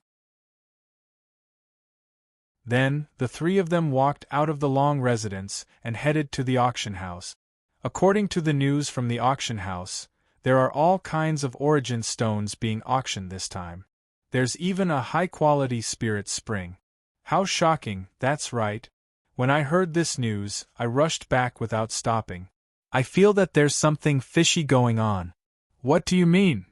Speaker 1: Then, the three of them walked out of the Long residence and headed to the auction house. According to the news from the auction house, there are all kinds of origin stones being auctioned this time. There's even a high-quality spirit spring. How shocking, that's right. When I heard this news, I rushed back without stopping. I feel that there's something fishy going on. What do you mean?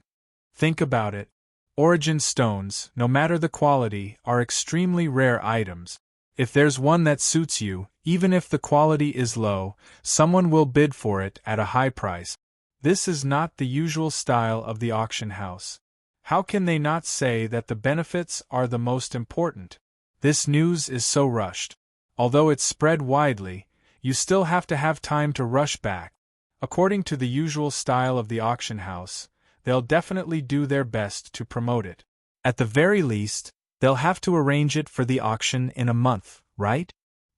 Speaker 1: Think about it. Origin stones, no matter the quality, are extremely rare items. If there's one that suits you, even if the quality is low, someone will bid for it at a high price. This is not the usual style of the auction house. How can they not say that the benefits are the most important? This news is so rushed. Although it's spread widely, you still have to have time to rush back. According to the usual style of the auction house, they'll definitely do their best to promote it. At the very least, they'll have to arrange it for the auction in a month, right?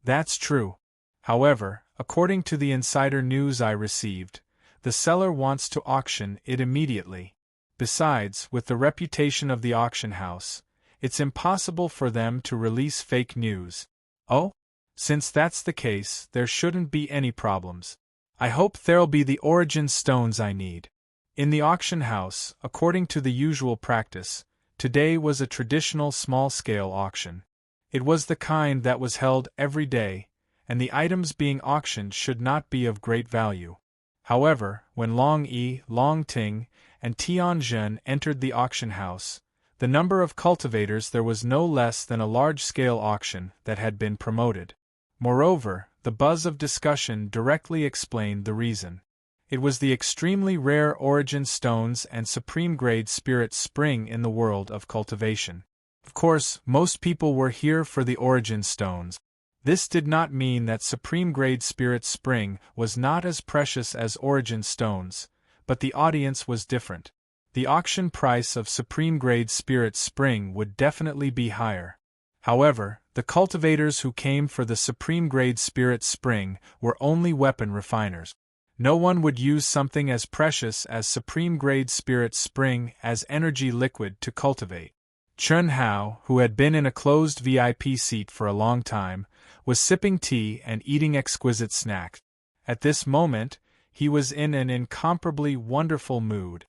Speaker 1: That's true. However, according to the insider news I received, the seller wants to auction it immediately. Besides, with the reputation of the auction house, it's impossible for them to release fake news. Oh? Since that's the case, there shouldn't be any problems. I hope there'll be the origin stones I need. In the auction house, according to the usual practice, today was a traditional small-scale auction. It was the kind that was held every day, and the items being auctioned should not be of great value. However, when Long Yi, Long Ting, and Tianjun entered the auction house, the number of cultivators there was no less than a large-scale auction that had been promoted. Moreover, the buzz of discussion directly explained the reason. It was the extremely rare origin stones and supreme-grade spirit spring in the world of cultivation. Of course, most people were here for the origin stones. This did not mean that supreme-grade spirit spring was not as precious as origin stones, but the audience was different. The auction price of supreme-grade spirit spring would definitely be higher. However, the cultivators who came for the supreme-grade spirit spring were only weapon refiners. No one would use something as precious as supreme-grade spirit spring as energy liquid to cultivate. Chern Hao, who had been in a closed VIP seat for a long time, was sipping tea and eating exquisite snacks. At this moment, he was in an incomparably wonderful mood.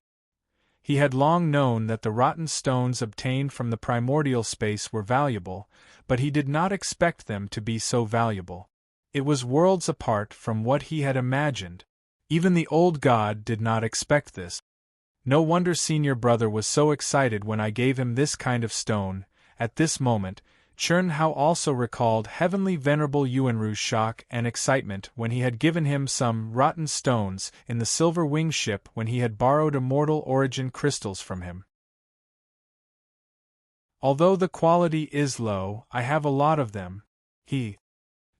Speaker 1: He had long known that the rotten stones obtained from the primordial space were valuable, but he did not expect them to be so valuable. It was worlds apart from what he had imagined. Even the old god did not expect this. No wonder senior brother was so excited when I gave him this kind of stone. At this moment, Chern Hao also recalled heavenly venerable Yuanru's shock and excitement when he had given him some rotten stones in the silver wing ship when he had borrowed immortal origin crystals from him. Although the quality is low, I have a lot of them.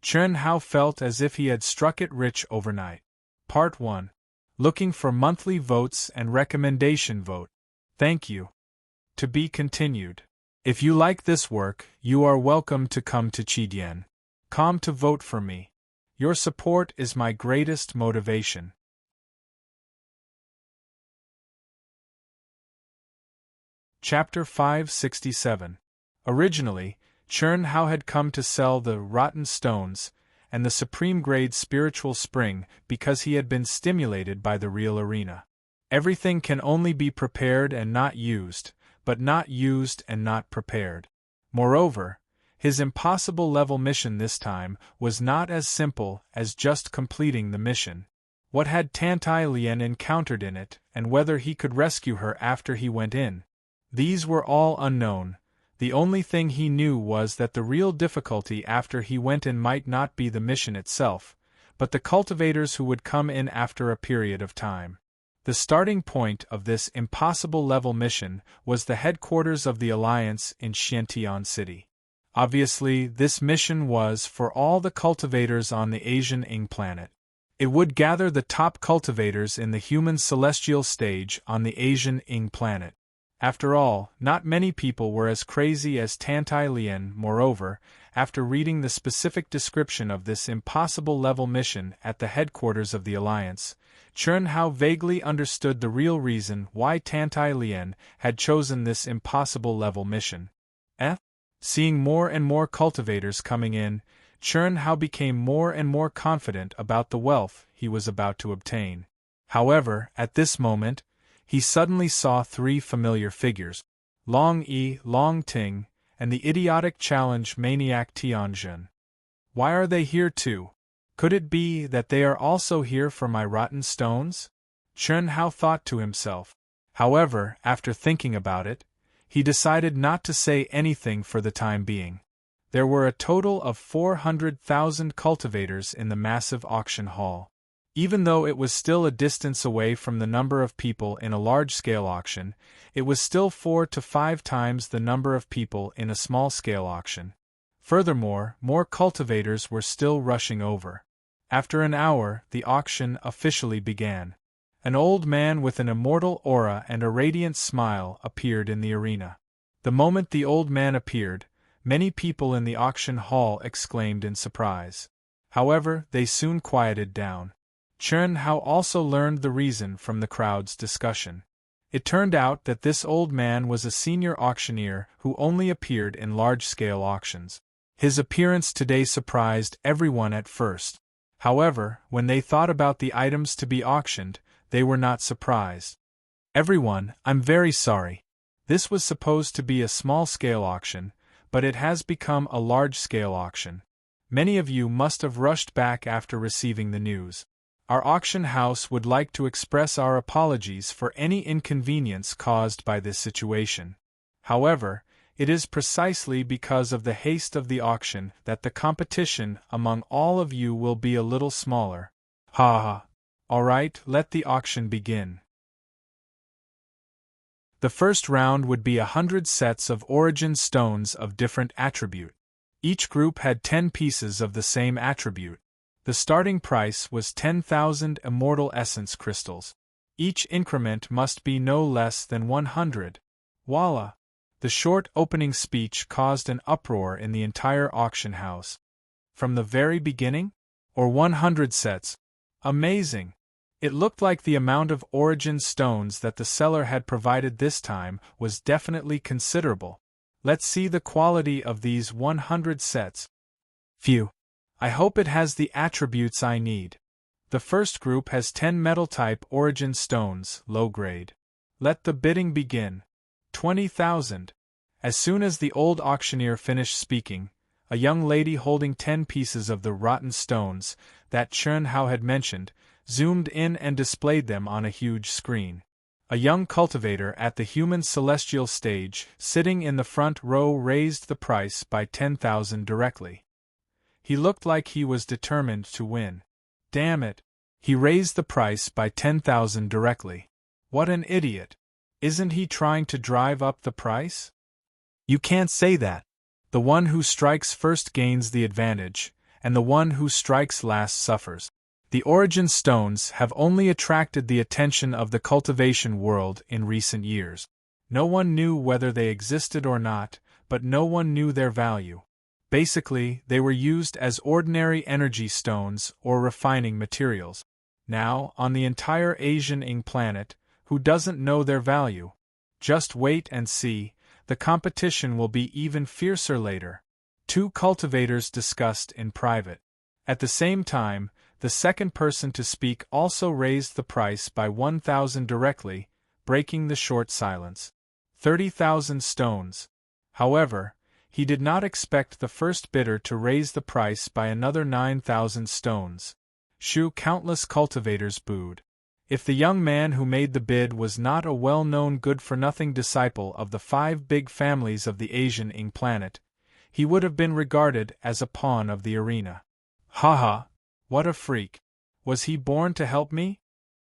Speaker 1: Chern Hao felt as if he had struck it rich overnight. Part 1. Looking for monthly votes and recommendation vote. Thank you. To be continued. If you like this work, you are welcome to come to Chidian.com to vote for me. Your support is my greatest motivation. Chapter 567. Originally, Chern Hao had come to sell the rotten stones and the supreme-grade spiritual spring because he had been stimulated by the real arena. Everything can only be prepared and not used, but not used and not prepared. Moreover, his impossible level mission this time was not as simple as just completing the mission. What had Tantai Lien encountered in it, and whether he could rescue her after he went in? These were all unknown. The only thing he knew was that the real difficulty after he went in might not be the mission itself, but the cultivators who would come in after a period of time. The starting point of this impossible-level mission was the headquarters of the Alliance in Xiantian City. Obviously, this mission was for all the cultivators on the Asian Ing planet. It would gather the top cultivators in the human celestial stage on the Asian Ing planet. After all, not many people were as crazy as Tantai Lien. Moreover, after reading the specific description of this impossible-level mission at the headquarters of the Alliance, Chern Hao vaguely understood the real reason why Tantai Lien had chosen this impossible-level mission. Seeing more and more cultivators coming in, Chern Hao became more and more confident about the wealth he was about to obtain. However, at this moment, he suddenly saw three familiar figures: Long Yi, Long Ting, and the idiotic challenge maniac Tianjun. Why are they here too? Could it be that they are also here for my rotten stones? Chern Hao thought to himself. However, after thinking about it, he decided not to say anything for the time being. There were a total of 400,000 cultivators in the massive auction hall. Even though it was still a distance away from the number of people in a large-scale auction, it was still 4 to 5 times the number of people in a small-scale auction. Furthermore, more cultivators were still rushing over. After an hour, the auction officially began. An old man with an immortal aura and a radiant smile appeared in the arena. The moment the old man appeared, many people in the auction hall exclaimed in surprise. However, they soon quieted down. Chern Hao also learned the reason from the crowd's discussion. It turned out that this old man was a senior auctioneer who only appeared in large-scale auctions. His appearance today surprised everyone at first. However, when they thought about the items to be auctioned, they were not surprised. Everyone, I'm very sorry. This was supposed to be a small-scale auction, but it has become a large-scale auction. Many of you must have rushed back after receiving the news. Our auction house would like to express our apologies for any inconvenience caused by this situation. However, it is precisely because of the haste of the auction that the competition among all of you will be a little smaller. Ha ha. Alright, let the auction begin. The first round would be 100 sets of origin stones of different attribute. Each group had 10 pieces of the same attribute. The starting price was 10,000 immortal essence crystals. Each increment must be no less than 100. Voila! The short opening speech caused an uproar in the entire auction house. From the very beginning? Or 100 sets? Amazing! It looked like the amount of origin stones that the seller had provided this time was definitely considerable. Let's see the quality of these 100 sets. Phew! I hope it has the attributes I need. The first group has 10 metal-type origin stones, low grade. Let the bidding begin. 20,000. As soon as the old auctioneer finished speaking, a young lady holding 10 pieces of the rotten stones that Chern Hao had mentioned zoomed in and displayed them on a huge screen. A young cultivator at the human celestial stage, sitting in the front row, raised the price by 10,000 directly. He looked like he was determined to win. Damn it! He raised the price by 10,000 directly. What an idiot! Isn't he trying to drive up the price? You can't say that. The one who strikes first gains the advantage, and the one who strikes last suffers. The origin stones have only attracted the attention of the cultivation world in recent years. No one knew whether they existed or not, but no one knew their value. Basically, they were used as ordinary energy stones or refining materials. Now, on the entire Asian Ing planet, who doesn't know their value? Just wait and see, the competition will be even fiercer later. Two cultivators discussed in private. At the same time, the second person to speak also raised the price by 1,000 directly, breaking the short silence. 30,000 stones. However, he did not expect the first bidder to raise the price by another 9,000 stones. Shoo, countless cultivators booed. If the young man who made the bid was not a well-known good-for-nothing disciple of the 5 big families of the Asian Ing planet, he would have been regarded as a pawn of the arena. Ha! What a freak! Was he born to help me?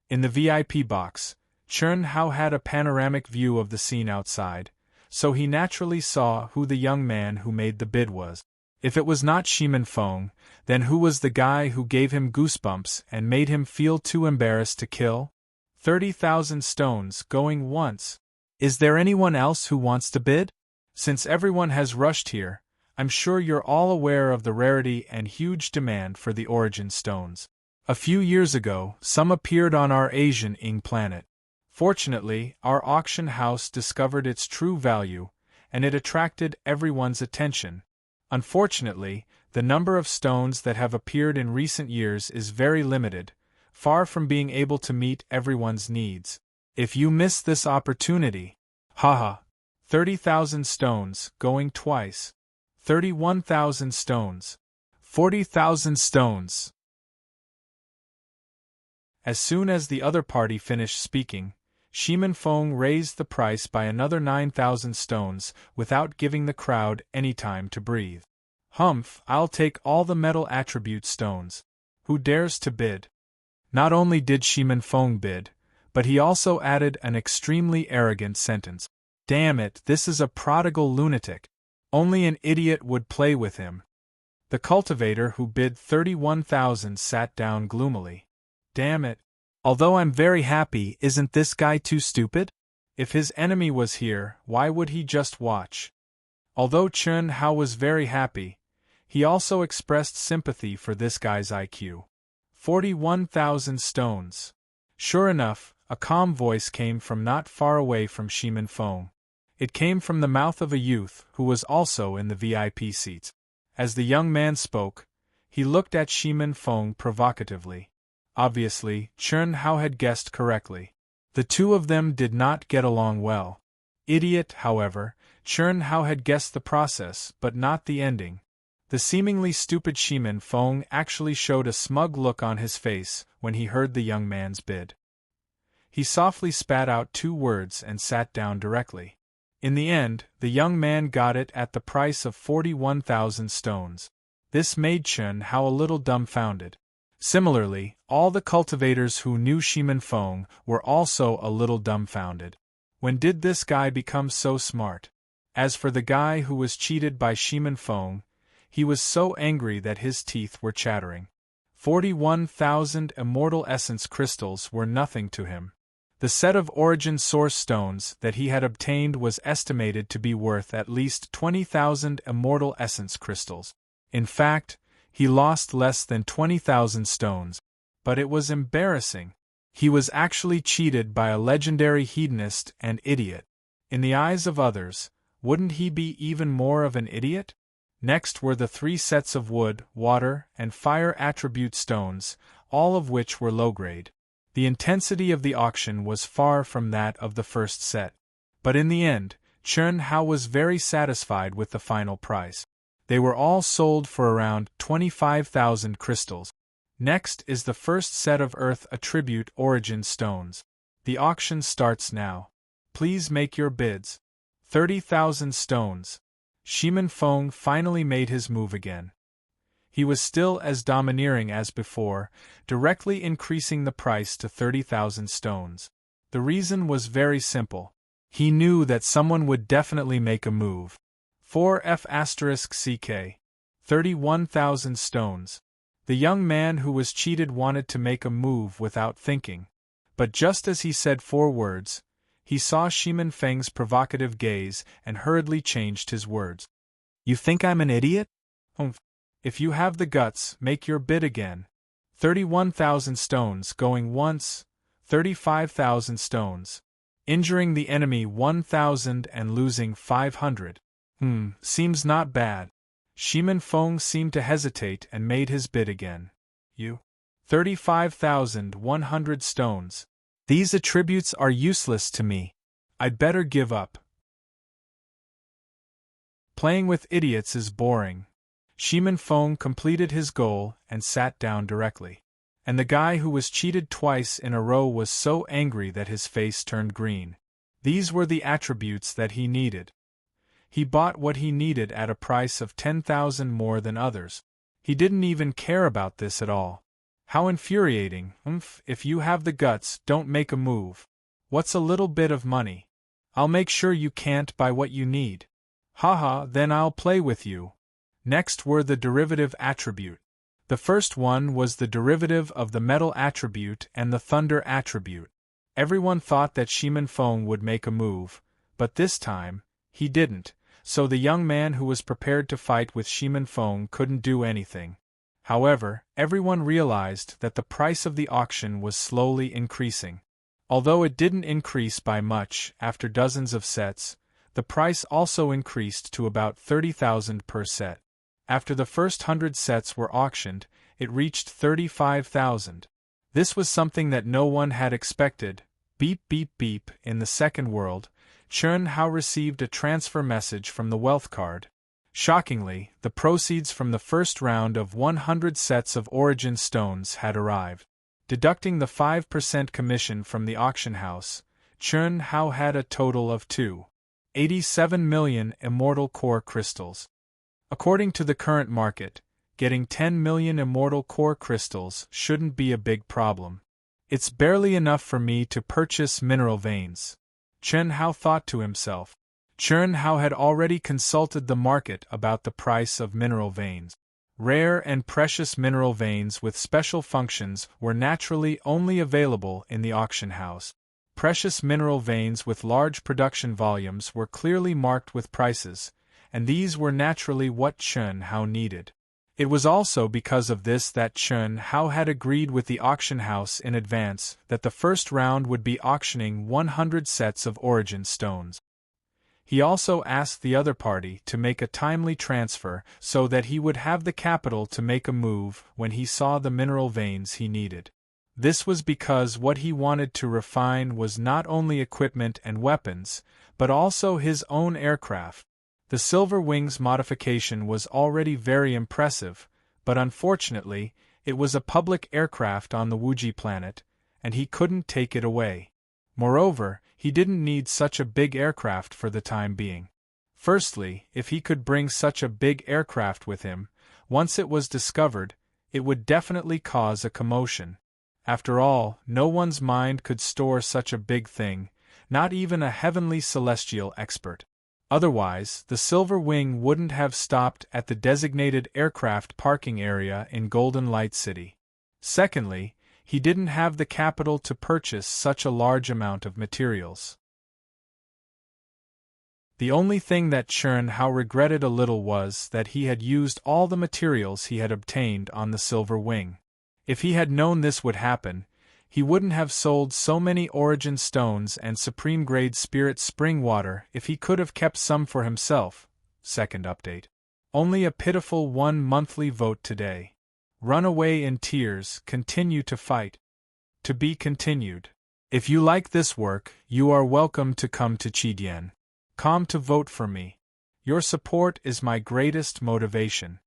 Speaker 1: In the VIP box, Chern Hao had a panoramic view of the scene outside, so he naturally saw who the young man who made the bid was. If it was not Shimin Feng, then who was the guy who gave him goosebumps and made him feel too embarrassed to kill? 30,000 stones going once. Is there anyone else who wants to bid? Since everyone has rushed here, I'm sure you're all aware of the rarity and huge demand for the origin stones. A few years ago, some appeared on our Asian Ing planet. Fortunately, our auction house discovered its true value, and it attracted everyone's attention. Unfortunately, the number of stones that have appeared in recent years is very limited, far from being able to meet everyone's needs. If you miss this opportunity, 30,000 stones going twice. 31,000 stones. 40,000 stones. As soon as the other party finished speaking, Shimin Feng raised the price by another 9,000 stones without giving the crowd any time to breathe. Humph, I'll take all the metal attribute stones. Who dares to bid? Not only did Shimin Feng bid, but he also added an extremely arrogant sentence. Damn it, this is a prodigal lunatic. Only an idiot would play with him. The cultivator who bid 31,000 sat down gloomily. Damn it. Although I'm very happy, isn't this guy too stupid? If his enemy was here, why would he just watch? Although Chern Hao was very happy, he also expressed sympathy for this guy's IQ. 41,000 stones. Sure enough, a calm voice came from not far away from Shimin Feng. It came from the mouth of a youth who was also in the VIP seats. As the young man spoke, he looked at Shimin Feng provocatively. Obviously, Chern Hao had guessed correctly. The two of them did not get along well. Idiot, however, Chern Hao had guessed the process, but not the ending. The seemingly stupid Shimin Feng actually showed a smug look on his face when he heard the young man's bid. He softly spat out 2 words and sat down directly. In the end, the young man got it at the price of 41,000 stones. This made Chern Hao a little dumbfounded. Similarly, all the cultivators who knew Shimin Feng were also a little dumbfounded. When did this guy become so smart? As for the guy who was cheated by Shimin Feng, he was so angry that his teeth were chattering. 41,000 immortal essence crystals were nothing to him. The set of origin source stones that he had obtained was estimated to be worth at least 20,000 immortal essence crystals. In fact, he lost less than 20,000 stones. But it was embarrassing. He was actually cheated by a legendary hedonist and idiot. In the eyes of others, wouldn't he be even more of an idiot? Next were the 3 sets of wood, water, and fire attribute stones, all of which were low-grade. The intensity of the auction was far from that of the first set. But in the end, Chern Hao was very satisfied with the final price. They were all sold for around 25,000 crystals. Next is the first set of Earth Attribute Origin Stones. The auction starts now. Please make your bids. 30,000 stones. Shimin Feng finally made his move again. He was still as domineering as before, directly increasing the price to 30,000 stones. The reason was very simple. He knew that someone would definitely make a move. 4F*CK. 31,000 stones. The young man who was cheated wanted to make a move without thinking. But just as he said 4 words, he saw Shimin Feng's provocative gaze and hurriedly changed his words. You think I'm an idiot? If you have the guts, make your bid again. 31,000 stones going once, 35,000 stones. Injuring the enemy 1,000 and losing 500. Seems not bad. Shimin Feng seemed to hesitate and made his bid again. 35,100 stones. These attributes are useless to me. I'd better give up. Playing with idiots is boring. Shimin Feng completed his goal and sat down directly. And the guy who was cheated twice in a row was so angry that his face turned green. These were the attributes that he needed. He bought what he needed at a price of 10,000 more than others. He didn't even care about this at all. How infuriating. If you have the guts, don't make a move. What's a little bit of money? I'll make sure you can't buy what you need. Haha, then I'll play with you. Next were the derivative attribute. The first one was the derivative of the metal attribute and the thunder attribute. Everyone thought that Shimon Fong would make a move, but this time, he didn't, so the young man who was prepared to fight with Shimon Fong couldn't do anything. However, everyone realized that the price of the auction was slowly increasing. Although it didn't increase by much after dozens of sets, the price also increased to about 30,000 per set. After the first 100 sets were auctioned, it reached 35,000. This was something that no one had expected. Beep beep beep. In the second world, Chun Hao received a transfer message from the wealth card. Shockingly, the proceeds from the first round of 100 sets of origin stones had arrived. Deducting the 5% commission from the auction house, Chun Hao had a total of 2.87 million immortal core crystals. According to the current market, getting 10 million immortal core crystals shouldn't be a big problem. It's barely enough for me to purchase mineral veins. Chun Hao thought to himself. Chun Hao had already consulted the market about the price of mineral veins. Rare and precious mineral veins with special functions were naturally only available in the auction house. Precious mineral veins with large production volumes were clearly marked with prices, and these were naturally what Chun Hao needed. It was also because of this that Chun Hao had agreed with the auction house in advance that the first round would be auctioning 100 sets of origin stones. He also asked the other party to make a timely transfer so that he would have the capital to make a move when he saw the mineral veins he needed. This was because what he wanted to refine was not only equipment and weapons, but also his own aircraft. The Silver Wings modification was already very impressive, but unfortunately, it was a public aircraft on the Wuji planet, and he couldn't take it away. Moreover, he didn't need such a big aircraft for the time being. Firstly, if he could bring such a big aircraft with him, once it was discovered, it would definitely cause a commotion. After all, no one's mind could store such a big thing, not even a heavenly celestial expert. Otherwise, the Silver Wing wouldn't have stopped at the designated aircraft parking area in Golden Light City. Secondly, he didn't have the capital to purchase such a large amount of materials. The only thing that Chun Hao regretted a little was that he had used all the materials he had obtained on the Silver Wing. If he had known this would happen, he wouldn't have sold so many origin stones and supreme-grade spirit spring water if he could have kept some for himself. Second update. Only a pitiful 1 monthly vote today. Run away in tears, continue to fight. To be continued. If you like this work, you are welcome to come to Chidian.com to vote for me. Your support is my greatest motivation.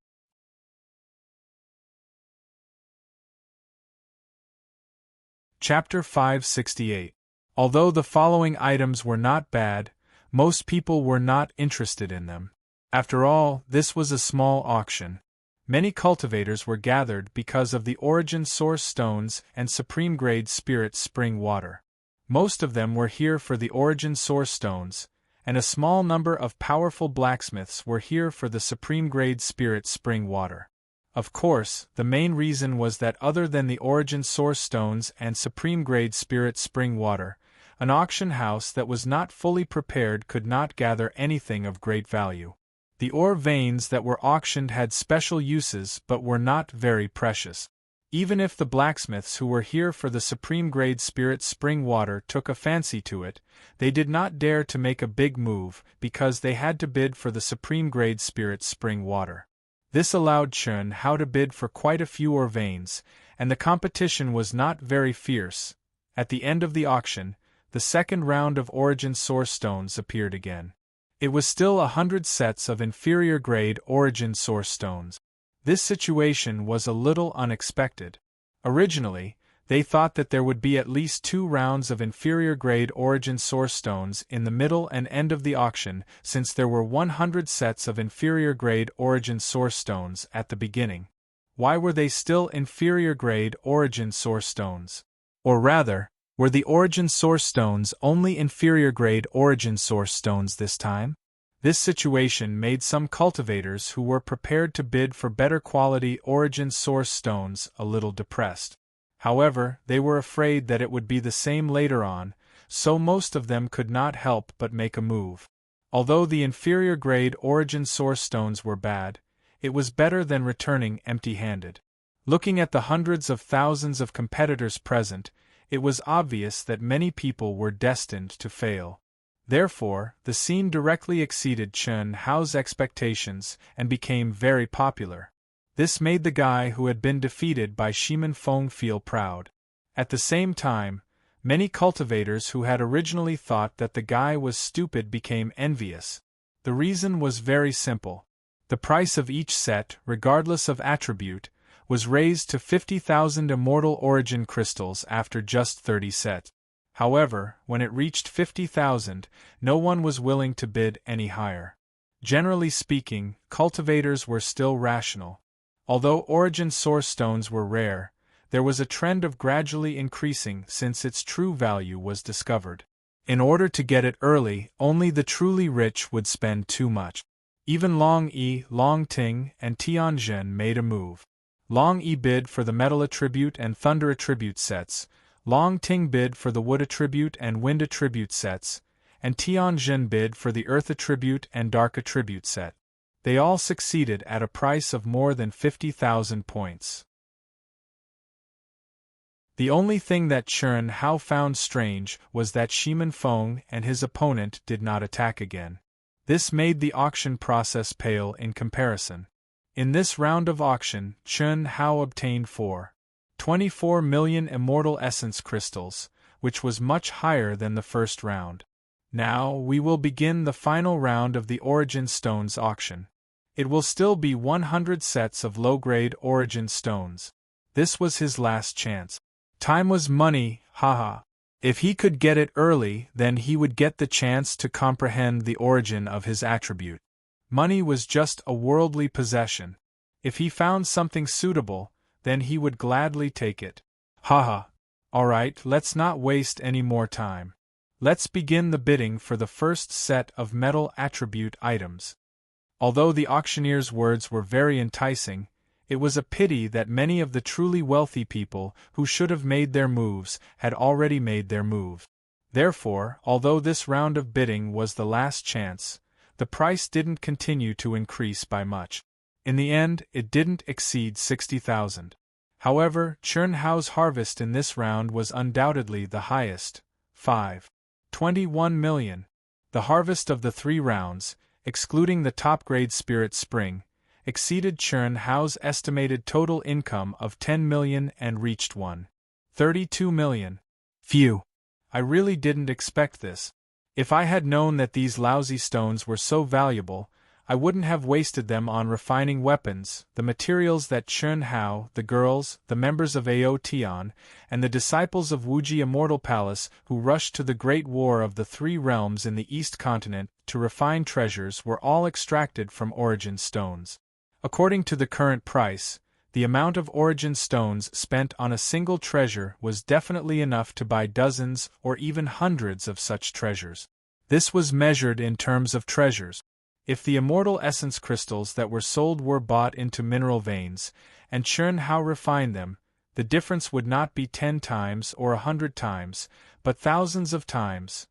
Speaker 1: Chapter 568. Although the following items were not bad, most people were not interested in them. After all, this was a small auction. Many cultivators were gathered because of the origin source stones and supreme-grade spirit spring water. Most of them were here for the origin source stones, and a small number of powerful blacksmiths were here for the supreme-grade spirit spring water. Of course, the main reason was that other than the origin source stones and supreme-grade spirit spring water, an auction house that was not fully prepared could not gather anything of great value. The ore veins that were auctioned had special uses but were not very precious. Even if the blacksmiths who were here for the supreme-grade spirit spring water took a fancy to it, they did not dare to make a big move because they had to bid for the supreme-grade spirit spring water. This allowed Chun Hao to bid for quite a few ore veins, and the competition was not very fierce. At the end of the auction, the second round of origin source stones appeared again. It was still 100 sets of inferior-grade origin source stones. This situation was a little unexpected. Originally, they thought that there would be at least 2 rounds of inferior-grade origin source stones in the middle and end of the auction, since there were 100 sets of inferior-grade origin source stones at the beginning. Why were they still inferior-grade origin source stones? Or rather, were the origin source stones only inferior-grade origin source stones this time? This situation made some cultivators who were prepared to bid for better quality origin source stones a little depressed. However, they were afraid that it would be the same later on, so most of them could not help but make a move. Although the inferior-grade origin source stones were bad, it was better than returning empty-handed. Looking at the hundreds of thousands of competitors present, it was obvious that many people were destined to fail. Therefore, the scene directly exceeded Chen Hao's expectations and became very popular. This made the guy who had been defeated by Shimen Feng feel proud. At the same time, many cultivators who had originally thought that the guy was stupid became envious. The reason was very simple. The price of each set, regardless of attribute, was raised to 50,000 immortal origin crystals after just 30 sets. However, when it reached 50,000, no one was willing to bid any higher. Generally speaking, cultivators were still rational. Although origin source stones were rare, there was a trend of gradually increasing since its true value was discovered. In order to get it early, only the truly rich would spend too much. Even Long Yi, Long Ting, and Tianjin made a move. Long Yi bid for the metal attribute and thunder attribute sets, Long Ting bid for the wood attribute and wind attribute sets, and Tianjin bid for the earth attribute and dark attribute set. They all succeeded at a price of more than 50,000 points. The only thing that Chen Hao found strange was that Shimen Feng and his opponent did not attack again. This made the auction process pale in comparison. In this round of auction, Chen Hao obtained 24 million immortal essence crystals, which was much higher than the first round. Now we will begin the final round of the Origin Stones auction. It will still be 100 sets of low-grade Origin Stones. This was his last chance. Time was money, haha. If he could get it early, then he would get the chance to comprehend the origin of his attribute. Money was just a worldly possession. If he found something suitable, then he would gladly take it. Haha. Alright, let's not waste any more time. Let's begin the bidding for the first set of metal attribute items. Although the auctioneer's words were very enticing, it was a pity that many of the truly wealthy people who should have made their moves had already made their move. Therefore, although this round of bidding was the last chance, the price didn't continue to increase by much. In the end, it didn't exceed 60,000. However, Chen Hao's harvest in this round was undoubtedly the highest, 21 million. The harvest of the 3 rounds, excluding the top-grade Spirit Spring, exceeded Chen Hao's estimated total income of 10 million and reached 32 million. Phew! I really didn't expect this. If I had known that these lousy stones were so valuable, I wouldn't have wasted them on refining weapons, the materials that Chen Hao, the girls, the members of Ao Tian, and the disciples of Wuji Immortal Palace who rushed to the Great War of the 3 Realms in the East Continent to refine treasures were all extracted from origin stones. According to the current price, the amount of origin stones spent on a single treasure was definitely enough to buy dozens or even hundreds of such treasures. This was measured in terms of treasures. If the immortal essence crystals that were sold were bought into mineral veins, and Chen Hao refined them, the difference would not be 10 times or 100 times, but thousands of times.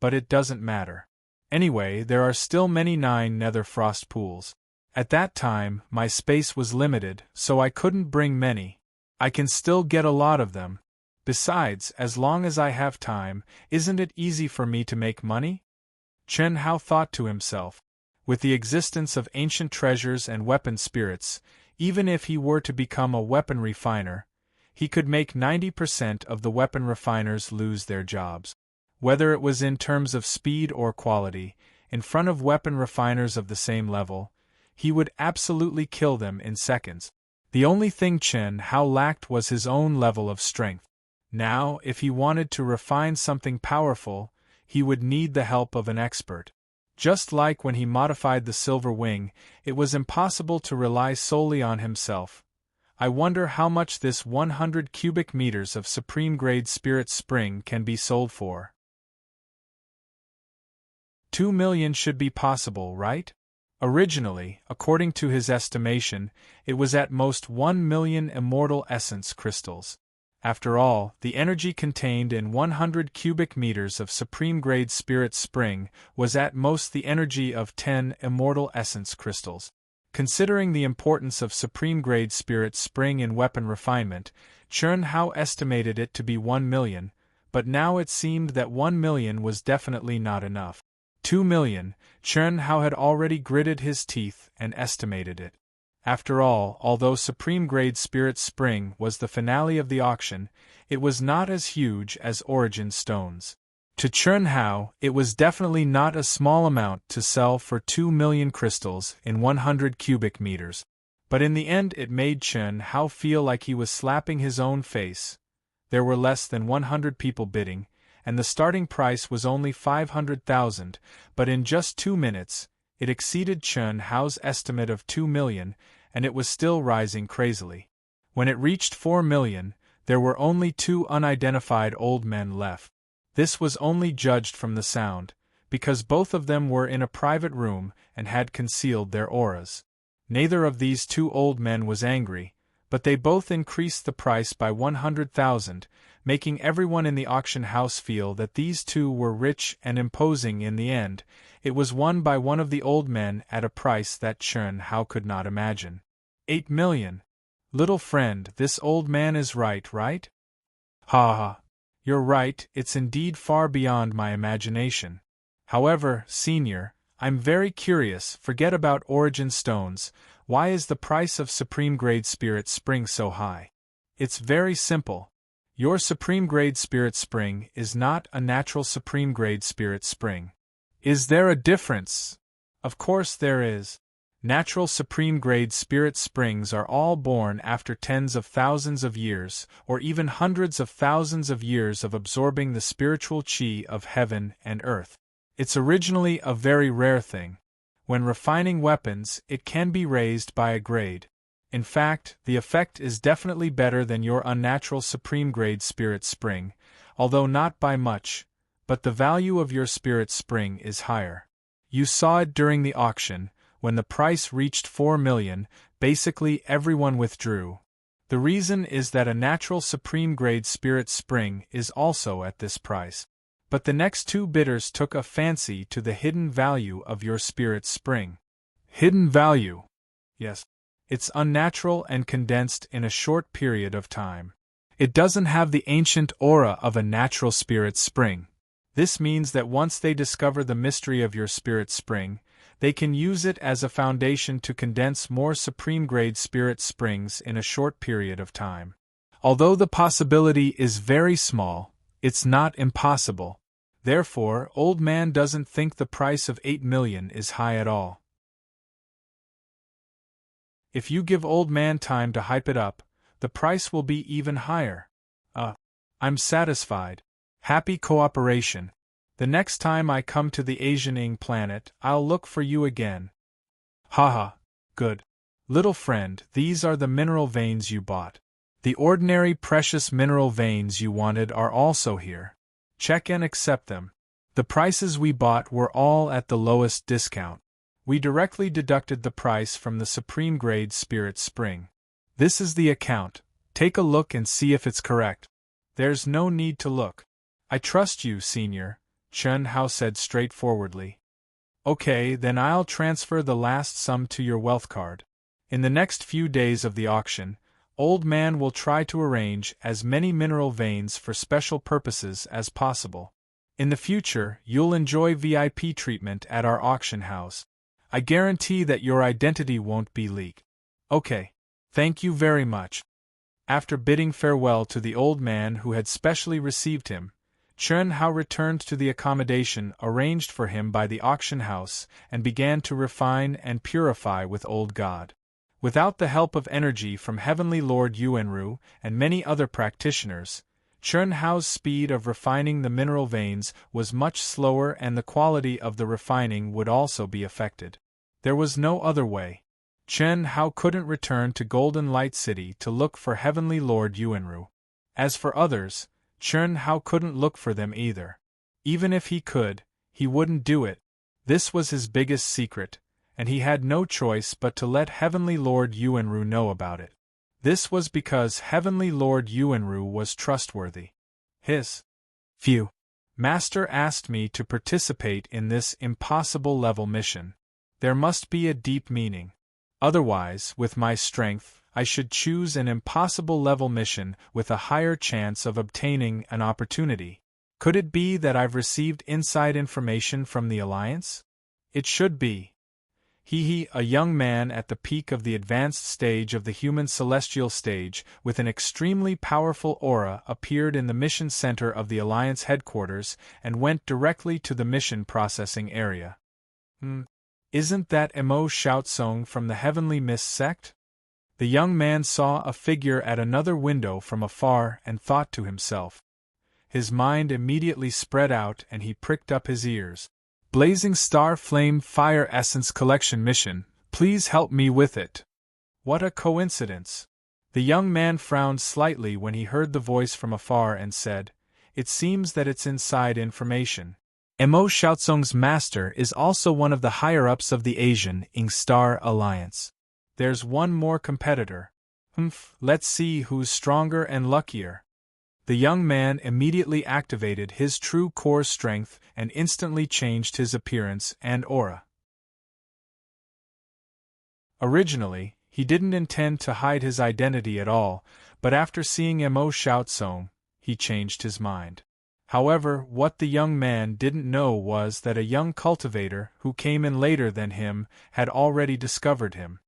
Speaker 1: But it doesn't matter. Anyway, there are still many 9 nether frost pools. At that time, my space was limited, so I couldn't bring many. I can still get a lot of them. Besides, as long as I have time, isn't it easy for me to make money? Chen Hao thought to himself. With the existence of ancient treasures and weapon spirits, even if he were to become a weapon refiner, he could make 90% of the weapon refiners lose their jobs. Whether it was in terms of speed or quality, in front of weapon refiners of the same level, he would absolutely kill them in seconds. The only thing Chen Hao lacked was his own level of strength. Now, if he wanted to refine something powerful, he would need the help of an expert. Just like when he modified the silver wing, it was impossible to rely solely on himself. I wonder how much this 100 cubic meters of supreme-grade spirit spring can be sold for. 2 million should be possible, right? Originally, according to his estimation, it was at most 1 million immortal essence crystals. After all, the energy contained in 100 cubic meters of supreme-grade spirit spring was at most the energy of 10 immortal essence crystals. Considering the importance of supreme-grade spirit spring in weapon refinement, Chen Hao estimated it to be 1 million, but now it seemed that 1 million was definitely not enough. 2 million, Chen Hao had already gritted his teeth and estimated it. After all, although supreme-grade spirit spring was the finale of the auction, it was not as huge as origin stones. To Chen Hao, it was definitely not a small amount to sell for 2 million crystals in 100 cubic meters. But in the end it made Chen Hao feel like he was slapping his own face. There were less than 100 people bidding, and the starting price was only 500,000, but in just 2 minutes, it exceeded Chen Hao's estimate of 2 million, and it was still rising crazily. When it reached 4 million, there were only 2 unidentified old men left. This was only judged from the sound, because both of them were in a private room and had concealed their auras. Neither of these 2 old men was angry, but they both increased the price by 100,000, making everyone in the auction house feel that these 2 were rich and imposing. In the end, it was won by one of the old men at a price that Chen Hao could not imagine. 8 million. Little friend, this old man is right? Ha ha. You're right, it's indeed far beyond my imagination. However, senior, I'm very curious, forget about origin stones, why is the price of supreme-grade spirit spring so high? It's very simple. Your supreme-grade spirit spring is not a natural supreme-grade spirit spring. Is there a difference? Of course there is. Natural supreme-grade spirit springs are all born after tens of thousands of years, or even hundreds of thousands of years of absorbing the spiritual chi of heaven and earth. It's originally a very rare thing. When refining weapons, it can be raised by a grade. In fact, the effect is definitely better than your unnatural supreme-grade spirit spring, although not by much, but the value of your spirit spring is higher. You saw it during the auction. When the price reached 4 million, basically everyone withdrew. The reason is that a natural supreme-grade spirit spring is also at this price. But the next 2 bidders took a fancy to the hidden value of your spirit spring. Hidden value? Yes. It's unnatural and condensed in a short period of time. It doesn't have the ancient aura of a natural spirit spring. This means that once they discover the mystery of your spirit spring, they can use it as a foundation to condense more supreme-grade spirit springs in a short period of time. Although the possibility is very small, it's not impossible. Therefore, old man doesn't think the price of 8 million is high at all. If you give old man time to hype it up, the price will be even higher. I'm satisfied. Happy cooperation. The next time I come to the Asian planet, I'll look for you again. Haha, good. Little friend, these are the mineral veins you bought. The ordinary precious mineral veins you wanted are also here. Check and accept them. The prices we bought were all at the lowest discount. We directly deducted the price from the supreme grade spirit spring. This is the account. Take a look and see if it's correct. There's no need to look. I trust you, senior, Chen Hao said straightforwardly. Okay, then I'll transfer the last sum to your wealth card. In the next few days of the auction, Old Man will try to arrange as many mineral veins for special purposes as possible. In the future, you'll enjoy VIP treatment at our auction house. I guarantee that your identity won't be leaked. Okay. Thank you very much. After bidding farewell to the old man who had specially received him, Chen Hao returned to the accommodation arranged for him by the auction house and began to refine and purify with Old God. Without the help of energy from Heavenly Lord Yuenru and many other practitioners, Chun Hao's speed of refining the mineral veins was much slower and the quality of the refining would also be affected. There was no other way. Chun Hao couldn't return to Golden Light City to look for Heavenly Lord Yuenru. As for others, Chun Hao couldn't look for them either. Even if he could, he wouldn't do it. This was his biggest secret, and he had no choice but to let Heavenly Lord Yuenru know about it. This was because Heavenly Lord Yuenru was trustworthy. His Master asked me to participate in this impossible level mission. There must be a deep meaning. Otherwise, with my strength, I should choose an impossible level mission with a higher chance of obtaining an opportunity. Could it be that I've received inside information from the Alliance? It should be. A young man at the peak of the advanced stage of the human celestial stage, with an extremely powerful aura, appeared in the mission center of the Alliance headquarters and went directly to the mission processing area. Isn't that Emo Shoutsong from the Heavenly Mist sect? The young man saw a figure at another window from afar and thought to himself. His mind immediately spread out and he pricked up his ears. Blazing Star Flame Fire Essence Collection Mission, please help me with it. What a coincidence. The young man frowned slightly when he heard the voice from afar and said, "It seems that it's inside information. Emo Shoutsong's master is also one of the higher-ups of the Asian Star Alliance. There's one more competitor. Let's see who's stronger and luckier." The young man immediately activated his true core strength and instantly changed his appearance and aura. Originally, he didn't intend to hide his identity at all, but after seeing Emo Shoutsong, he changed his mind. However, what the young man didn't know was that a young cultivator who came in later than him had already discovered him.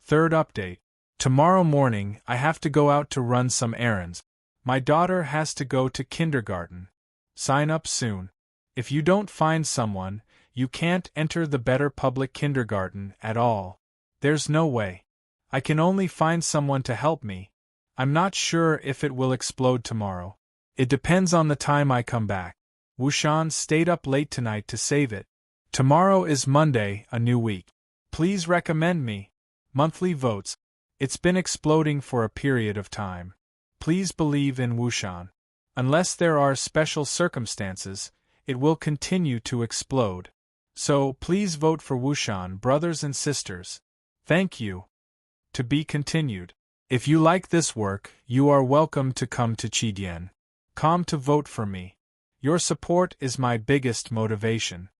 Speaker 1: Third update. Tomorrow morning I have to go out to run some errands. My daughter has to go to kindergarten. Sign up soon. If you don't find someone, you can't enter the better public kindergarten at all. There's no way. I can only find someone to help me. I'm not sure if it will explode tomorrow. It depends on the time I come back. Wushan stayed up late tonight to save it. Tomorrow is Monday, a new week. Please recommend me. Monthly votes. It's been exploding for a period of time. Please believe in Wushan. Unless there are special circumstances, it will continue to explode. So, please vote for Wushan, brothers and sisters. Thank you. To be continued. If you like this work, you are welcome to come to Chidian. Come to vote for me. Your support is my biggest motivation.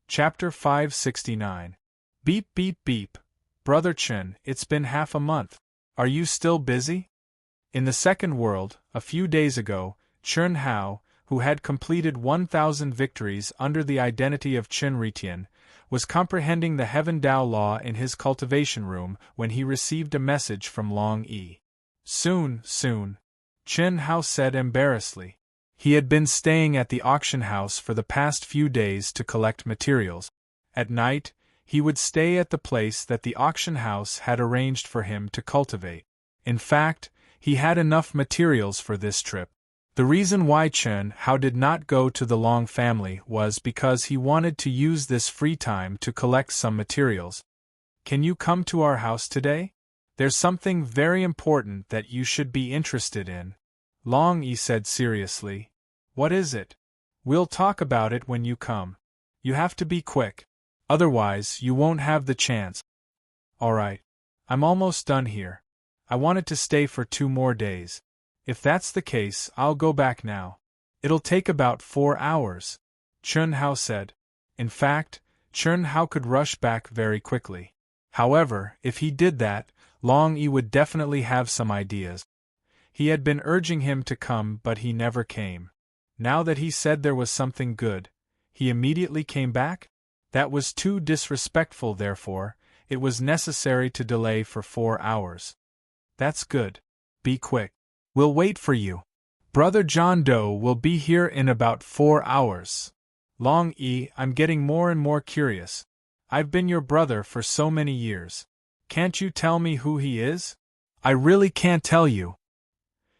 Speaker 1: Chapter 569. Beep beep beep. Brother Chen, it's been half a month. Are you still busy? In the second world, a few days ago, Chun Hao, who had completed 1,000 victories under the identity of Chen Ritian, was comprehending the Heaven Dao Law in his cultivation room when he received a message from Long Yi. Soon. Chen Hao said embarrassedly. He had been staying at the auction house for the past few days to collect materials. At night, he would stay at the place that the auction house had arranged for him to cultivate. In fact, he had enough materials for this trip. The reason why Chen Hao did not go to the Long family was because he wanted to use this free time to collect some materials. Can you come to our house today? There's something very important that you should be interested in. Long Yi said seriously. What is it? We'll talk about it when you come. You have to be quick. Otherwise, you won't have the chance. Alright. I'm almost done here. I wanted to stay for 2 more days. If that's the case, I'll go back now. It'll take about 4 hours, Chun Hao said. In fact, Chun Hao could rush back very quickly. However, if he did that, Long Yi would definitely have some ideas. He had been urging him to come, but he never came. Now that he said there was something good, he immediately came back? That was too disrespectful, therefore, it was necessary to delay for 4 hours. That's good. Be quick. We'll wait for you. Brother John Doe will be here in about 4 hours. Long Yi, I'm getting more and more curious. I've been your brother for so many years. Can't you tell me who he is? I really can't tell you.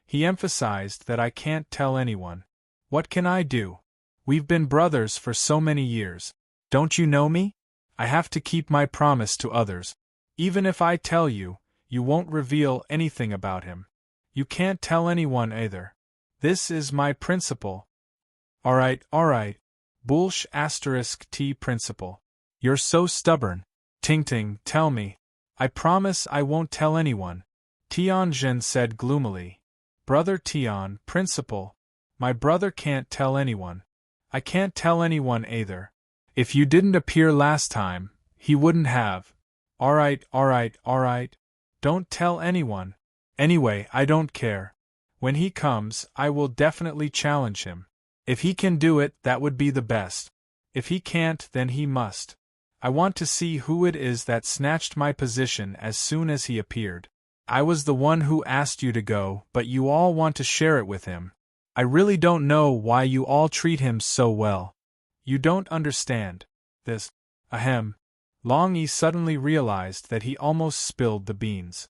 Speaker 1: He emphasized that I can't tell anyone. What can I do? We've been brothers for so many years. Don't you know me? I have to keep my promise to others. Even if I tell you, you won't reveal anything about him. You can't tell anyone either. This is my principle. Alright. Bullsh *T principle. You're so stubborn. Ting, tell me. I promise I won't tell anyone. Tianjin said gloomily. Brother Tian, principle. My brother can't tell anyone. I can't tell anyone either. If you didn't appear last time, he wouldn't have. Alright. Don't tell anyone. Anyway, I don't care. When he comes, I will definitely challenge him. If he can do it, that would be the best. If he can't, then he must. I want to see who it is that snatched my position as soon as he appeared. I was the one who asked you to go, but you all want to share it with him. I really don't know why you all treat him so well. You don't understand. This. Ahem. Long Yi suddenly realized that he almost spilled the beans.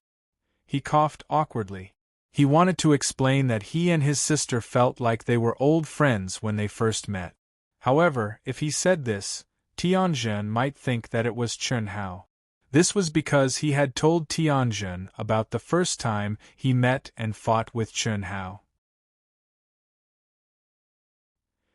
Speaker 1: He coughed awkwardly. He wanted to explain that he and his sister felt like they were old friends when they first met. However, if he said this, Tianjin might think that it was Chen Hao. This was because he had told Tianjin about the first time he met and fought with Chen Hao.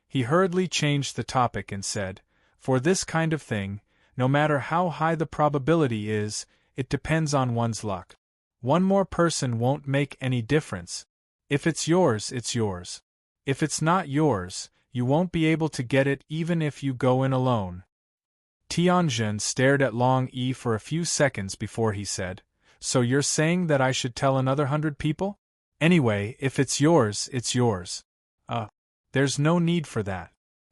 Speaker 1: He hurriedly changed the topic and said, for this kind of thing, no matter how high the probability is, it depends on one's luck. One more person won't make any difference. If it's yours, it's yours. If it's not yours, you won't be able to get it even if you go in alone. Tianjin stared at Long Yi for a few seconds before he said, so you're saying that I should tell another 100 people? Anyway, if it's yours, it's yours. There's no need for that.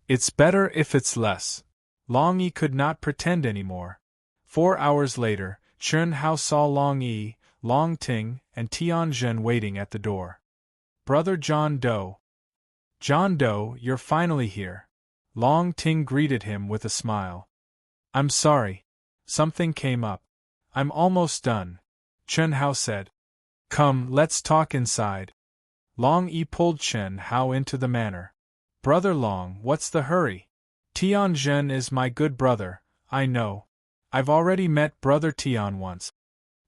Speaker 1: It's better if it's less. Long Yi could not pretend anymore. 4 hours later, Chen Hao saw Long Yi, Long Ting, and Tianjin waiting at the door. Brother John Doe. John Doe, you're finally here. Long Ting greeted him with a smile. I'm sorry. Something came up. I'm almost done. Chen Hao said. Come, let's talk inside. Long Yi pulled Chen Hao into the manor. Brother Long, what's the hurry? Tianjin is my good brother, I know. I've already met Brother Tian once.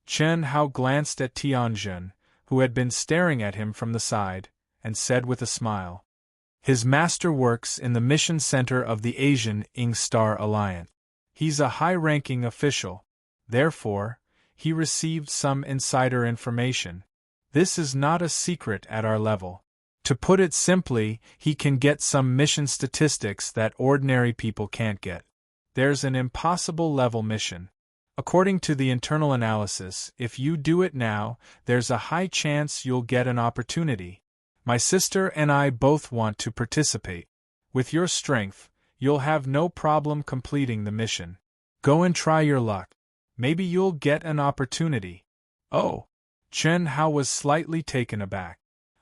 Speaker 1: Chen Hao glanced at Tianjin, who had been staring at him from the side, and said with a smile. His master works in the mission center of the Asian Ing Star Alliance. He's a high-ranking official. Therefore, he received some insider information. This is not a secret at our level. To put it simply, he can get some mission statistics that ordinary people can't get. There's an impossible level mission. According to the internal analysis, if you do it now, there's a high chance you'll get an opportunity. My sister and I both want to participate. With your strength, you'll have no problem completing the mission. Go and try your luck. Maybe you'll get an opportunity. Oh! Chen Hao was slightly taken aback.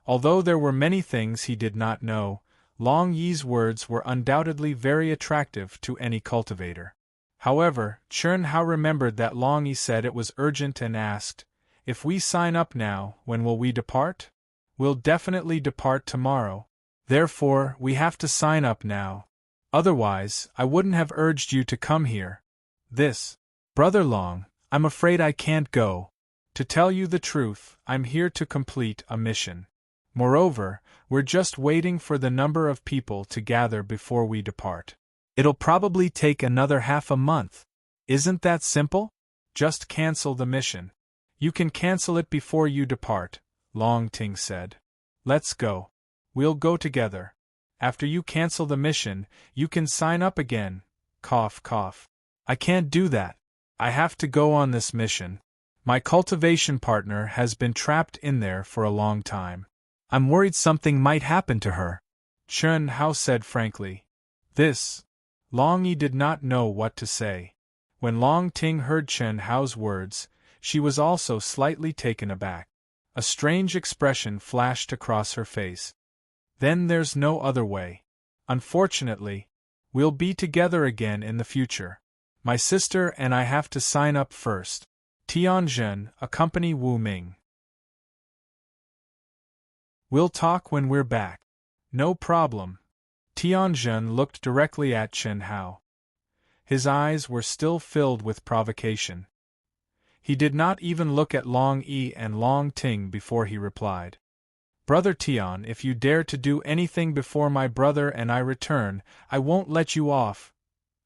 Speaker 1: Although there were many things he did not know, Long Yi's words were undoubtedly very attractive to any cultivator. However, Chen Hao remembered that Long Yi said it was urgent and asked, if we sign up now, when will we depart? We'll definitely depart tomorrow. Therefore, we have to sign up now. Otherwise, I wouldn't have urged you to come here. Brother Long, I'm afraid I can't go. To tell you the truth, I'm here to complete a mission. Moreover, we're just waiting for the number of people to gather before we depart. It'll probably take another half a month. Isn't that simple? Just cancel the mission. You can cancel it before you depart, Long Ting said. Let's go. We'll go together. After you cancel the mission, you can sign up again. Cough, cough. I can't do that. I have to go on this mission. My cultivation partner has been trapped in there for a long time. I'm worried something might happen to her. Chen Hao said frankly. Long Yi did not know what to say. When Long Ting heard Chen Hao's words, she was also slightly taken aback. A strange expression flashed across her face. Then there's no other way. Unfortunately, We'll be together again in the future. My sister and I have to sign up first. Tianjin, accompany Wu Ming. We'll talk when we're back. No problem. Tianjin looked directly at Chen Hao. His eyes were still filled with provocation. He did not even look at Long Yi and Long Ting before he replied. Brother Tian, if you dare to do anything before my brother and I return, I won't let you off.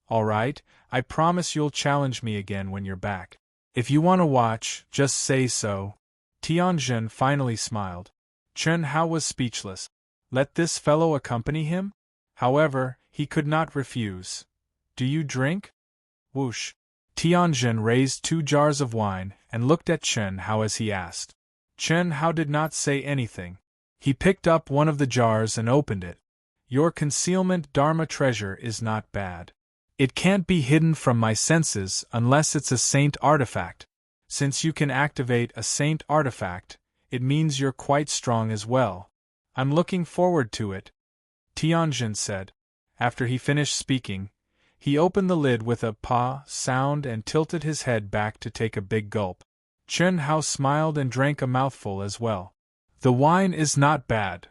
Speaker 1: All right, I promise you'll challenge me again when you're back. If you want to watch, just say so. Tianjin finally smiled. Chen Hao was speechless. Let this fellow accompany him? However, he could not refuse. Do you drink? Whoosh. Tianjin raised 2 jars of wine and looked at Chen Hao as he asked. Chen Hao did not say anything. He picked up one of the jars and opened it. Your concealment Dharma treasure is not bad. It can't be hidden from my senses unless it's a saint artifact. Since you can activate a saint artifact, it means you're quite strong as well. I'm looking forward to it, Tianjin said. After he finished speaking, he opened the lid with a pa sound and tilted his head back to take a big gulp. Chen Hao smiled and drank a mouthful as well. The wine is not bad.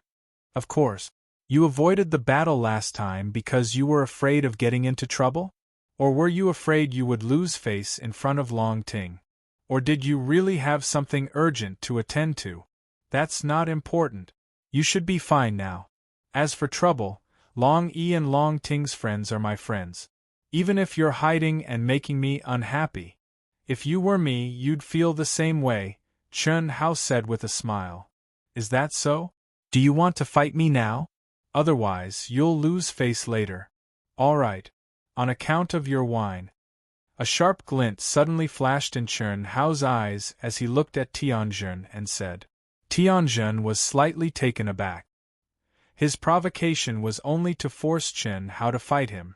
Speaker 1: Of course. You avoided the battle last time because you were afraid of getting into trouble? Or were you afraid you would lose face in front of Long Ting? Or did you really have something urgent to attend to? That's not important. You should be fine now. As for trouble, Long Yi and Long Ting's friends are my friends. Even if you're hiding and making me unhappy. If you were me, you'd feel the same way, Chen Hao said with a smile. Is that so? Do you want to fight me now? Otherwise, you'll lose face later. All right. On account of your wine. A sharp glint suddenly flashed in Chen Hao's eyes as he looked at Tianjin and said. Tianjin was slightly taken aback. His provocation was only to force Chen Hao to fight him.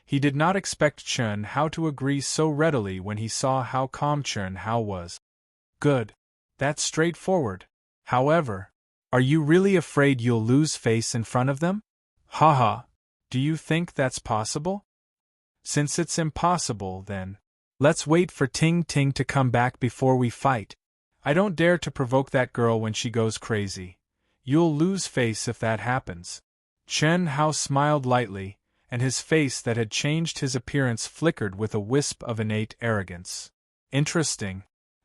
Speaker 1: He did not expect Chen Hao to agree so readily when he saw how calm Chen Hao was. Good. That's straightforward. However, are you really afraid you'll lose face in front of them? Haha. Do you think that's possible? Since it's impossible, then, let's wait for Ting Ting to come back before we fight. I don't dare to provoke that girl when she goes crazy. You'll lose face if that happens. Chen Hao smiled lightly, and his face that had changed his appearance flickered with a wisp of innate arrogance. Interesting.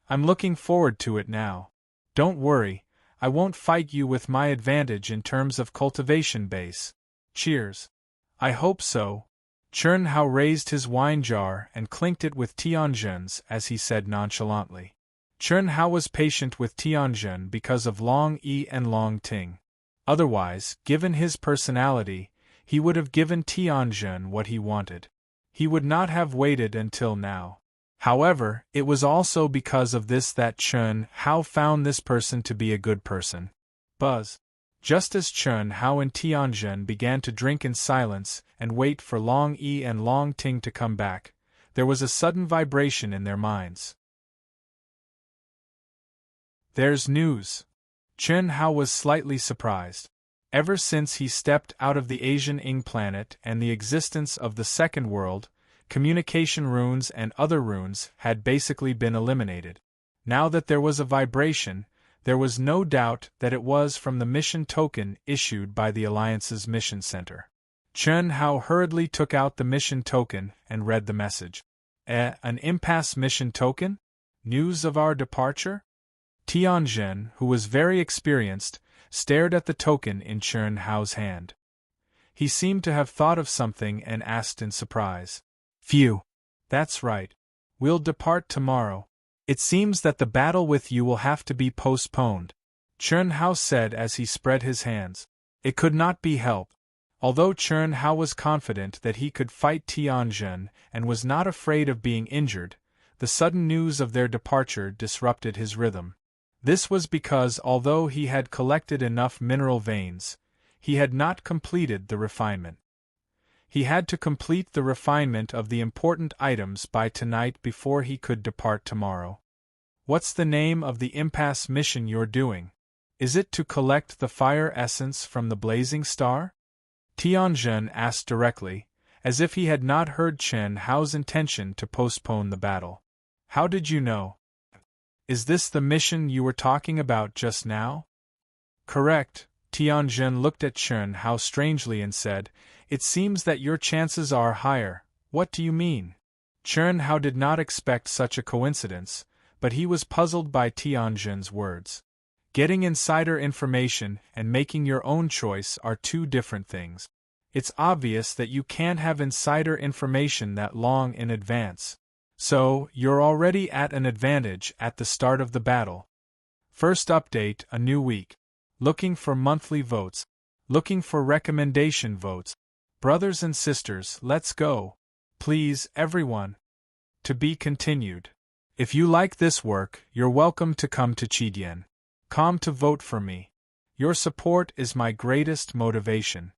Speaker 1: I'm looking forward to it now. Don't worry, I won't fight you with my advantage in terms of cultivation base. Cheers. I hope so. Chen Hao raised his wine jar and clinked it with Tianjin's as he said nonchalantly. Chen Hao was patient with Tianjin because of Long Yi and Long Ting. Otherwise, given his personality, he would have given Tianjin what he wanted. He would not have waited until now. However, it was also because of this that Chen Hao found this person to be a good person. Buzz. Just as Chen Hao and Tianjin began to drink in silence and wait for Long Yi and Long Ting to come back, there was a sudden vibration in their minds. There's news. Chen Hao was slightly surprised. Ever since he stepped out of the Asian Ing planet and the existence of the second world, communication runes and other runes had basically been eliminated. Now that there was a vibration, there was no doubt that it was from the mission token issued by the Alliance's mission center. Chen Hao hurriedly took out the mission token and read the message. An impasse mission token? News of our departure? Tianjin, who was very experienced, stared at the token in Chen Hao's hand. He seemed to have thought of something and asked in surprise. Phew. That's right. We'll depart tomorrow. It seems that the battle with you will have to be postponed, Chen Hao said as he spread his hands. It could not be helped. Although Chen Hao was confident that he could fight Tianjin and was not afraid of being injured, the sudden news of their departure disrupted his rhythm. This was because although he had collected enough mineral veins, he had not completed the refinement. He had to complete the refinement of the important items by tonight before he could depart tomorrow. What's the name of the impasse mission you're doing? Is it to collect the fire essence from the blazing star? Tianjin asked directly, as if he had not heard Chen Hao's intention to postpone the battle. How did you know? Is this the mission you were talking about just now? Correct. Tianjin looked at Chen Hao strangely and said, "It seems that your chances are higher." What do you mean? Chen Hao did not expect such a coincidence, but he was puzzled by Tianjin's words. Getting insider information and making your own choice are two different things. It's obvious that you can't have insider information that long in advance. So, you're already at an advantage at the start of the battle. First update, a new week. Looking for monthly votes. Looking for recommendation votes. Brothers and sisters, let's go. Please, everyone. To be continued. If you like this work, you're welcome to come to Chidian. Come to vote for me. Your support is my greatest motivation.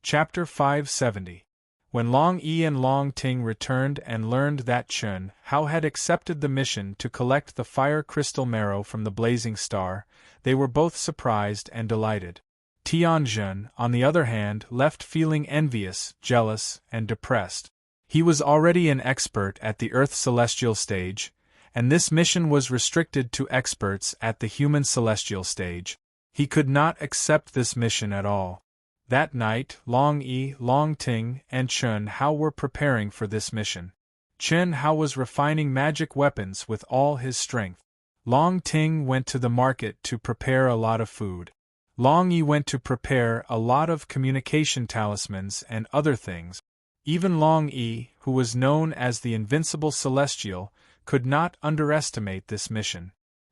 Speaker 1: Chapter 570. When Long Yi and Long Ting returned and learned that Chen Hao had accepted the mission to collect the fire crystal marrow from the blazing star, they were both surprised and delighted. Tianjin, on the other hand, left feeling envious, jealous, and depressed. He was already an expert at the Earth Celestial stage, and this mission was restricted to experts at the Human Celestial stage. He could not accept this mission at all. That night, Long Yi, Long Ting, and Chen Hao were preparing for this mission. Chen Hao was refining magic weapons with all his strength. Long Ting went to the market to prepare a lot of food. Long Yi went to prepare a lot of communication talismans and other things. Even Long Yi, who was known as the Invincible Celestial, could not underestimate this mission.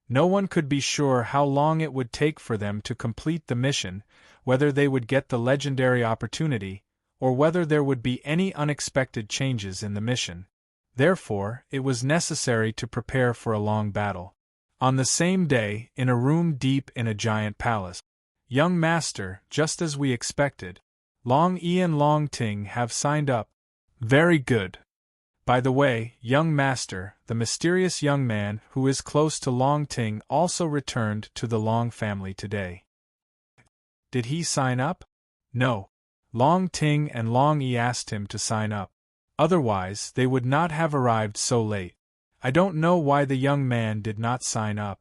Speaker 1: No one could be sure how long it would take for them to complete the mission, whether they would get the legendary opportunity, or whether there would be any unexpected changes in the mission. Therefore, it was necessary to prepare for a long battle. On the same day, in a room deep in a giant palace. Young Master, just as we expected. Long Yi and Long Ting have signed up. Very good. By the way, Young Master, the mysterious young man who is close to Long Ting also returned to the Long family today. Did he sign up? No. Long Ting and Long Yi asked him to sign up. Otherwise, they would not have arrived so late. I don't know why the young man did not sign up.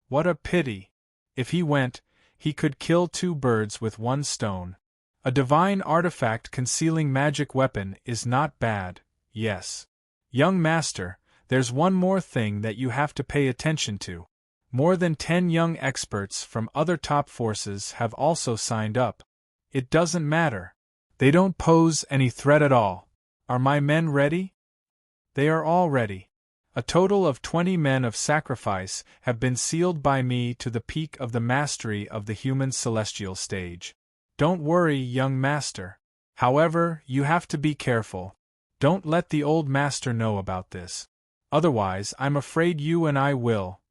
Speaker 1: What a pity. If he went, he could kill two birds with one stone. A divine artifact concealing magic weapon is not bad, yes. Young Master, there's one more thing that you have to pay attention to. More than 10 young experts from other top forces have also signed up. It doesn't matter. They don't pose any threat at all. Are my men ready? They are all ready. A total of 20 men of sacrifice have been sealed by me to the peak of the mastery of the human celestial stage. Don't worry, young master. However, you have to be careful. Don't let the old master know about this. Otherwise, I'm afraid you and I will.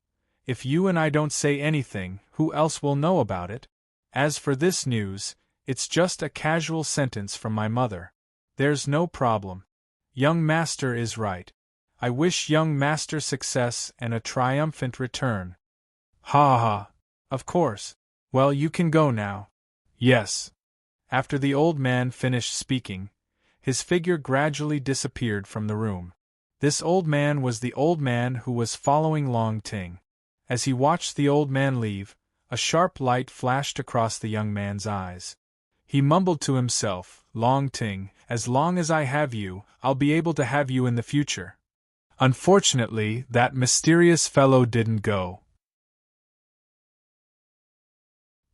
Speaker 1: If you and I don't say anything, who else will know about it? As for this news, it's just a casual sentence from my mother. There's no problem. Young master is right. I wish young master success and a triumphant return. Ha ha. Of course. Well, you can go now. Yes. After the old man finished speaking, his figure gradually disappeared from the room. This old man was the old man who was following Long Ting. As he watched the old man leave, a sharp light flashed across the young man's eyes. He mumbled to himself, Long Ting, as long as I have you, I'll be able to have you in the future. Unfortunately, that mysterious fellow didn't go.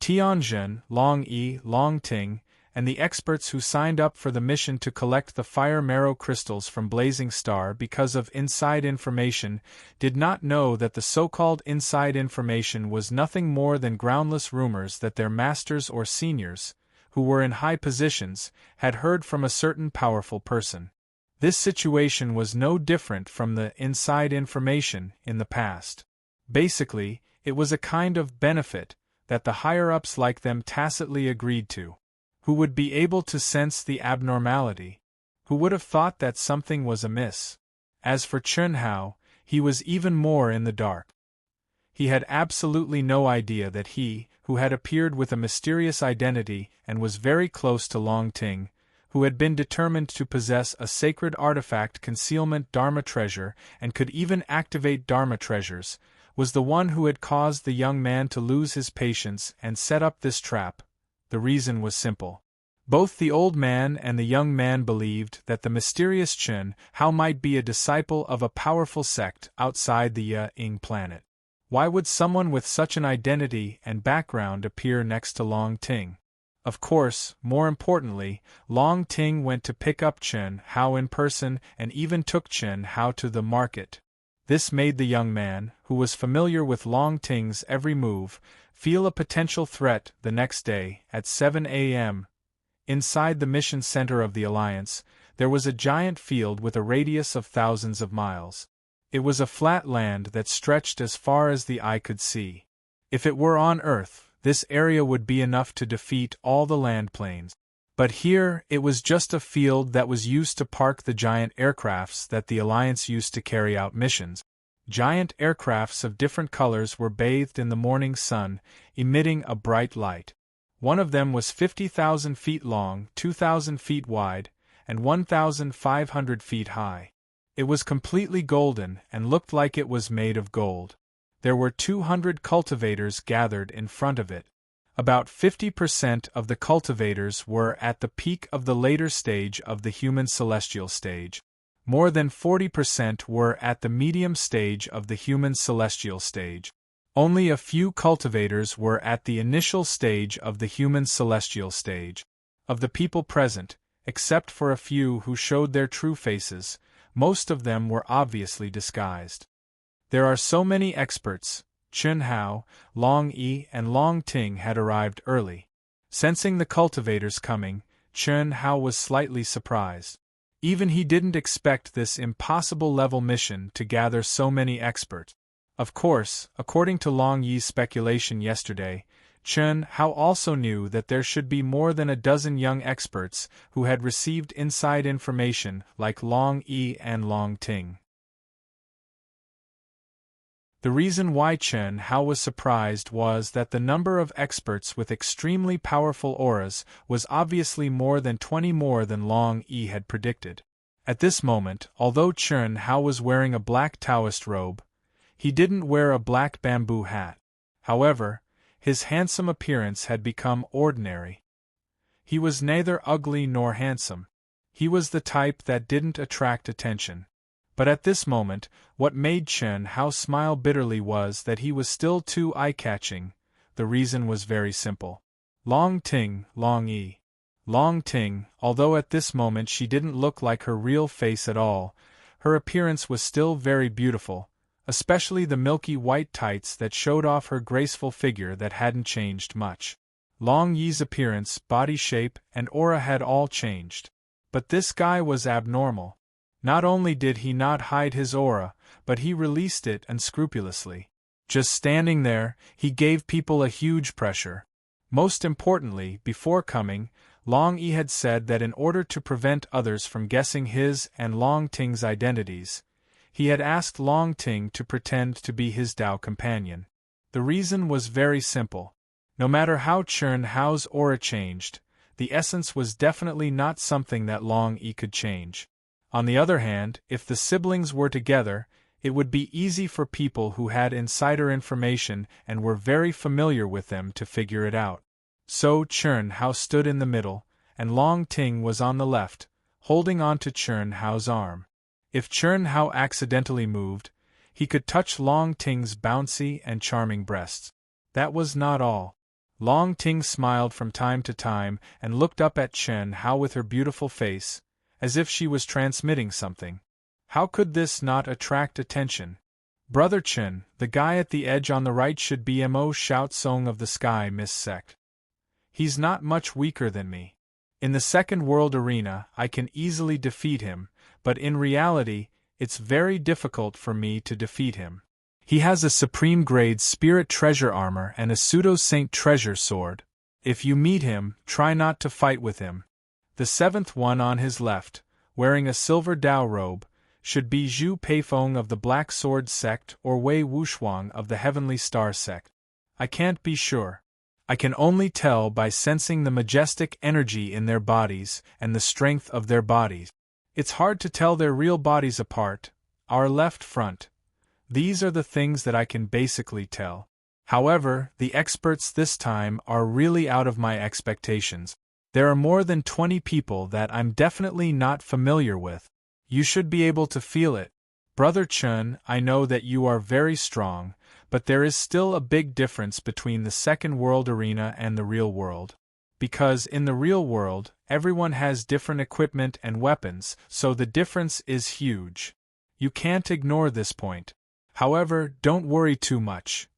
Speaker 1: Tianjin, Long Yi, Long Ting, and the experts who signed up for the mission to collect the fire marrow crystals from Blazing Star because of inside information did not know that the so-called inside information was nothing more than groundless rumors that their masters or seniors, who were in high positions, had heard from a certain powerful person. This situation was no different from the inside information in the past. Basically, it was a kind of benefit that the higher-ups like them tacitly agreed to. Who would be able to sense the abnormality? Who would have thought that something was amiss? As for Chen Hao, he was even more in the dark. He had absolutely no idea that he, who had appeared with a mysterious identity and was very close to Long Ting, who had been determined to possess a sacred artifact concealment Dharma treasure and could even activate Dharma treasures, was the one who had caused the young man to lose his patience and set up this trap. The reason was simple. Both the old man and the young man believed that the mysterious Chen Hao might be a disciple of a powerful sect outside the Ying planet. Why would someone with such an identity and background appear next to Long Ting? Of course, more importantly, Long Ting went to pick up Chen Hao in person and even took Chen Hao to the market. This made the young man, who was familiar with Long Ting's every move, feel a potential threat. The next day, at 7 a.m., inside the mission center of the Alliance, there was a giant field with a radius of thousands of miles. It was a flat land that stretched as far as the eye could see. If it were on Earth, this area would be enough to defeat all the land planes. But here, it was just a field that was used to park the giant aircrafts that the Alliance used to carry out missions. Giant aircrafts of different colors were bathed in the morning sun, emitting a bright light. One of them was 50,000 feet long, 2,000 feet wide, and 1,500 feet high. It was completely golden and looked like it was made of gold. There were 200 cultivators gathered in front of it. About 50% of the cultivators were at the peak of the later stage of the human celestial stage. More than 40% were at the medium stage of the human celestial stage. Only a few cultivators were at the initial stage of the human celestial stage. Of the people present, except for a few who showed their true faces, most of them were obviously disguised. There are so many experts. Chen Hao, Long Yi and Long Ting had arrived early. Sensing the cultivators coming, Chen Hao was slightly surprised. Even he didn't expect this impossible level mission to gather so many experts. Of course, according to Long Yi's speculation yesterday, Chen Hao also knew that there should be more than a dozen young experts who had received inside information like Long Yi and Long Ting. The reason why Chen Hao was surprised was that the number of experts with extremely powerful auras was obviously more than 20 more than Long Yi had predicted. At this moment, although Chen Hao was wearing a black Taoist robe, he didn't wear a black bamboo hat. However, his handsome appearance had become ordinary. He was neither ugly nor handsome. He was the type that didn't attract attention. But at this moment, what made Chen Hao smile bitterly was that he was still too eye-catching. The reason was very simple. Long Ting, Long Yi. Long Ting, although at this moment she didn't look like her real face at all, her appearance was still very beautiful, especially the milky white tights that showed off her graceful figure that hadn't changed much. Long Yi's appearance, body shape, and aura had all changed. But this guy was abnormal. Not only did he not hide his aura, but he released it unscrupulously. Just standing there, he gave people a huge pressure. Most importantly, before coming, Long Yi had said that in order to prevent others from guessing his and Long Ting's identities, he had asked Long Ting to pretend to be his Tao companion. The reason was very simple. No matter how Chen Hao's aura changed, the essence was definitely not something that Long Yi could change. On the other hand, if the siblings were together, it would be easy for people who had insider information and were very familiar with them to figure it out. So Chen Hao stood in the middle, and Long Ting was on the left, holding on to Chen Hao's arm. If Chen Hao accidentally moved, he could touch Long Ting's bouncy and charming breasts. That was not all. Long Ting smiled from time to time and looked up at Chen Hao with her beautiful face, as if she was transmitting something. How could this not attract attention? Brother Chen, the guy at the edge on the right should be Mo Shout Song of the Sky Miss Sect. He's not much weaker than me. In the second world arena, I can easily defeat him, but in reality, it's very difficult for me to defeat him. He has a supreme grade spirit treasure armor and a pseudo-saint treasure sword. If you meet him, try not to fight with him. The seventh one on his left, wearing a silver Tao robe, should be Zhu Peifeng of the Black Sword sect or Wei Wuxuang of the Heavenly Star sect. I can't be sure. I can only tell by sensing the majestic energy in their bodies and the strength of their bodies. It's hard to tell their real bodies apart. Our left front. These are the things that I can basically tell. However, the experts this time are really out of my expectations. There are more than 20 people that I'm definitely not familiar with. You should be able to feel it. Brother Chun, I know that you are very strong, but there is still a big difference between the second world arena and the real world. Because in the real world, everyone has different equipment and weapons, so the difference is huge. You can't ignore this point. However, don't worry too much.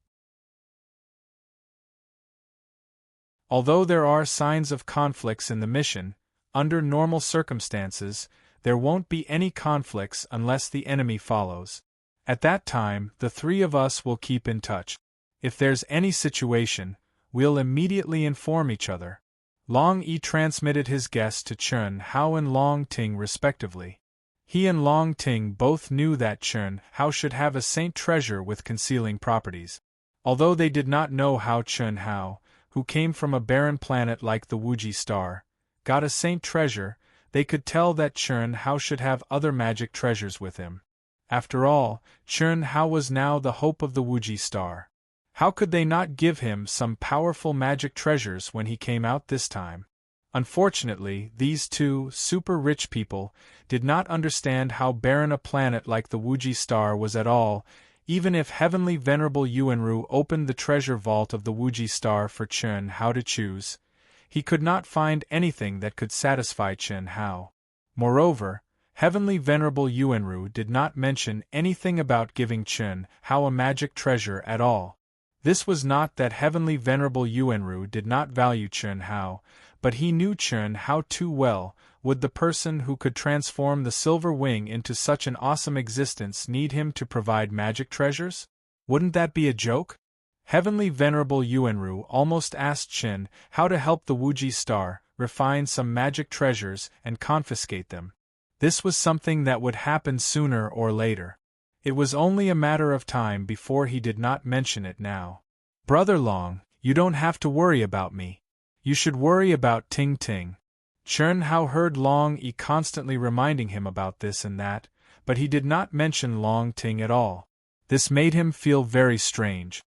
Speaker 1: Although there are signs of conflicts in the mission, under normal circumstances, there won't be any conflicts unless the enemy follows. At that time, the three of us will keep in touch. If there's any situation, we'll immediately inform each other. Long Yi transmitted his guess to Chun Hao and Long Ting respectively. He and Long Ting both knew that Chun Hao should have a saint treasure with concealing properties. Although they did not know how Chun Hao, who came from a barren planet like the Wuji star, got a saint treasure, they could tell that Chun Hao should have other magic treasures with him. After all, Chun Hao was now the hope of the Wuji star. How could they not give him some powerful magic treasures when he came out this time? Unfortunately, these two super-rich people did not understand how barren a planet like the Wuji star was at all. Even if Heavenly Venerable Yuanru opened the treasure vault of the Wuji star for Chun Hao to choose, he could not find anything that could satisfy Chun Hao. Moreover, Heavenly Venerable Yuanru did not mention anything about giving Chun Hao a magic treasure at all. This was not that Heavenly Venerable Yuanru did not value Chun Hao, but he knew Chun Hao too well. Would the person who could transform the silver wing into such an awesome existence need him to provide magic treasures? Wouldn't that be a joke? Heavenly Venerable Yuanru almost asked Chun Hao to help the Wuji star refine some magic treasures and confiscate them. This was something that would happen sooner or later. It was only a matter of time before he did not mention it now. Brother Long, you don't have to worry about me. You should worry about Ting Ting. Chun Hao heard Long Yi constantly reminding him about this and that, but he did not mention Long Ting at all. This made him feel very strange.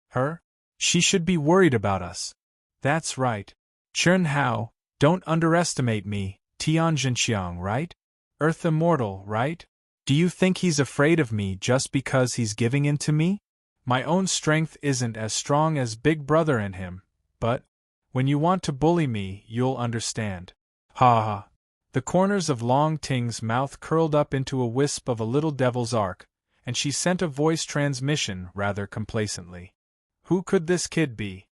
Speaker 1: Her? She should be worried about us. That's right. Chun Hao, don't underestimate me, Tianjinqiang, right? Earth Immortal, right? Do you think he's afraid of me just because he's giving in to me? My own strength isn't as strong as Big Brother and him, but when you want to bully me, you'll understand. Ha ha. The corners of Long Ting's mouth curled up into a wisp of a little devil's arc, and she sent a voice transmission rather complacently. Who could this kid be?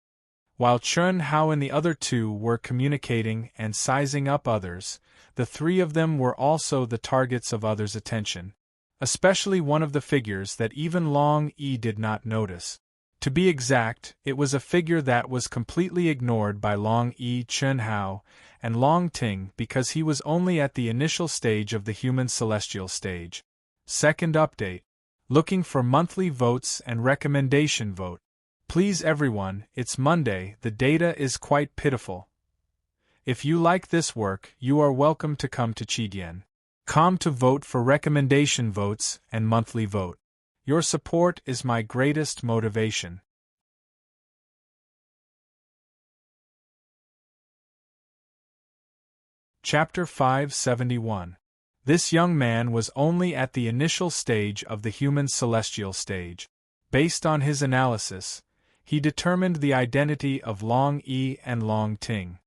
Speaker 1: While Chun Hao and the other two were communicating and sizing up others, the three of them were also the targets of others' attention, especially one of the figures that even Long Yi did not notice. To be exact, it was a figure that was completely ignored by Long Yi, Chun Hao, and Long Ting because he was only at the initial stage of the human celestial stage. Second update. Looking for monthly votes and recommendation vote. Please everyone, it's Monday, the data is quite pitiful. If you like this work, you are welcome to come to Chidian.com to vote for recommendation votes and monthly vote. Your support is my greatest motivation. Chapter 571. This young man was only at the initial stage of the human celestial stage. Based on his analysis, he determined the identity of Long Yi and Long Ting.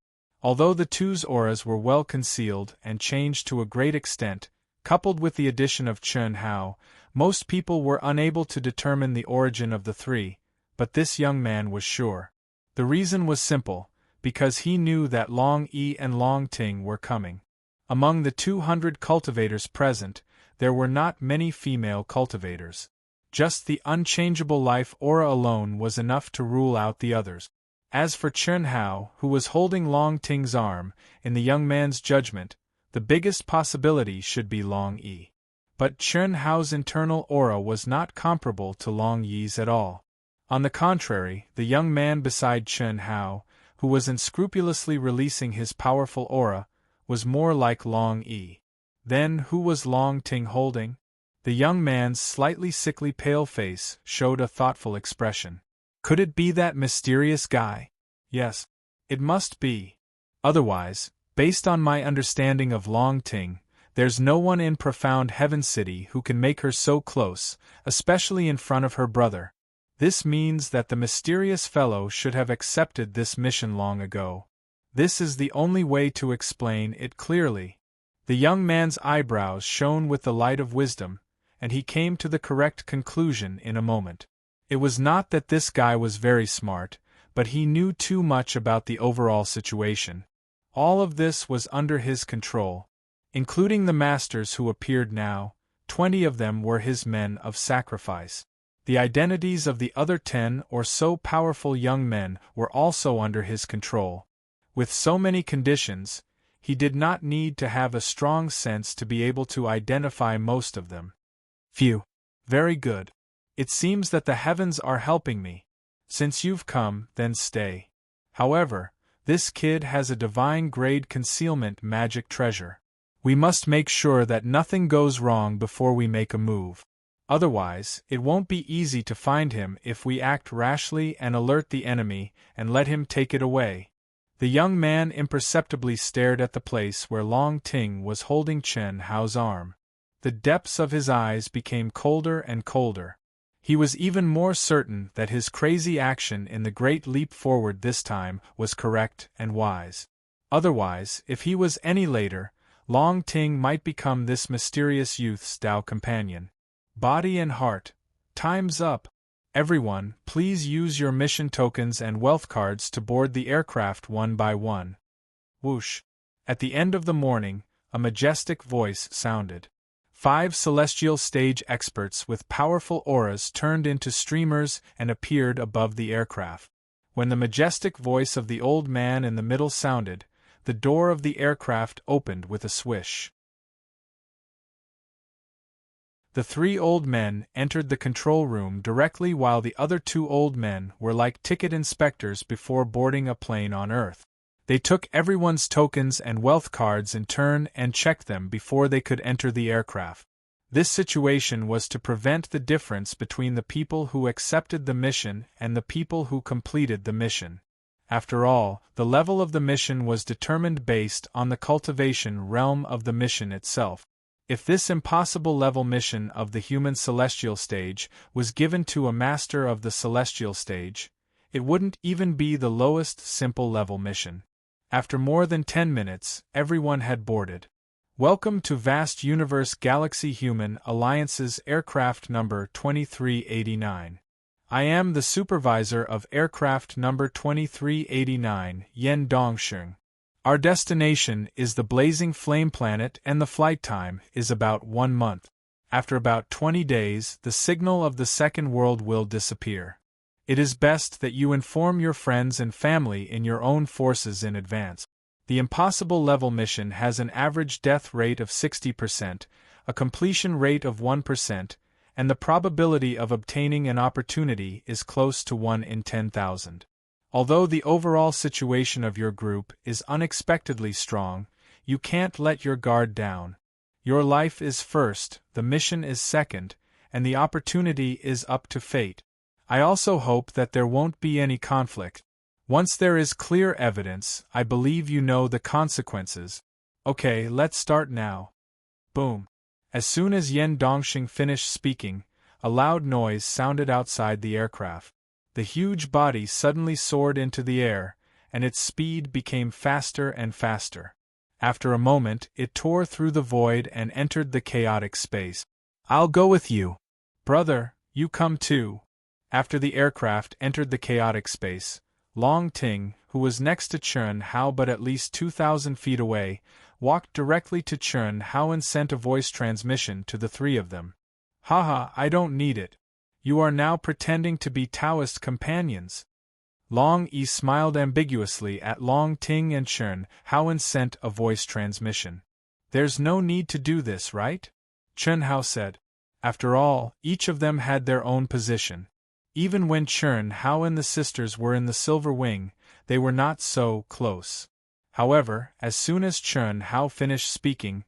Speaker 1: Although the two's auras were well concealed and changed to a great extent, coupled with the addition of Chun Hao, most people were unable to determine the origin of the three, but this young man was sure. The reason was simple, because he knew that Long Yi and Long Ting were coming. Among the 200 cultivators present, there were not many female cultivators. Just the unchangeable life aura alone was enough to rule out the others. As for Chun Hao, who was holding Long Ting's arm, in the young man's judgment, the biggest possibility should be Long Yi. But Chen Hao's internal aura was not comparable to Long Yi's at all. On the contrary, the young man beside Chen Hao, who was unscrupulously releasing his powerful aura, was more like Long Yi. Then who was Long Ting holding? The young man's slightly sickly pale face showed a thoughtful expression. Could it be that mysterious guy? Yes, it must be. Otherwise, based on my understanding of Long Ting, there's no one in profound Heaven City who can make her so close, especially in front of her brother. This means that the mysterious fellow should have accepted this mission long ago. This is the only way to explain it clearly. The young man's eyebrows shone with the light of wisdom, and he came to the correct conclusion in a moment. It was not that this guy was very smart, but he knew too much about the overall situation. All of this was under his control. Including the masters who appeared now, 20 of them were his men of sacrifice. The identities of the other 10 or so powerful young men were also under his control. With so many conditions, he did not need to have a strong sense to be able to identify most of them. Phew. Very good. It seems that the heavens are helping me. Since you've come, then stay. However, this kid has a divine-grade concealment magic treasure. We must make sure that nothing goes wrong before we make a move. Otherwise, it won't be easy to find him if we act rashly and alert the enemy and let him take it away. The young man imperceptibly stared at the place where Long Ting was holding Chen Hao's arm. The depths of his eyes became colder and colder. He was even more certain that his crazy action in the great leap forward this time was correct and wise. Otherwise, if he was any later, Long Ting might become this mysterious youth's Tao companion. Body and heart. Time's up. Everyone, please use your mission tokens and wealth cards to board the aircraft one by one. Whoosh. At the end of the morning, a majestic voice sounded. 5 celestial stage experts with powerful auras turned into streamers and appeared above the aircraft. When the majestic voice of the old man in the middle sounded, the door of the aircraft opened with a swish. The 3 old men entered the control room directly while the other 2 old men were like ticket inspectors before boarding a plane on Earth. They took everyone's tokens and wealth cards in turn and checked them before they could enter the aircraft. This situation was to prevent the difference between the people who accepted the mission and the people who completed the mission. After all, the level of the mission was determined based on the cultivation realm of the mission itself. If this impossible level mission of the human celestial stage was given to a master of the celestial stage, it wouldn't even be the lowest simple level mission. After more than 10 minutes, everyone had boarded. Welcome to Vast Universe Galaxy Human Alliance's aircraft number 2389. I am the supervisor of aircraft number 2389, Yen Dongsheng. Our destination is the blazing flame planet and the flight time is about 1 month. After about 20 days, the signal of the second world will disappear. It is best that you inform your friends and family in your own forces in advance. The impossible level mission has an average death rate of 60%, a completion rate of 1%, and the probability of obtaining an opportunity is close to 1 in 10,000. Although the overall situation of your group is unexpectedly strong, you can't let your guard down. Your life is first, the mission is second, and the opportunity is up to fate. I also hope that there won't be any conflict. Once there is clear evidence, I believe you know the consequences. Okay, let's start now. Boom. As soon as Yen Dongsheng finished speaking, a loud noise sounded outside the aircraft. The huge body suddenly soared into the air, and its speed became faster and faster. After a moment, it tore through the void and entered the chaotic space. I'll go with you. Brother, you come too. After the aircraft entered the chaotic space, Long Ting, who was next to Chen Hao but at least 2,000 feet away, walked directly to Chen Hao and sent a voice transmission to the 3 of them. Haha, I don't need it. You are now pretending to be Taoist companions. Long Yi smiled ambiguously at Long Ting and Chen Hao and sent a voice transmission. There's no need to do this, right? Chen Hao said. After all, each of them had their own position. Even when Chen Hao and the sisters were in the silver wing, they were not so close. However, as soon as Chen Hao finished speaking,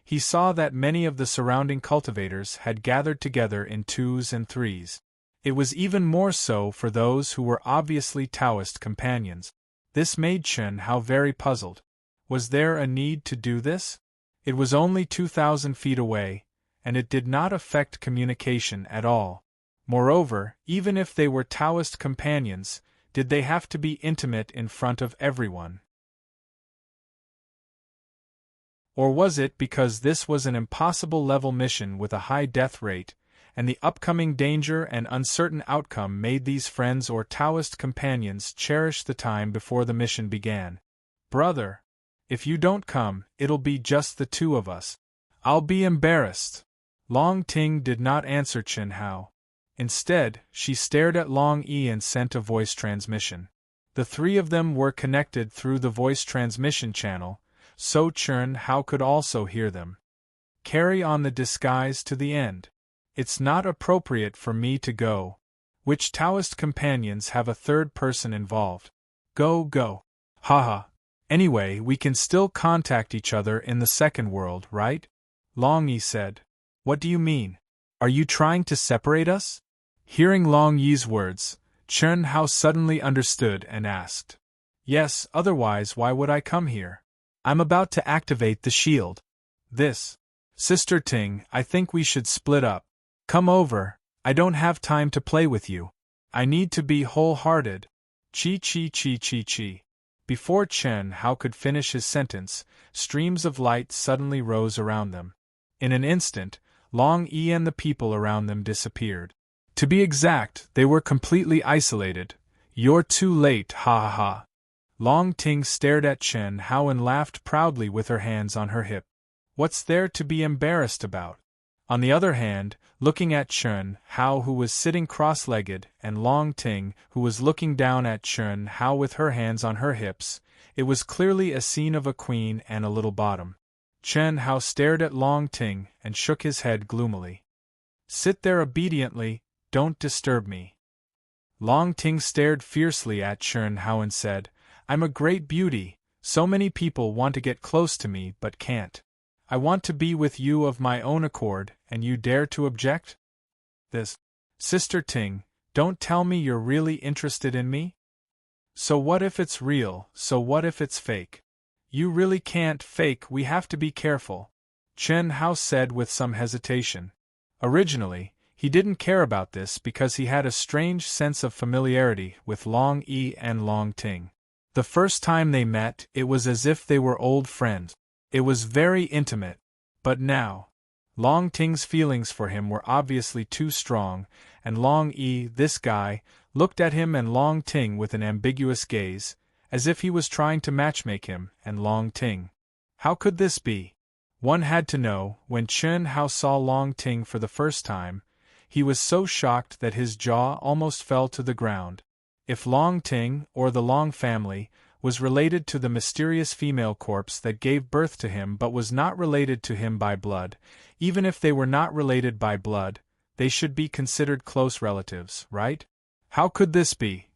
Speaker 1: he saw that many of the surrounding cultivators had gathered together in twos and threes. It was even more so for those who were obviously Taoist companions. This made Chen Hao very puzzled. Was there a need to do this? It was only 2,000 feet away, and it did not affect communication at all. Moreover, even if they were Taoist companions, did they have to be intimate in front of everyone? Or was it because this was an impossible level mission with a high death rate, and the upcoming danger and uncertain outcome made these friends or Taoist companions cherish the time before the mission began? Brother, if you don't come, it'll be just the two of us. I'll be embarrassed. Long Ting did not answer Chen Hao. Instead, she stared at Long Yi and sent a voice transmission. The three of them were connected through the voice transmission channel, so Chen Hao could also hear them. Carry on the disguise to the end. It's not appropriate for me to go. Which Taoist companions have a third person involved? Go. Haha. Anyway, we can still contact each other in the second world, right? Long Yi said. What do you mean? Are you trying to separate us? Hearing Long Yi's words, Chen Hao suddenly understood and asked. Yes, otherwise why would I come here? I'm about to activate the shield. Sister Ting, I think we should split up. Come over, I don't have time to play with you. I need to be wholehearted. Chi. Before Chen Hao could finish his sentence, streams of light suddenly rose around them. In an instant, Long Yi and the people around them disappeared. To be exact, they were completely isolated. You're too late, ha ha ha. Long Ting stared at Chen Hao and laughed proudly with her hands on her hip. What's there to be embarrassed about? On the other hand, looking at Chen Hao, who was sitting cross-legged, and Long Ting, who was looking down at Chen Hao with her hands on her hips, it was clearly a scene of a queen and a little bottom. Chen Hao stared at Long Ting and shook his head gloomily. Sit there obediently, don't disturb me. Long Ting stared fiercely at Chen Hao and said, I'm a great beauty, so many people want to get close to me but can't. I want to be with you of my own accord, and you dare to object? Sister Ting, don't tell me you're really interested in me? So what if it's real, so what if it's fake? You really can't fake, we have to be careful, Chen Hao said with some hesitation. Originally, he didn't care about this because he had a strange sense of familiarity with Long Yi and Long Ting. The first time they met, it was as if they were old friends. It was very intimate. But now, Long Ting's feelings for him were obviously too strong, and Long Yi, this guy, looked at him and Long Ting with an ambiguous gaze, as if he was trying to matchmake him and Long Ting. How could this be? One had to know. When Chen Hao saw Long Ting for the first time, he was so shocked that his jaw almost fell to the ground. If Long Ting, or the Long family, was related to the mysterious female corpse that gave birth to him but was not related to him by blood, even if they were not related by blood, they should be considered close relatives, right? How could this be?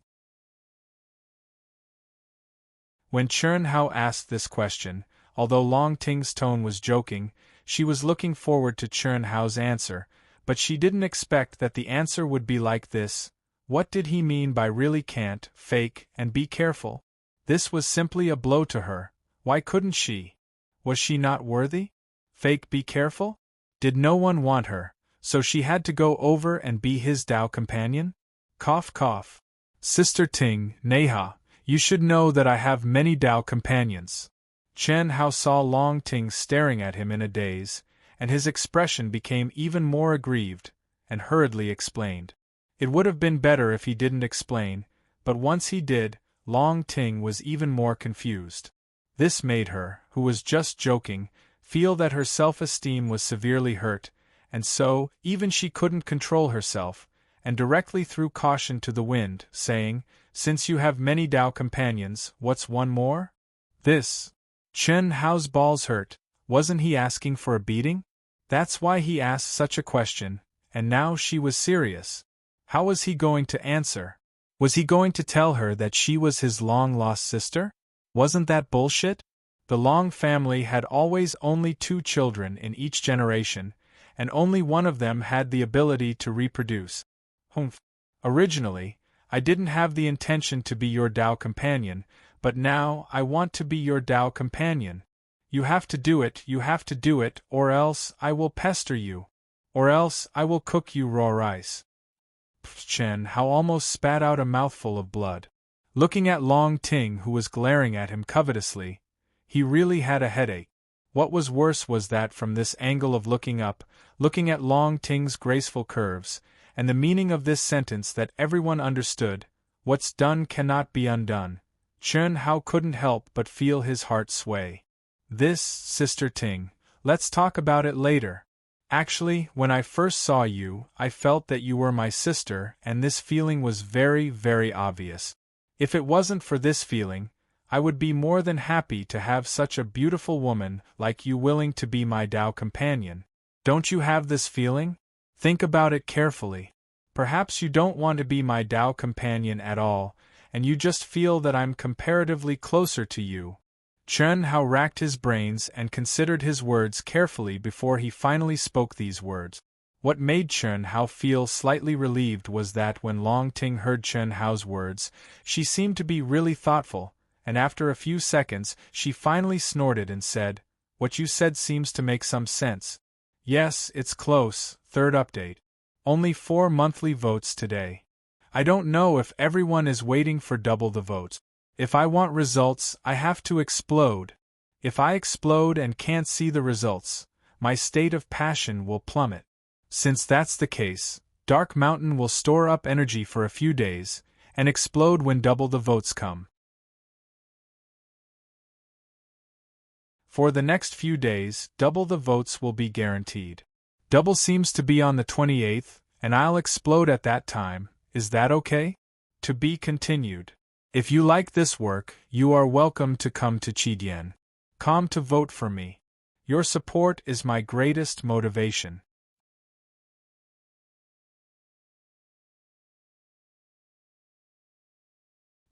Speaker 1: When Chen Hao asked this question, although Long Ting's tone was joking, she was looking forward to Chen Hao's answer, but she didn't expect that the answer would be like this. What did he mean by really can't, fake, and be careful? This was simply a blow to her. Why couldn't she? Was she not worthy? Fake, be careful? Did no one want her, so she had to go over and be his Tao companion? Cough. Sister Ting, Neha, you should know that I have many Tao companions. Chen Hao saw Long Ting staring at him in a daze, and his expression became even more aggrieved, and hurriedly explained. It would have been better if he didn't explain, but once he did, Long Ting was even more confused. This made her, who was just joking, feel that her self-esteem was severely hurt, and so, even she couldn't control herself, and directly threw caution to the wind, saying, Since you have many Tao companions, what's one more? Chen Hao's balls hurt. Wasn't he asking for a beating? That's why he asked such a question, and now she was serious. How was he going to answer? Was he going to tell her that she was his long-lost sister? Wasn't that bullshit? The Long family had always only 2 children in each generation, and only one of them had the ability to reproduce. Humph. Originally, I didn't have the intention to be your Tao companion, but now I want to be your Tao companion. You have to do it, or else I will pester you. Or else I will cook you raw rice. Chen Hao almost spat out a mouthful of blood. Looking at Long Ting, who was glaring at him covetously, he really had a headache. What was worse was that from this angle of looking up, looking at Long Ting's graceful curves, and the meaning of this sentence that everyone understood, what's done cannot be undone, Chen Hao couldn't help but feel his heart sway. This, Sister Ting, let's talk about it later. Actually, when I first saw you, I felt that you were my sister, and this feeling was very, very obvious. If it wasn't for this feeling, I would be more than happy to have such a beautiful woman like you willing to be my Tao companion. Don't you have this feeling? Think about it carefully. Perhaps you don't want to be my Tao companion at all, and you just feel that I'm comparatively closer to you. Chen Hao racked his brains and considered his words carefully before he finally spoke these words. What made Chen Hao feel slightly relieved was that when Long Ting heard Chen Hao's words, she seemed to be really thoughtful, and after a few seconds she finally snorted and said, "What you said seems to make some sense. Yes, it's close, 3rd update. Only 4 monthly votes today. I don't know if everyone is waiting for double the votes. If I want results, I have to explode. If I explode and can't see the results, my state of passion will plummet. Since that's the case, Dark Mountain will store up energy for a few days, and explode when double the votes come. For the next few days, double the votes will be guaranteed. Double seems to be on the 28th, and I'll explode at that time. Is that okay? To be continued. If you like this work, you are welcome to come to Chidian. Come to vote for me. Your support is my greatest motivation.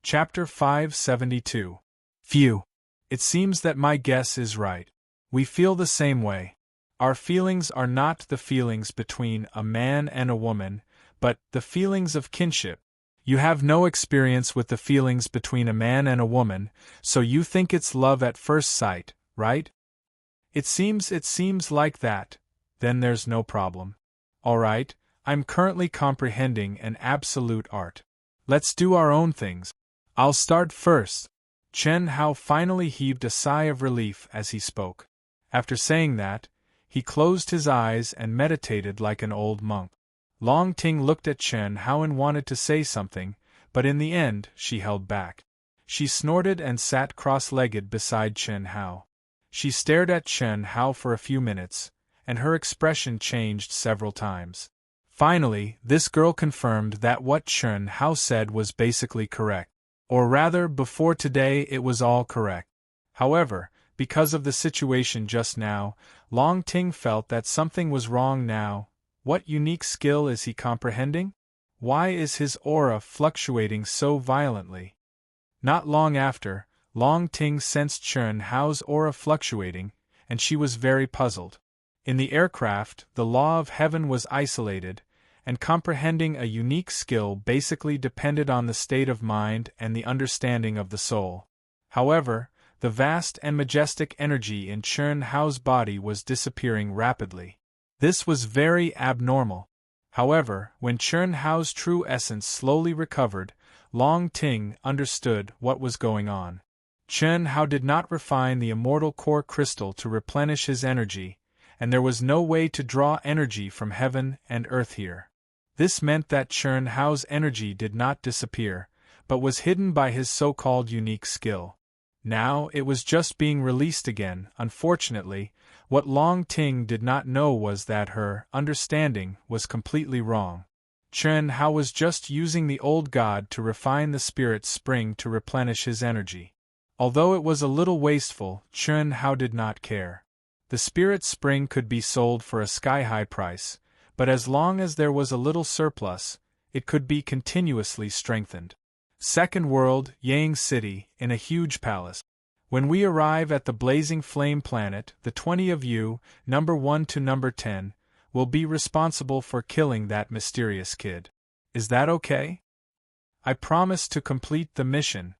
Speaker 1: Chapter 572. Phew. It seems that my guess is right. We feel the same way. Our feelings are not the feelings between a man and a woman, but the feelings of kinship. You have no experience with the feelings between a man and a woman, so you think it's love at first sight, right? It seems like that. Then there's no problem. All right, I'm currently comprehending an absolute art. Let's do our own things. I'll start first. Chen Hao finally heaved a sigh of relief as he spoke. After saying that, he closed his eyes and meditated like an old monk. Long Ting looked at Chen Hao and wanted to say something, but in the end, she held back. She snorted and sat cross-legged beside Chen Hao. She stared at Chen Hao for a few minutes, and her expression changed several times. Finally, this girl confirmed that what Chen Hao said was basically correct. Or rather, before today it was all correct. However, because of the situation just now, Long Ting felt that something was wrong now. What unique skill is he comprehending? Why is his aura fluctuating so violently? Not long after, Long Ting sensed Chen Hao's aura fluctuating, and she was very puzzled. In the aircraft, the law of heaven was isolated, and comprehending a unique skill basically depended on the state of mind and the understanding of the soul. However, the vast and majestic energy in Chen Hao's body was disappearing rapidly. This was very abnormal. However, when Chen Hao's true essence slowly recovered, Long Ting understood what was going on. Chen Hao did not refine the immortal core crystal to replenish his energy, and there was no way to draw energy from heaven and earth here. This meant that Chen Hao's energy did not disappear, but was hidden by his so-called unique skill. Now it was just being released again. Unfortunately, what Long Ting did not know was that her understanding was completely wrong. Chen Hao was just using the old god to refine the spirit spring to replenish his energy. Although it was a little wasteful, Chen Hao did not care. The spirit spring could be sold for a sky-high price, but as long as there was a little surplus, it could be continuously strengthened. Second world, Yang City, in a huge palace. When we arrive at the blazing flame planet, the 20 of you, number 1 to number 10, will be responsible for killing that mysterious kid. Is that okay? I promise to complete the mission.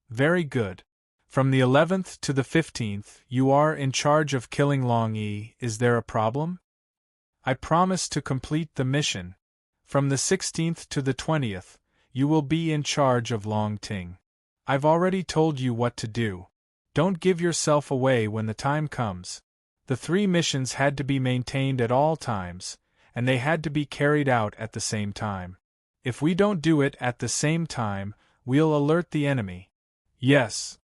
Speaker 1: Very good. From the 11th to the 15th, you are in charge of killing Long Yi. Is there a problem? I promise to complete the mission. From the 16th to the 20th, you will be in charge of Long Ting. I've already told you what to do. Don't give yourself away when the time comes. The 3 missions had to be maintained at all times, and they had to be carried out at the same time. If we don't do it at the same time, we'll alert the enemy. Yes.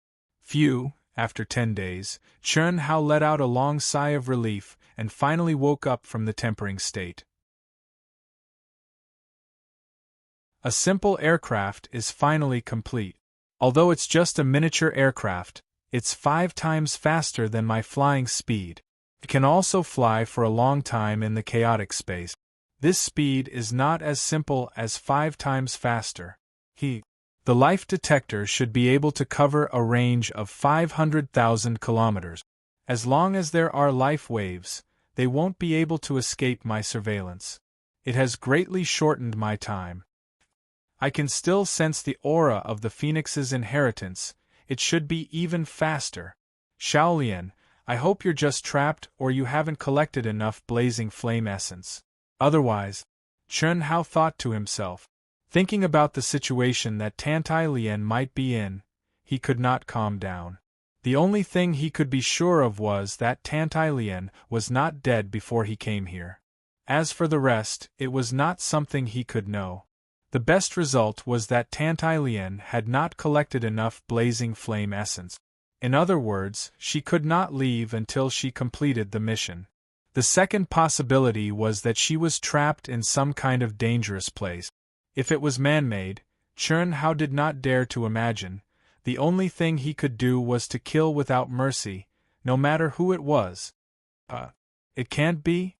Speaker 1: Phew. After 10 days, Chun Hao let out a long sigh of relief and finally woke up from the tempering state. A simple aircraft is finally complete. Although it's just a miniature aircraft, it's 5 times faster than my flying speed. It can also fly for a long time in the chaotic space. This speed is not as simple as 5 times faster. The life detector should be able to cover a range of 500,000 kilometers. As long as there are life waves, they won't be able to escape my surveillance. It has greatly shortened my time. I can still sense the aura of the Phoenix's inheritance. It should be even faster. Shaolian, I hope you're just trapped or you haven't collected enough blazing flame essence. Otherwise, Chun Hao thought to himself. Thinking about the situation that Tantai Lian might be in, he could not calm down. The only thing he could be sure of was that Tantai Lian was not dead before he came here. As for the rest, it was not something he could know. The best result was that Tantai Lian had not collected enough blazing flame essence. In other words, she could not leave until she completed the mission. The second possibility was that she was trapped in some kind of dangerous place. If it was man-made, Chun Hao did not dare to imagine. The only thing he could do was to kill without mercy, no matter who it was. It can't be?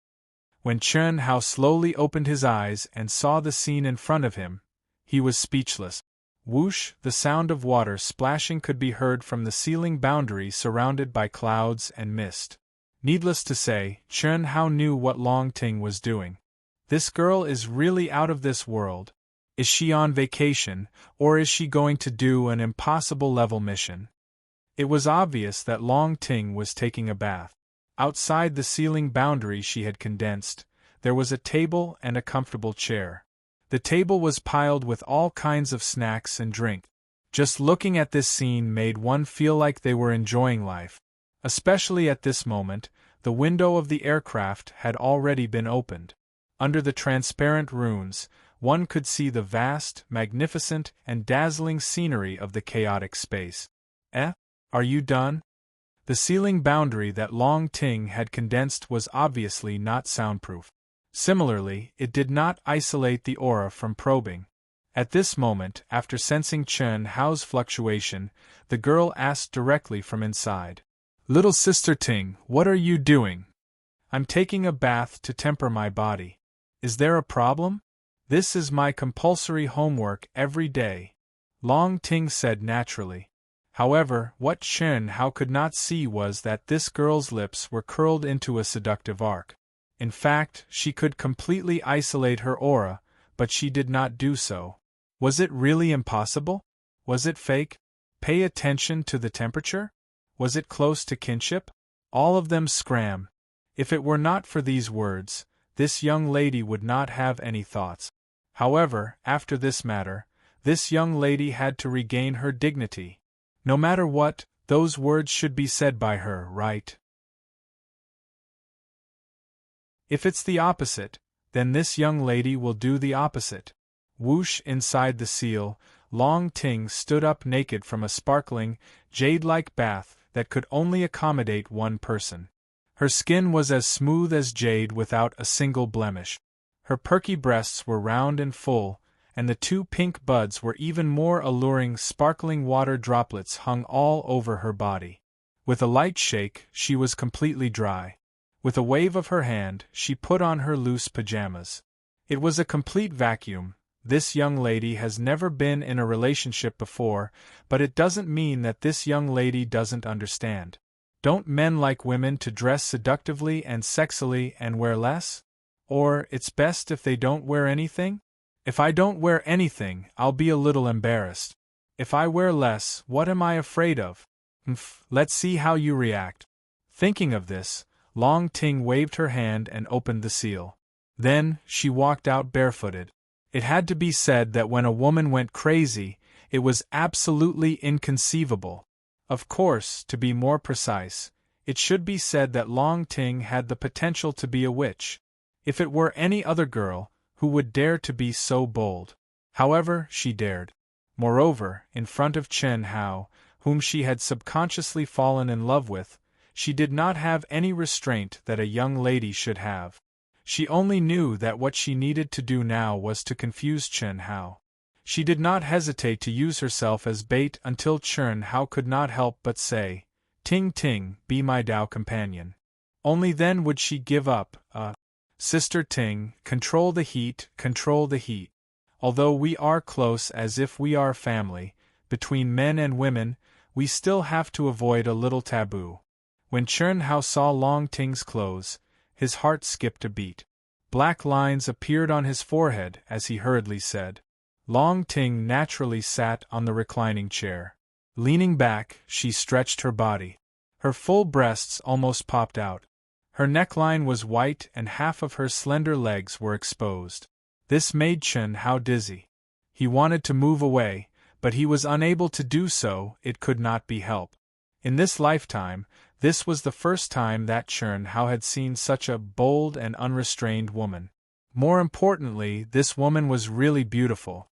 Speaker 1: When Chun Hao slowly opened his eyes and saw the scene in front of him, he was speechless. Whoosh, the sound of water splashing could be heard from the ceiling boundary surrounded by clouds and mist. Needless to say, Chun Hao knew what Long Ting was doing. This girl is really out of this world. Is she on vacation, or is she going to do an impossible level mission? It was obvious that Long Ting was taking a bath. Outside the ceiling boundary she had condensed, there was a table and a comfortable chair. The table was piled with all kinds of snacks and drink. Just looking at this scene made one feel like they were enjoying life. Especially at this moment, the window of the aircraft had already been opened. Under the transparent runes, one could see the vast, magnificent, and dazzling scenery of the chaotic space. Are you done? The ceiling boundary that Long Ting had condensed was obviously not soundproof. Similarly, it did not isolate the aura from probing. At this moment, after sensing Chun Hao's fluctuation, the girl asked directly from inside. "Little Sister Ting, what are you doing?" "I'm taking a bath to temper my body." "Is there a problem?" "This is my compulsory homework every day," Long Ting said naturally. However, what Chun Hao could not see was that this girl's lips were curled into a seductive arc. In fact, she could completely isolate her aura, but she did not do so. Was it really impossible? Was it fake? Pay attention to the temperature? Was it close to kinship? All of them scram. If it were not for these words, this young lady would not have any thoughts. However, after this matter, this young lady had to regain her dignity. No matter what, those words should be said by her, right? If it's the opposite, then this young lady will do the opposite. Whoosh, inside the seal, Long Ting stood up naked from a sparkling, jade-like bath that could only accommodate one person. Her skin was as smooth as jade without a single blemish. Her perky breasts were round and full, and the 2 pink buds were even more alluring. Sparkling water droplets hung all over her body. With a light shake, she was completely dry. With a wave of her hand, she put on her loose pajamas. It was a complete vacuum. This young lady has never been in a relationship before, but it doesn't mean that this young lady doesn't understand. Don't men like women to dress seductively and sexily and wear less? Or, it's best if they don't wear anything? If I don't wear anything, I'll be a little embarrassed. If I wear less, what am I afraid of? Let's see how you react. Thinking of this, Long Ting waved her hand and opened the seal. Then, she walked out barefooted. It had to be said that when a woman went crazy, it was absolutely inconceivable. Of course, to be more precise, it should be said that Long Ting had the potential to be a witch. If it were any other girl, who would dare to be so bold? However, she dared. Moreover, in front of Chen Hao, whom she had subconsciously fallen in love with, she did not have any restraint that a young lady should have. She only knew that what she needed to do now was to confuse Chen Hao. She did not hesitate to use herself as bait until Chen Hao could not help but say, "Ting Ting, be my Tao companion." Only then would she give up. Sister Ting, control the heat, control the heat. Although we are close as if we are family, between men and women, we still have to avoid a little taboo. When Chen Hao saw Long Ting's clothes, his heart skipped a beat. Black lines appeared on his forehead as he hurriedly said. Long Ting naturally sat on the reclining chair. Leaning back, she stretched her body. Her full breasts almost popped out. Her neckline was white and half of her slender legs were exposed. This made Chen Hao dizzy. He wanted to move away, but he was unable to do so. It could not be helped. In this lifetime, this was the first time that Chen Hao had seen such a bold and unrestrained woman. More importantly, this woman was really beautiful.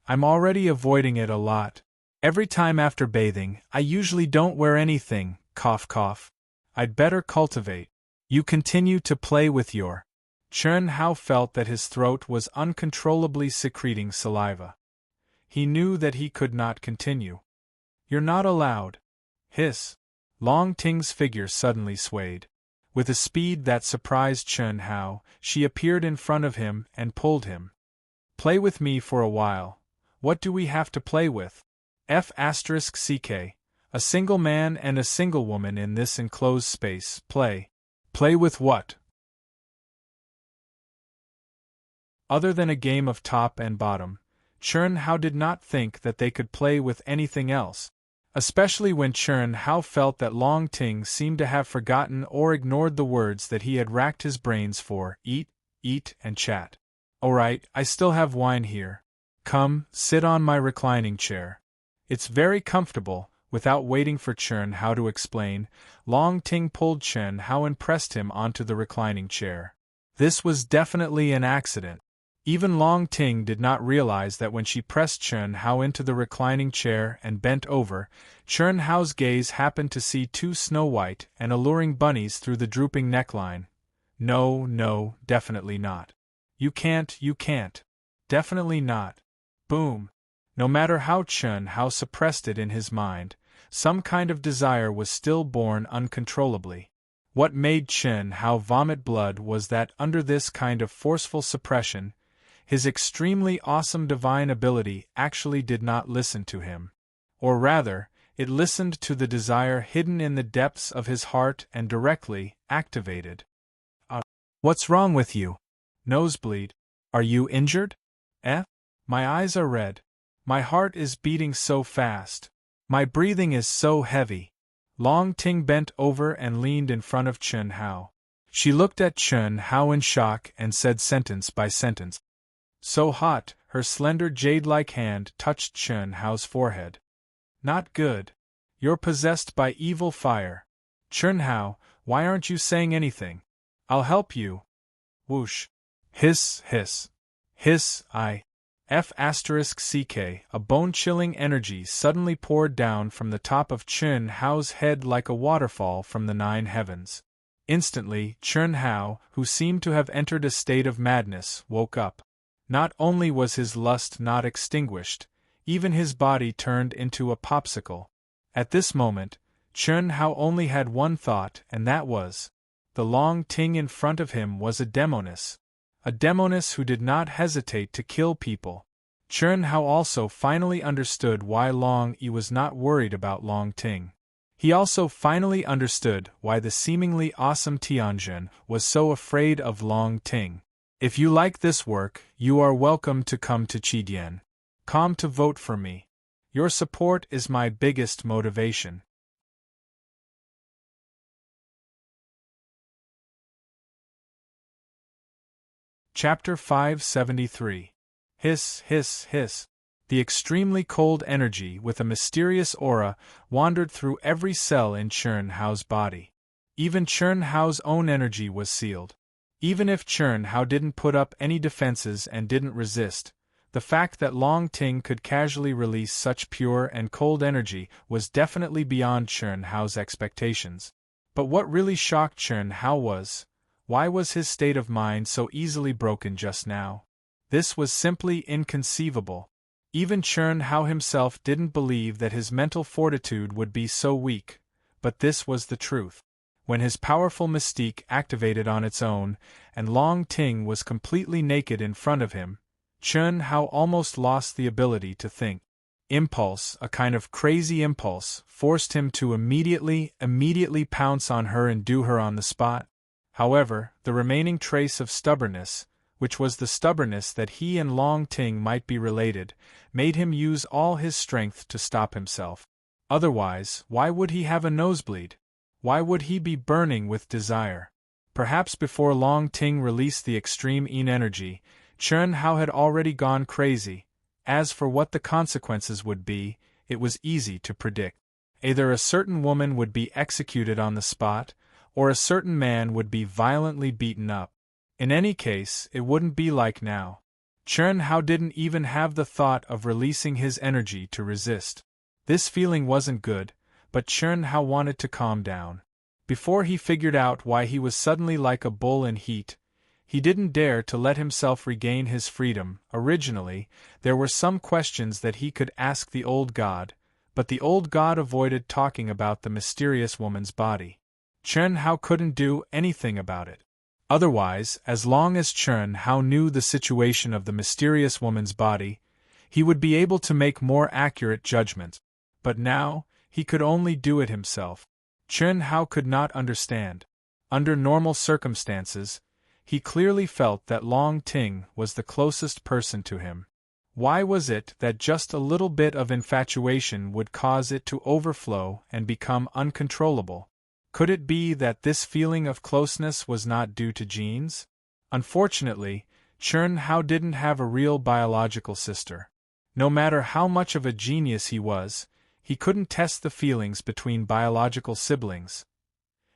Speaker 1: I'm already avoiding it a lot. Every time after bathing, I usually don't wear anything, cough cough. I'd better cultivate. You continue to play with your... Chen Hao felt that his throat was uncontrollably secreting saliva. He knew that he could not continue. You're not allowed. Hiss. Long Ting's figure suddenly swayed. With a speed that surprised Chen Hao, she appeared in front of him and pulled him. Play with me for a while. What do we have to play with? F***ck. A single man and a single woman in this enclosed space. Play. Play with what? Other than a game of top and bottom, Chen Hao did not think that they could play with anything else, especially when Chen Hao felt that Long Ting seemed to have forgotten or ignored the words that he had racked his brains for: eat, eat, and chat. Alright, I still have wine here. Come, sit on my reclining chair. It's very comfortable. Without waiting for Chen Hao to explain, Long Ting pulled Chen Hao and pressed him onto the reclining chair. This was definitely an accident. Even Long Ting did not realize that when she pressed Chen Hao into the reclining chair and bent over, Chen Hao's gaze happened to see two snow-white and alluring bunnies through the drooping neckline. No, definitely not. You can't. Definitely not. Boom. No matter how Chen Hao suppressed it in his mind, some kind of desire was still born uncontrollably. What made Chen Hao vomit blood was that under this kind of forceful suppression, his extremely awesome divine ability actually did not listen to him. Or rather, it listened to the desire hidden in the depths of his heart and directly activated. What's wrong with you? Nosebleed. Are you injured? My eyes are red. My heart is beating so fast. My breathing is so heavy. Long Ting bent over and leaned in front of Chen Hao. She looked at Chen Hao in shock and said sentence by sentence. So hot, her slender jade-like hand touched Chen Hao's forehead. Not good. You're possessed by evil fire. Chen Hao, why aren't you saying anything? I'll help you. Whoosh. Hiss, hiss. Hiss, F***ck. A bone-chilling energy suddenly poured down from the top of Chen Hao's head like a waterfall from the 9 heavens. Instantly, Chen Hao, who seemed to have entered a state of madness, woke up. Not only was his lust not extinguished, even his body turned into a popsicle. At this moment, Chen Hao only had one thought, and that was, the Long Ting in front of him was a demoness. A demoness who did not hesitate to kill people. Chern Hao also finally understood why Long Yi was not worried about Long Ting. He also finally understood why the seemingly awesome Tianjin was so afraid of Long Ting. If you like this work, you are welcome to come to Chidian.com to vote for me. Your support is my biggest motivation. Chapter 573. Hiss, hiss, hiss. The extremely cold energy with a mysterious aura wandered through every cell in Chern Hao's body. Even Chern Hao's own energy was sealed. Even if Chern Hao didn't put up any defenses and didn't resist, the fact that Long Ting could casually release such pure and cold energy was definitely beyond Chern Hao's expectations. But what really shocked Chern Hao was, why was his state of mind so easily broken just now? This was simply inconceivable. Even Chern Hao himself didn't believe that his mental fortitude would be so weak, but this was the truth. When his powerful mystique activated on its own, and Long Ting was completely naked in front of him, Chern Hao almost lost the ability to think. Impulse, a kind of crazy impulse, forced him to immediately pounce on her and do her on the spot. However, the remaining trace of stubbornness, which was the stubbornness that he and Long Ting might be related, made him use all his strength to stop himself. Otherwise, why would he have a nosebleed? Why would he be burning with desire? Perhaps before Long Ting released the extreme Yin energy, Chern Hao had already gone crazy. As for what the consequences would be, it was easy to predict. Either a certain woman would be executed on the spot, or a certain man would be violently beaten up. In any case, it wouldn't be like now. Chern Hao didn't even have the thought of releasing his energy to resist. This feeling wasn't good, but Chern Hao wanted to calm down. Before he figured out why he was suddenly like a bull in heat, he didn't dare to let himself regain his freedom. Originally, there were some questions that he could ask the old god, but the old god avoided talking about the mysterious woman's body. Chern Hao couldn't do anything about it. Otherwise, as long as Chern Hao knew the situation of the mysterious woman's body, he would be able to make more accurate judgments. But now, he could only do it himself. Chern Hao could not understand. Under normal circumstances, he clearly felt that Long Ting was the closest person to him. Why was it that just a little bit of infatuation would cause it to overflow and become uncontrollable? Could it be that this feeling of closeness was not due to genes? Unfortunately, Chern Hao didn't have a real biological sister. No matter how much of a genius he was, he couldn't test the feelings between biological siblings.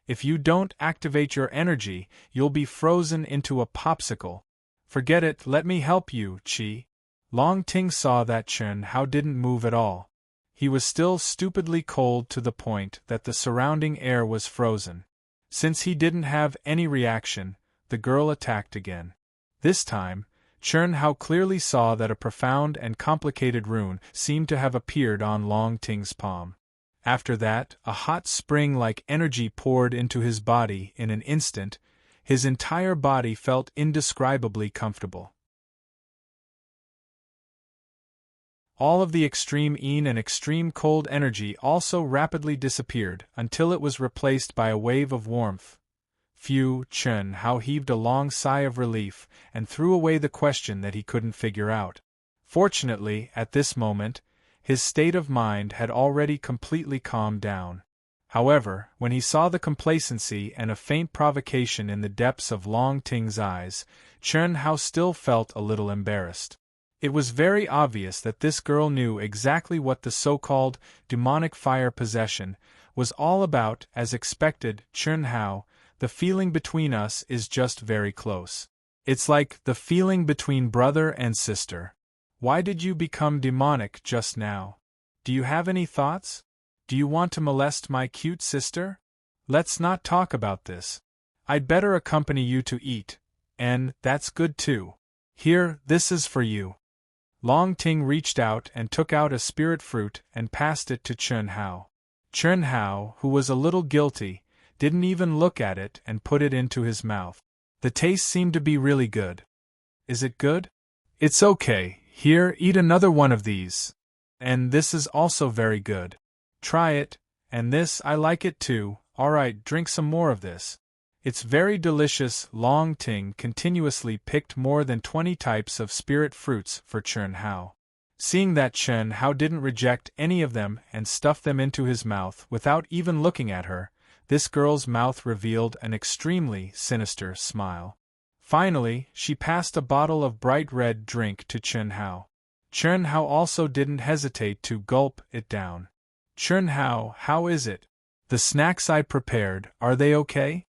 Speaker 1: If you don't activate your energy, you'll be frozen into a popsicle. Forget it, let me help you, Chi. Long Ting saw that Chern Hao didn't move at all. He was still stupidly cold to the point that the surrounding air was frozen. Since he didn't have any reaction, the girl attacked again. This time, Chern Hao clearly saw that a profound and complicated rune seemed to have appeared on Long Ting's palm. After that, a hot spring-like energy poured into his body in an instant. His entire body felt indescribably comfortable. All of the extreme Yin and extreme cold energy also rapidly disappeared until it was replaced by a wave of warmth. Phew, Chern Hao heaved a long sigh of relief and threw away the question that he couldn't figure out. Fortunately, at this moment, his state of mind had already completely calmed down. However, when he saw the complacency and a faint provocation in the depths of Long Ting's eyes, Chern Hao still felt a little embarrassed. It was very obvious that this girl knew exactly what the so-called demonic fire possession was all about. As expected, Chern Hao, the feeling between us is just very close. It's like the feeling between brother and sister. Why did you become demonic just now? Do you have any thoughts? Do you want to molest my cute sister? Let's not talk about this. I'd better accompany you to eat, and that's good too. Here, this is for you. Long Ting reached out and took out a spirit fruit and passed it to Chern Hao. Chern Hao, who was a little guilty, didn't even look at it and put it into his mouth. The taste seemed to be really good. Is it good? It's okay. Here, eat another one of these. And this is also very good. Try it, and this, I like it too. Alright, drink some more of this. It's very delicious. Long Ting continuously picked more than 20 types of spirit fruits for Chun Hao. Seeing that Chun Hao didn't reject any of them and stuffed them into his mouth without even looking at her, this girl's mouth revealed an extremely sinister smile. Finally, she passed a bottle of bright red drink to Chun Hao. Chun Hao also didn't hesitate to gulp it down. Chun Hao, how is it? The snacks I prepared, are they okay?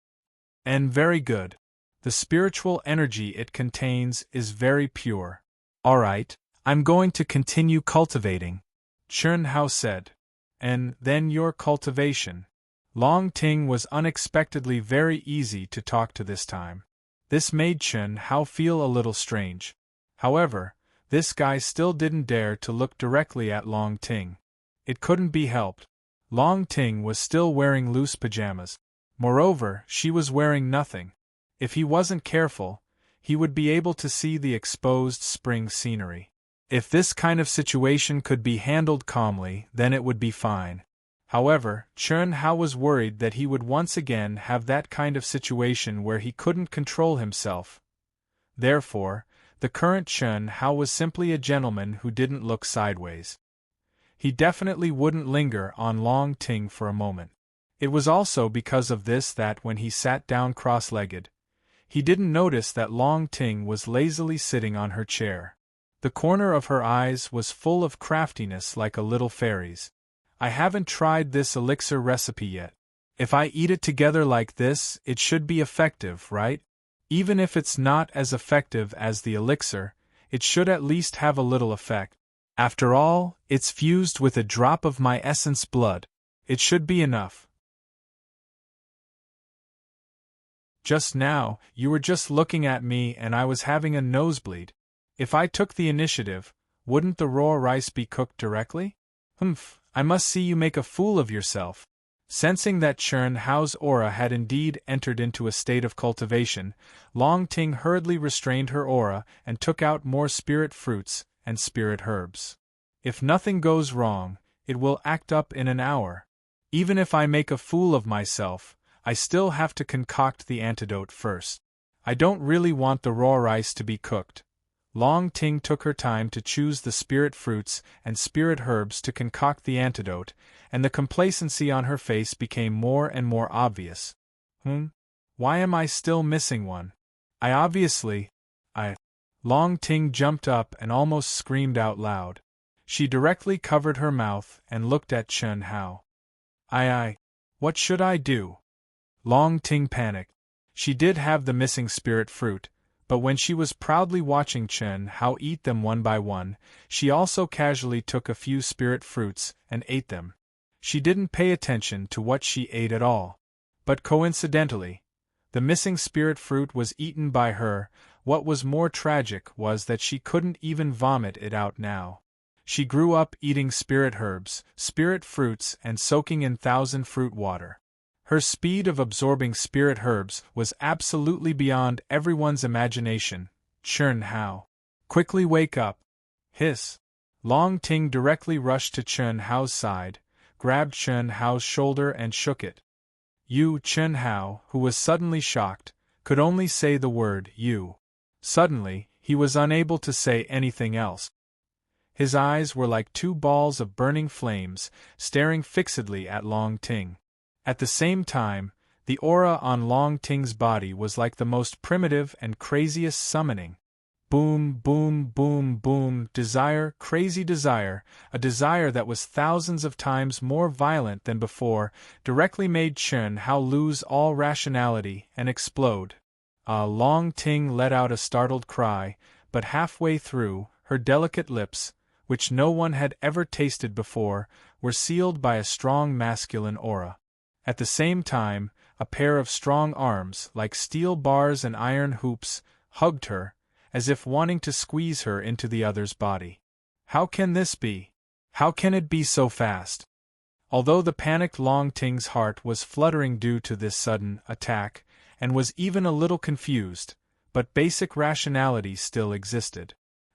Speaker 1: And very good. The spiritual energy it contains is very pure. Alright, I'm going to continue cultivating, Chun Hao said. And then your cultivation. Long Ting was unexpectedly very easy to talk to this time. This made Chun Hao feel a little strange. However, this guy still didn't dare to look directly at Long Ting. It couldn't be helped. Long Ting was still wearing loose pajamas. Moreover, she was wearing nothing. If he wasn't careful, he would be able to see the exposed spring scenery. If this kind of situation could be handled calmly, then it would be fine. However, Chun Hao was worried that he would once again have that kind of situation where he couldn't control himself. Therefore, the current Chun Hao was simply a gentleman who didn't look sideways. He definitely wouldn't linger on Long Ting for a moment. It was also because of this that when he sat down cross-legged, he didn't notice that Long Ting was lazily sitting on her chair. The corner of her eyes was full of craftiness like a little fairy's. I haven't tried this elixir recipe yet. If I eat it together like this, it should be effective, right? Even if it's not as effective as the elixir, it should at least have a little effect. After all, it's fused with a drop of my essence blood. It should be enough. Just now, you were just looking at me and I was having a nosebleed. If I took the initiative, wouldn't the raw rice be cooked directly? Humph, I must see you make a fool of yourself. Sensing that Chun Hao's aura had indeed entered into a state of cultivation, Long Ting hurriedly restrained her aura and took out more spirit fruits and spirit herbs. If nothing goes wrong, it will act up in an hour. Even if I make a fool of myself, I still have to concoct the antidote first. I don't really want the raw rice to be cooked. Long Ting took her time to choose the spirit fruits and spirit herbs to concoct the antidote, and the complacency on her face became more and more obvious. Why am I still missing one? Long Ting jumped up and almost screamed out loud. She directly covered her mouth and looked at Chun Hao. What should I do? Long Ting panicked. She did have the missing spirit fruit, but when she was proudly watching Chun Hao eat them one by one, she also casually took a few spirit fruits and ate them. She didn't pay attention to what she ate at all. But coincidentally, the missing spirit fruit was eaten by her. What was more tragic was that she couldn't even vomit it out now. She grew up eating spirit herbs, spirit fruits, and soaking in thousand fruit water. Her speed of absorbing spirit herbs was absolutely beyond everyone's imagination. Chun Hao, quickly wake up! Hiss! Long Ting directly rushed to Chun Hao's side, grabbed Chun Hao's shoulder and shook it. You, Chun Hao, who was suddenly shocked, could only say the word you. Suddenly, he was unable to say anything else. His eyes were like two balls of burning flames, staring fixedly at Long Ting. At the same time, the aura on Long Ting's body was like the most primitive and craziest summoning. Boom, boom, boom, boom, desire, crazy desire, a desire that was thousands of times more violent than before, directly made Chun Hao lose all rationality and explode. Long Ting let out a startled cry, but halfway through, her delicate lips, which no one had ever tasted before, were sealed by a strong masculine aura. At the same time, a pair of strong arms, like steel bars and iron hoops, hugged her, as if wanting to squeeze her into the other's body. How can this be? How can it be so fast? Although the panicked Long Ting's heart was fluttering due to this sudden attack, and was even a little confused, but basic rationality still existed.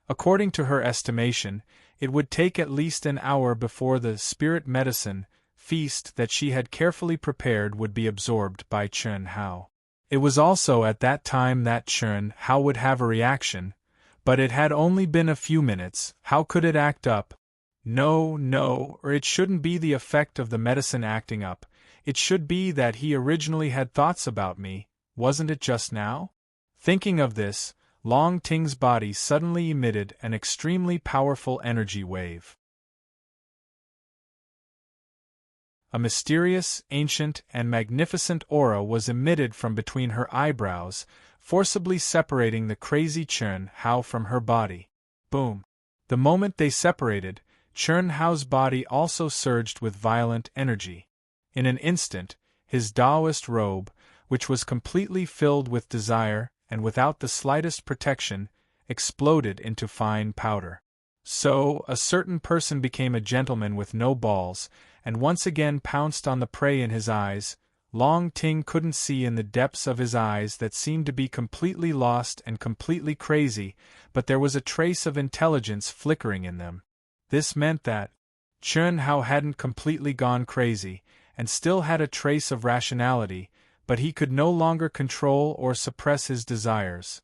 Speaker 1: According to her estimation, it would take at least an hour before the spirit medicine feast that she had carefully prepared would be absorbed by Chun Hao. It was also at that time that Chun Hao would have a reaction, but it had only been a few minutes. How could it act up? No, or it shouldn't be the effect of the medicine acting up. It should be that he originally had thoughts about me, wasn't it just now? Thinking of this, Long Ting's body suddenly emitted an extremely powerful energy wave. A mysterious, ancient, and magnificent aura was emitted from between her eyebrows, forcibly separating the crazy Chun Hao from her body. Boom! The moment they separated, Chun Hao's body also surged with violent energy. In an instant, his Taoist robe, which was completely filled with desire and without the slightest protection, exploded into fine powder. So, a certain person became a gentleman with no balls, and once again pounced on the prey in his eyes. Long Ting couldn't see in the depths of his eyes that seemed to be completely lost and completely crazy, but there was a trace of intelligence flickering in them. This meant that Chun Hao hadn't completely gone crazy, and still had a trace of rationality, but he could no longer control or suppress his desires.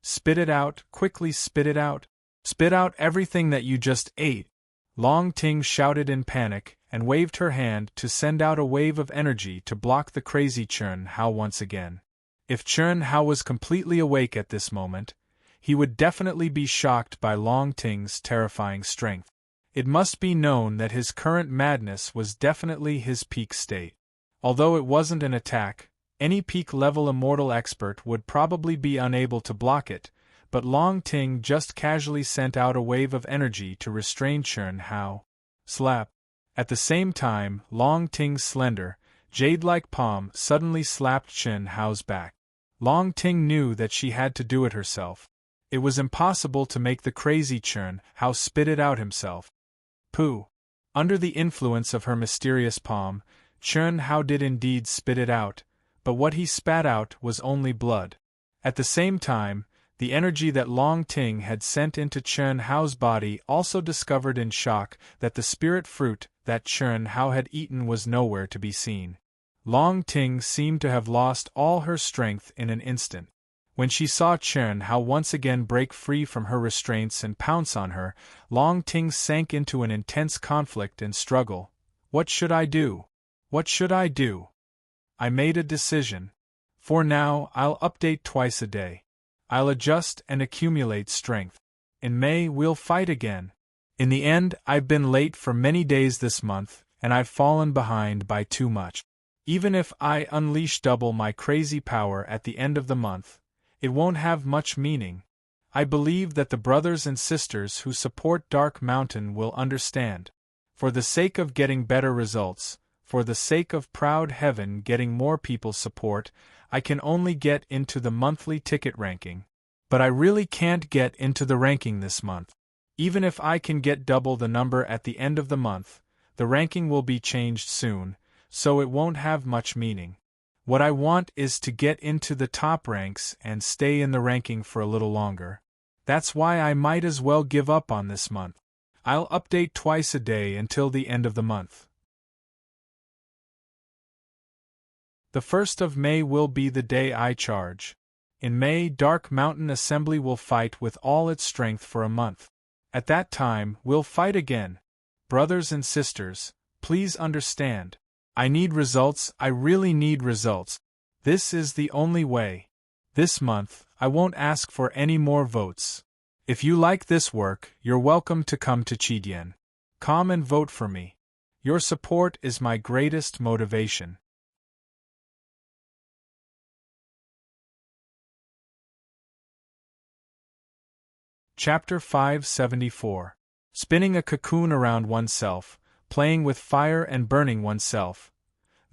Speaker 1: Spit it out, quickly spit it out. Spit out everything that you just ate. Long Ting shouted in panic, and waved her hand to send out a wave of energy to block the crazy Chun Hao once again. If Chun Hao was completely awake at this moment, he would definitely be shocked by Long Ting's terrifying strength. It must be known that his current madness was definitely his peak state. Although it wasn't an attack, any peak-level immortal expert would probably be unable to block it, but Long Ting just casually sent out a wave of energy to restrain Chun Hao. Slap! At the same time, Long Ting's slender, jade-like palm suddenly slapped Chun Hao's back. Long Ting knew that she had to do it herself. It was impossible to make the crazy Chun Hao spit it out himself. Pooh! Under the influence of her mysterious palm, Chun Hao did indeed spit it out, but what he spat out was only blood. At the same time, the energy that Long Ting had sent into Chun Hao's body also discovered in shock that the spirit fruit that Chun Hao had eaten was nowhere to be seen. Long Ting seemed to have lost all her strength in an instant. When she saw Chun Hao once again break free from her restraints and pounce on her, Long Ting sank into an intense conflict and struggle. What should I do? What should I do? I made a decision. For now, I'll update twice a day. I'll adjust and accumulate strength. In May, we'll fight again. In the end, I've been late for many days this month, and I've fallen behind by too much. Even if I unleash double my crazy power at the end of the month, it won't have much meaning. I believe that the brothers and sisters who support Dark Mountain will understand. For the sake of getting better results, for the sake of Proud Heaven getting more people's support, I can only get into the monthly ticket ranking. But I really can't get into the ranking this month. Even if I can get double the number at the end of the month, the ranking will be changed soon, so it won't have much meaning. What I want is to get into the top ranks and stay in the ranking for a little longer. That's why I might as well give up on this month. I'll update twice a day until the end of the month. The 1st of May will be the day I charge. In May, Dark Mountain Assembly will fight with all its strength for a month. At that time, we'll fight again. Brothers and sisters, please understand. I need results, I really need results. This is the only way. This month, I won't ask for any more votes. If you like this work, you're welcome to come to Chidien. Come and vote for me. Your support is my greatest motivation. Chapter 574. Spinning a cocoon around oneself, playing with fire and burning oneself.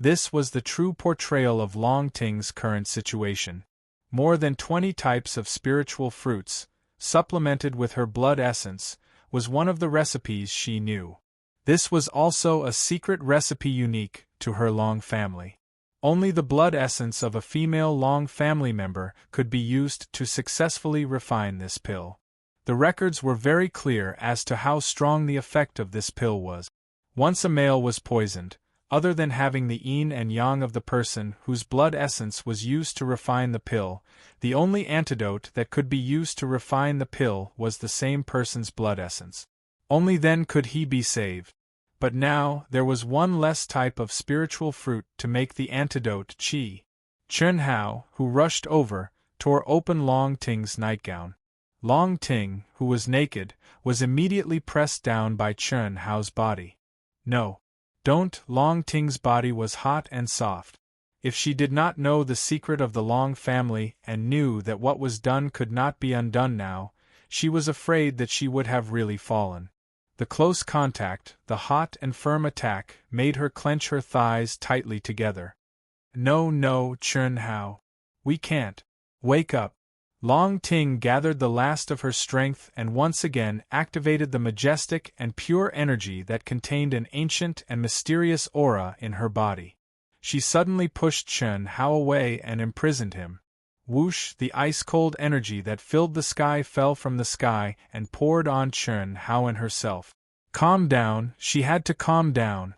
Speaker 1: This was the true portrayal of Long Ting's current situation. More than 20 types of spiritual fruits, supplemented with her blood essence, was one of the recipes she knew. This was also a secret recipe unique to her Long family. Only the blood essence of a female Long family member could be used to successfully refine this pill. The records were very clear as to how strong the effect of this pill was. Once a male was poisoned, other than having the yin and yang of the person whose blood essence was used to refine the pill, the only antidote that could be used to refine the pill was the same person's blood essence. Only then could he be saved. But now there was one less type of spiritual fruit to make the antidote qi. Chen Hao, who rushed over, tore open Long Ting's nightgown. Long Ting, who was naked, was immediately pressed down by Chen Hao's body. No. Don't. Long Ting's body was hot and soft. If she did not know the secret of the Long family and knew that what was done could not be undone now, she was afraid that she would have really fallen. The close contact, the hot and firm attack, made her clench her thighs tightly together. No, Chen Hao. We can't. Wake up. Long Ting gathered the last of her strength and once again activated the majestic and pure energy that contained an ancient and mysterious aura in her body. She suddenly pushed Chen Hao away and imprisoned him. Whoosh! The ice-cold energy that filled the sky fell from the sky and poured on Chen Hao and herself. Calm down, she had to calm down.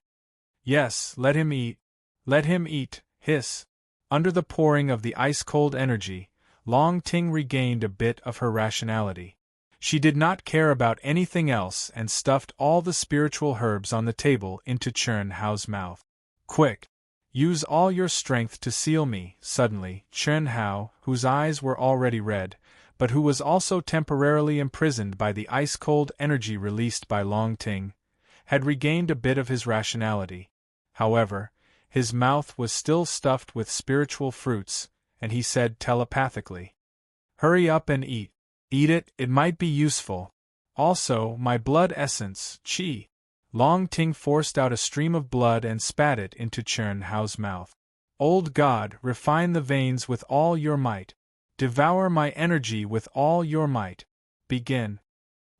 Speaker 1: Yes, let him eat. Let him eat, hiss. Under the pouring of the ice-cold energy, Long Ting regained a bit of her rationality. She did not care about anything else and stuffed all the spiritual herbs on the table into Chen Hao's mouth. Quick! Use all your strength to seal me. Suddenly, Chen Hao, whose eyes were already red, but who was also temporarily imprisoned by the ice-cold energy released by Long Ting, had regained a bit of his rationality. However, his mouth was still stuffed with spiritual fruits, and he said telepathically, "Hurry up and eat. Eat it, it might be useful. Also, my blood essence, qi." Long Ting forced out a stream of blood and spat it into Chen Hao's mouth. Old God, refine the veins with all your might. Devour my energy with all your might. Begin.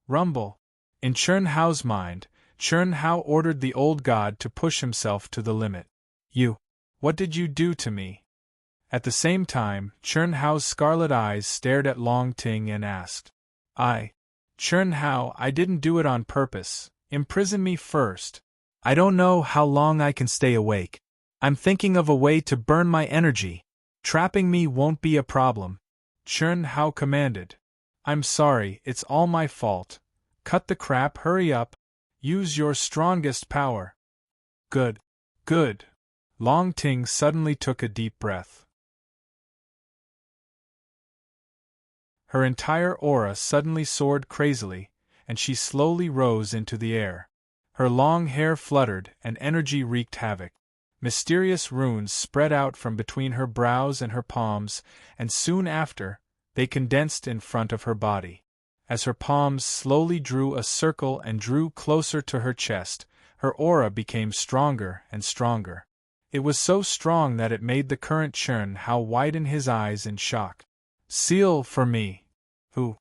Speaker 1: Rumble. In Chen Hao's mind, Chen Hao ordered the old god to push himself to the limit. What did you do to me? At the same time, Chen Hao's scarlet eyes stared at Long Ting and asked, Chen Hao, I didn't do it on purpose. Imprison me first. I don't know how long I can stay awake. I'm thinking of a way to burn my energy. Trapping me won't be a problem. Chen Hao commanded. I'm sorry, it's all my fault. Cut the crap, hurry up. Use your strongest power. Good. Long Ting suddenly took a deep breath. Her entire aura suddenly soared crazily, and she slowly rose into the air. Her long hair fluttered and energy wreaked havoc. Mysterious runes spread out from between her brows and her palms, and soon after, they condensed in front of her body. As her palms slowly drew a circle and drew closer to her chest, her aura became stronger and stronger. It was so strong that it made the current Chen Hao widen his eyes in shock. Seal for me. Who?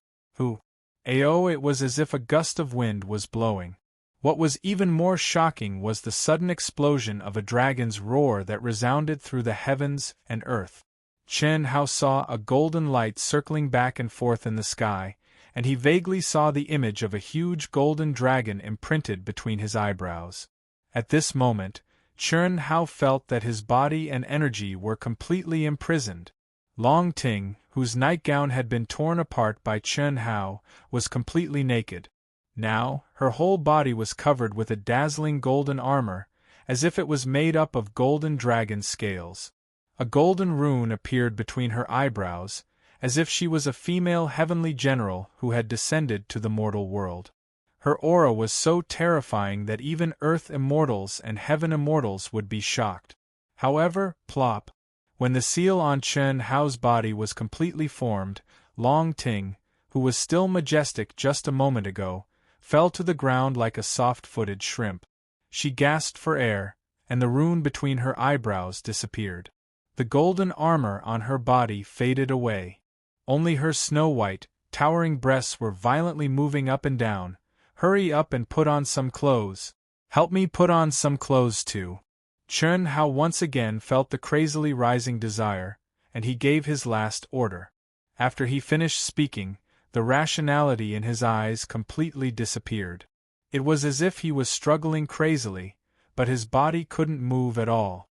Speaker 1: Ao, it was as if a gust of wind was blowing. What was even more shocking was the sudden explosion of a dragon's roar that resounded through the heavens and earth. Chen Hao saw a golden light circling back and forth in the sky, and he vaguely saw the image of a huge golden dragon imprinted between his eyebrows. At this moment, Chen Hao felt that his body and energy were completely imprisoned. Long Ting, whose nightgown had been torn apart by Chen Hao, was completely naked. Now, her whole body was covered with a dazzling golden armor, as if it was made up of golden dragon scales. A golden rune appeared between her eyebrows, as if she was a female heavenly general who had descended to the mortal world. Her aura was so terrifying that even earth immortals and heaven immortals would be shocked. However, plop. When the seal on Chen Hao's body was completely formed, Long Ting, who was still majestic just a moment ago, fell to the ground like a soft-footed shrimp. She gasped for air, and the rune between her eyebrows disappeared. The golden armor on her body faded away. Only her snow-white, towering breasts were violently moving up and down. Hurry up and put on some clothes. Help me put on some clothes too. Chun Hao once again felt the crazily rising desire, and he gave his last order. After he finished speaking, the rationality in his eyes completely disappeared. It was as if he was struggling crazily, but his body couldn't move at all.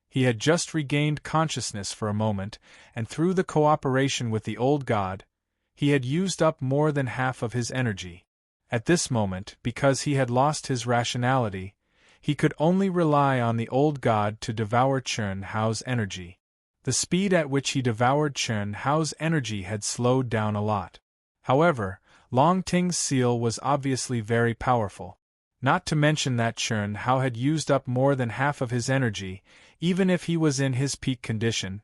Speaker 1: He had just regained consciousness for a moment, and through the cooperation with the old god, he had used up more than half of his energy. At this moment, because he had lost his rationality, he could only rely on the old god to devour Chun Hao's energy. The speed at which he devoured Chun Hao's energy had slowed down a lot. However, Long Ting's seal was obviously very powerful. Not to mention that Chun Hao had used up more than half of his energy. Even if he was in his peak condition,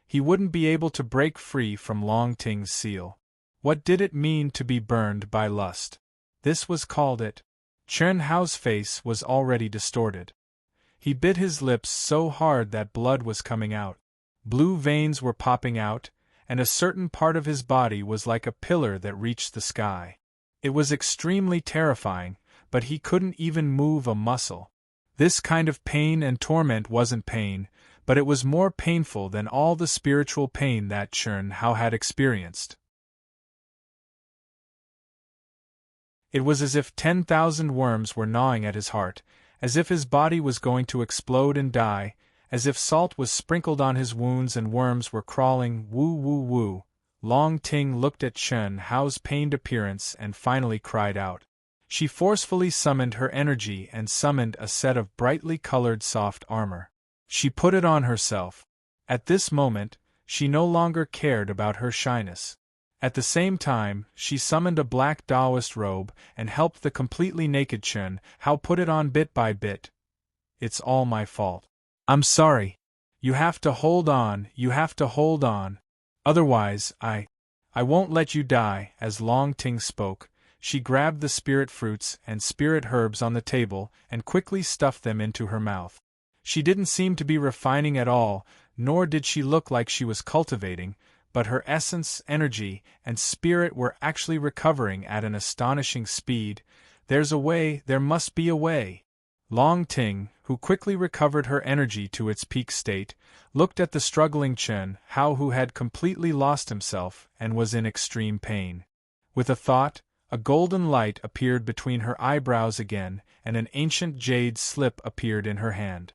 Speaker 1: he wouldn't be able to break free from Long Ting's seal. What did it mean to be burned by lust? This was called it. Chun Hao's face was already distorted. He bit his lips so hard that blood was coming out. Blue veins were popping out, and a certain part of his body was like a pillar that reached the sky. It was extremely terrifying, but he couldn't even move a muscle. This kind of pain and torment wasn't pain, but it was more painful than all the spiritual pain that Chun Hao had experienced. It was as if 10,000 worms were gnawing at his heart, as if his body was going to explode and die, as if salt was sprinkled on his wounds and worms were crawling. Woo woo woo. Long Ting looked at Chun Hao's pained appearance and finally cried out. She forcefully summoned her energy and summoned a set of brightly colored soft armor. She put it on herself. At this moment, she no longer cared about her shyness. At the same time, she summoned a black Taoist robe and helped the completely naked Chun Hao put it on bit by bit. It's all my fault. I'm sorry. You have to hold on, you have to hold on. Otherwise, I won't let you die. As Long Ting spoke, she grabbed the spirit fruits and spirit herbs on the table and quickly stuffed them into her mouth. She didn't seem to be refining at all, nor did she look like she was cultivating, but her essence, energy, and spirit were actually recovering at an astonishing speed. There's a way, there must be a way. Long Ting, who quickly recovered her energy to its peak state, looked at the struggling Chun Hao, who had completely lost himself and was in extreme pain. With a thought, a golden light appeared between her eyebrows again, and an ancient jade slip appeared in her hand.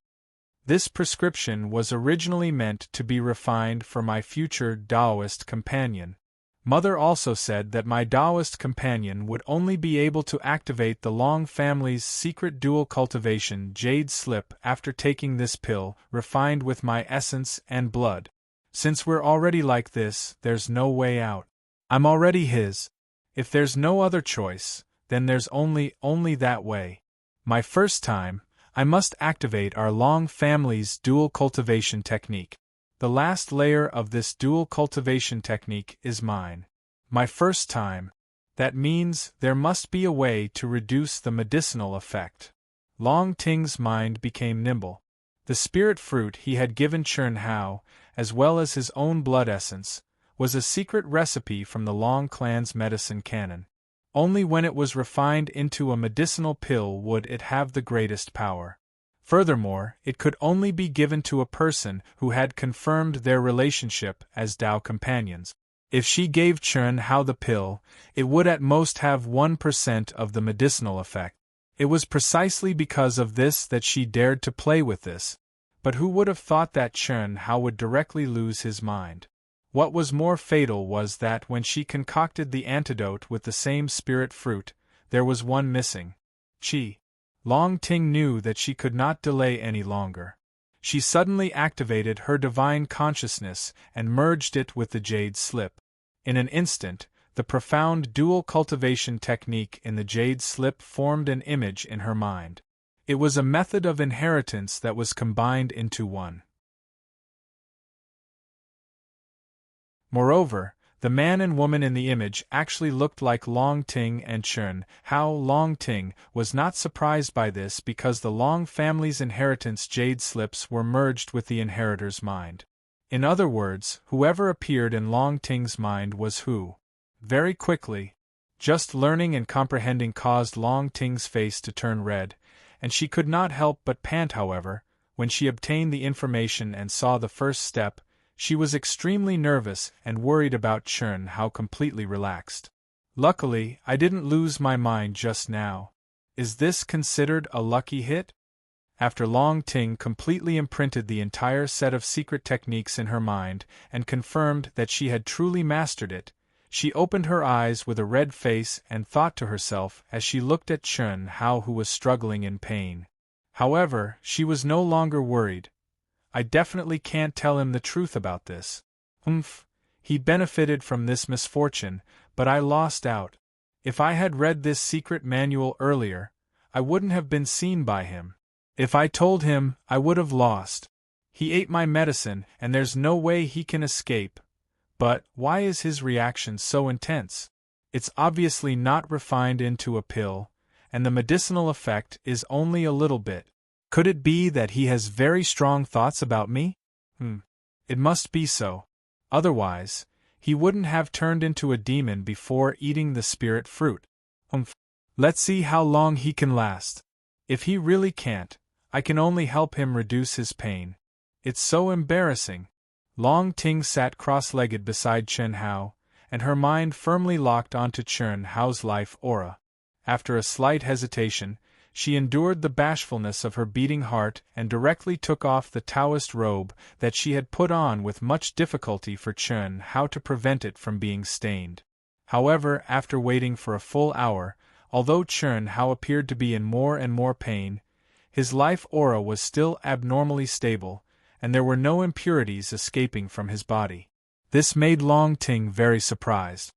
Speaker 1: This prescription was originally meant to be refined for my future Taoist companion. Mother also said that my Taoist companion would only be able to activate the Long family's secret dual cultivation jade slip after taking this pill, refined with my essence and blood. Since we're already like this, there's no way out. I'm already his. If there's no other choice, then there's only that way. My first time, I must activate our Long family's dual cultivation technique. The last layer of this dual cultivation technique is mine. My first time. That means there must be a way to reduce the medicinal effect. Long Ting's mind became nimble. The spirit fruit he had given Chun Hao, as well as his own blood essence, was a secret recipe from the Long clan's medicine canon. Only when it was refined into a medicinal pill would it have the greatest power. Furthermore, it could only be given to a person who had confirmed their relationship as Tao companions. If she gave Chun Hao the pill, it would at most have 1% of the medicinal effect. It was precisely because of this that she dared to play with this. But who would have thought that Chun Hao would directly lose his mind? What was more fatal was that when she concocted the antidote with the same spirit fruit, there was one missing. Qi. Long Ting knew that she could not delay any longer. She suddenly activated her divine consciousness and merged it with the jade slip. In an instant, the profound dual cultivation technique in the jade slip formed an image in her mind. It was a method of inheritance that was combined into one. Moreover, the man and woman in the image actually looked like Long Ting and Chun Hao. Long Ting was not surprised by this because the Long family's inheritance jade slips were merged with the inheritor's mind. In other words, whoever appeared in Long Ting's mind was who. Very quickly, just learning and comprehending caused Long Ting's face to turn red, and she could not help but pant. However, when she obtained the information and saw the first step, she was extremely nervous and worried about Chern Hao completely relaxed. Luckily, I didn't lose my mind just now. Is this considered a lucky hit? After Long Ting completely imprinted the entire set of secret techniques in her mind and confirmed that she had truly mastered it, she opened her eyes with a red face and thought to herself as she looked at Chern Hao, who was struggling in pain. However, she was no longer worried. I definitely can't tell him the truth about this. He benefited from this misfortune, but I lost out. If I had read this secret manual earlier, I wouldn't have been seen by him. If I told him, I would have lost. He ate my medicine, and there's no way he can escape. But why is his reaction so intense? It's obviously not refined into a pill, and the medicinal effect is only a little bit. Could it be that he has very strong thoughts about me? It must be so. Otherwise, he wouldn't have turned into a demon before eating the spirit fruit. Let's see how long he can last. If he really can't, I can only help him reduce his pain. It's so embarrassing. Long Ting sat cross-legged beside Chern Hao, and her mind firmly locked onto Chern Hao's life aura. After a slight hesitation, she endured the bashfulness of her beating heart and directly took off the Taoist robe that she had put on with much difficulty for Chern Hao to prevent it from being stained. However, after waiting for a full hour, although Chern Hao appeared to be in more and more pain, his life aura was still abnormally stable, and there were no impurities escaping from his body. This made Long Ting very surprised.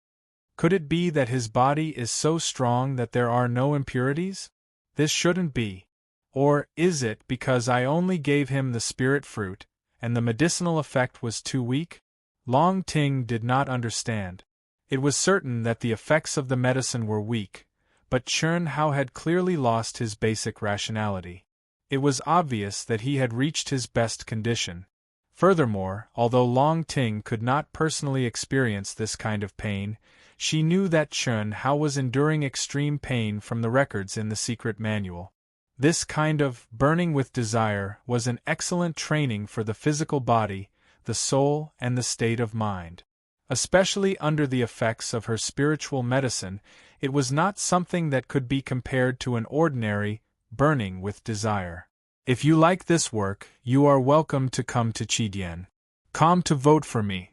Speaker 1: Could it be that his body is so strong that there are no impurities? This shouldn't be. Or is it because I only gave him the spirit fruit, and the medicinal effect was too weak? Long Ting did not understand. It was certain that the effects of the medicine were weak, but Chern Hao had clearly lost his basic rationality. It was obvious that he had reached his best condition. Furthermore, although Long Ting could not personally experience this kind of pain, she knew that Chern Hao was enduring extreme pain from the records in the secret manual. This kind of burning with desire was an excellent training for the physical body, the soul, and the state of mind. Especially under the effects of her spiritual medicine, it was not something that could be compared to an ordinary burning with desire. If you like this work, you are welcome to come to Chidian.com to vote for me.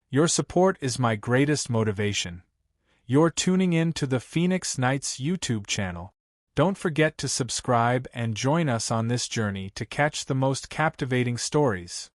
Speaker 1: Your support is my greatest motivation. You're tuning in to the Phoenix Knights YouTube channel. Don't forget to subscribe and join us on this journey to catch the most captivating stories.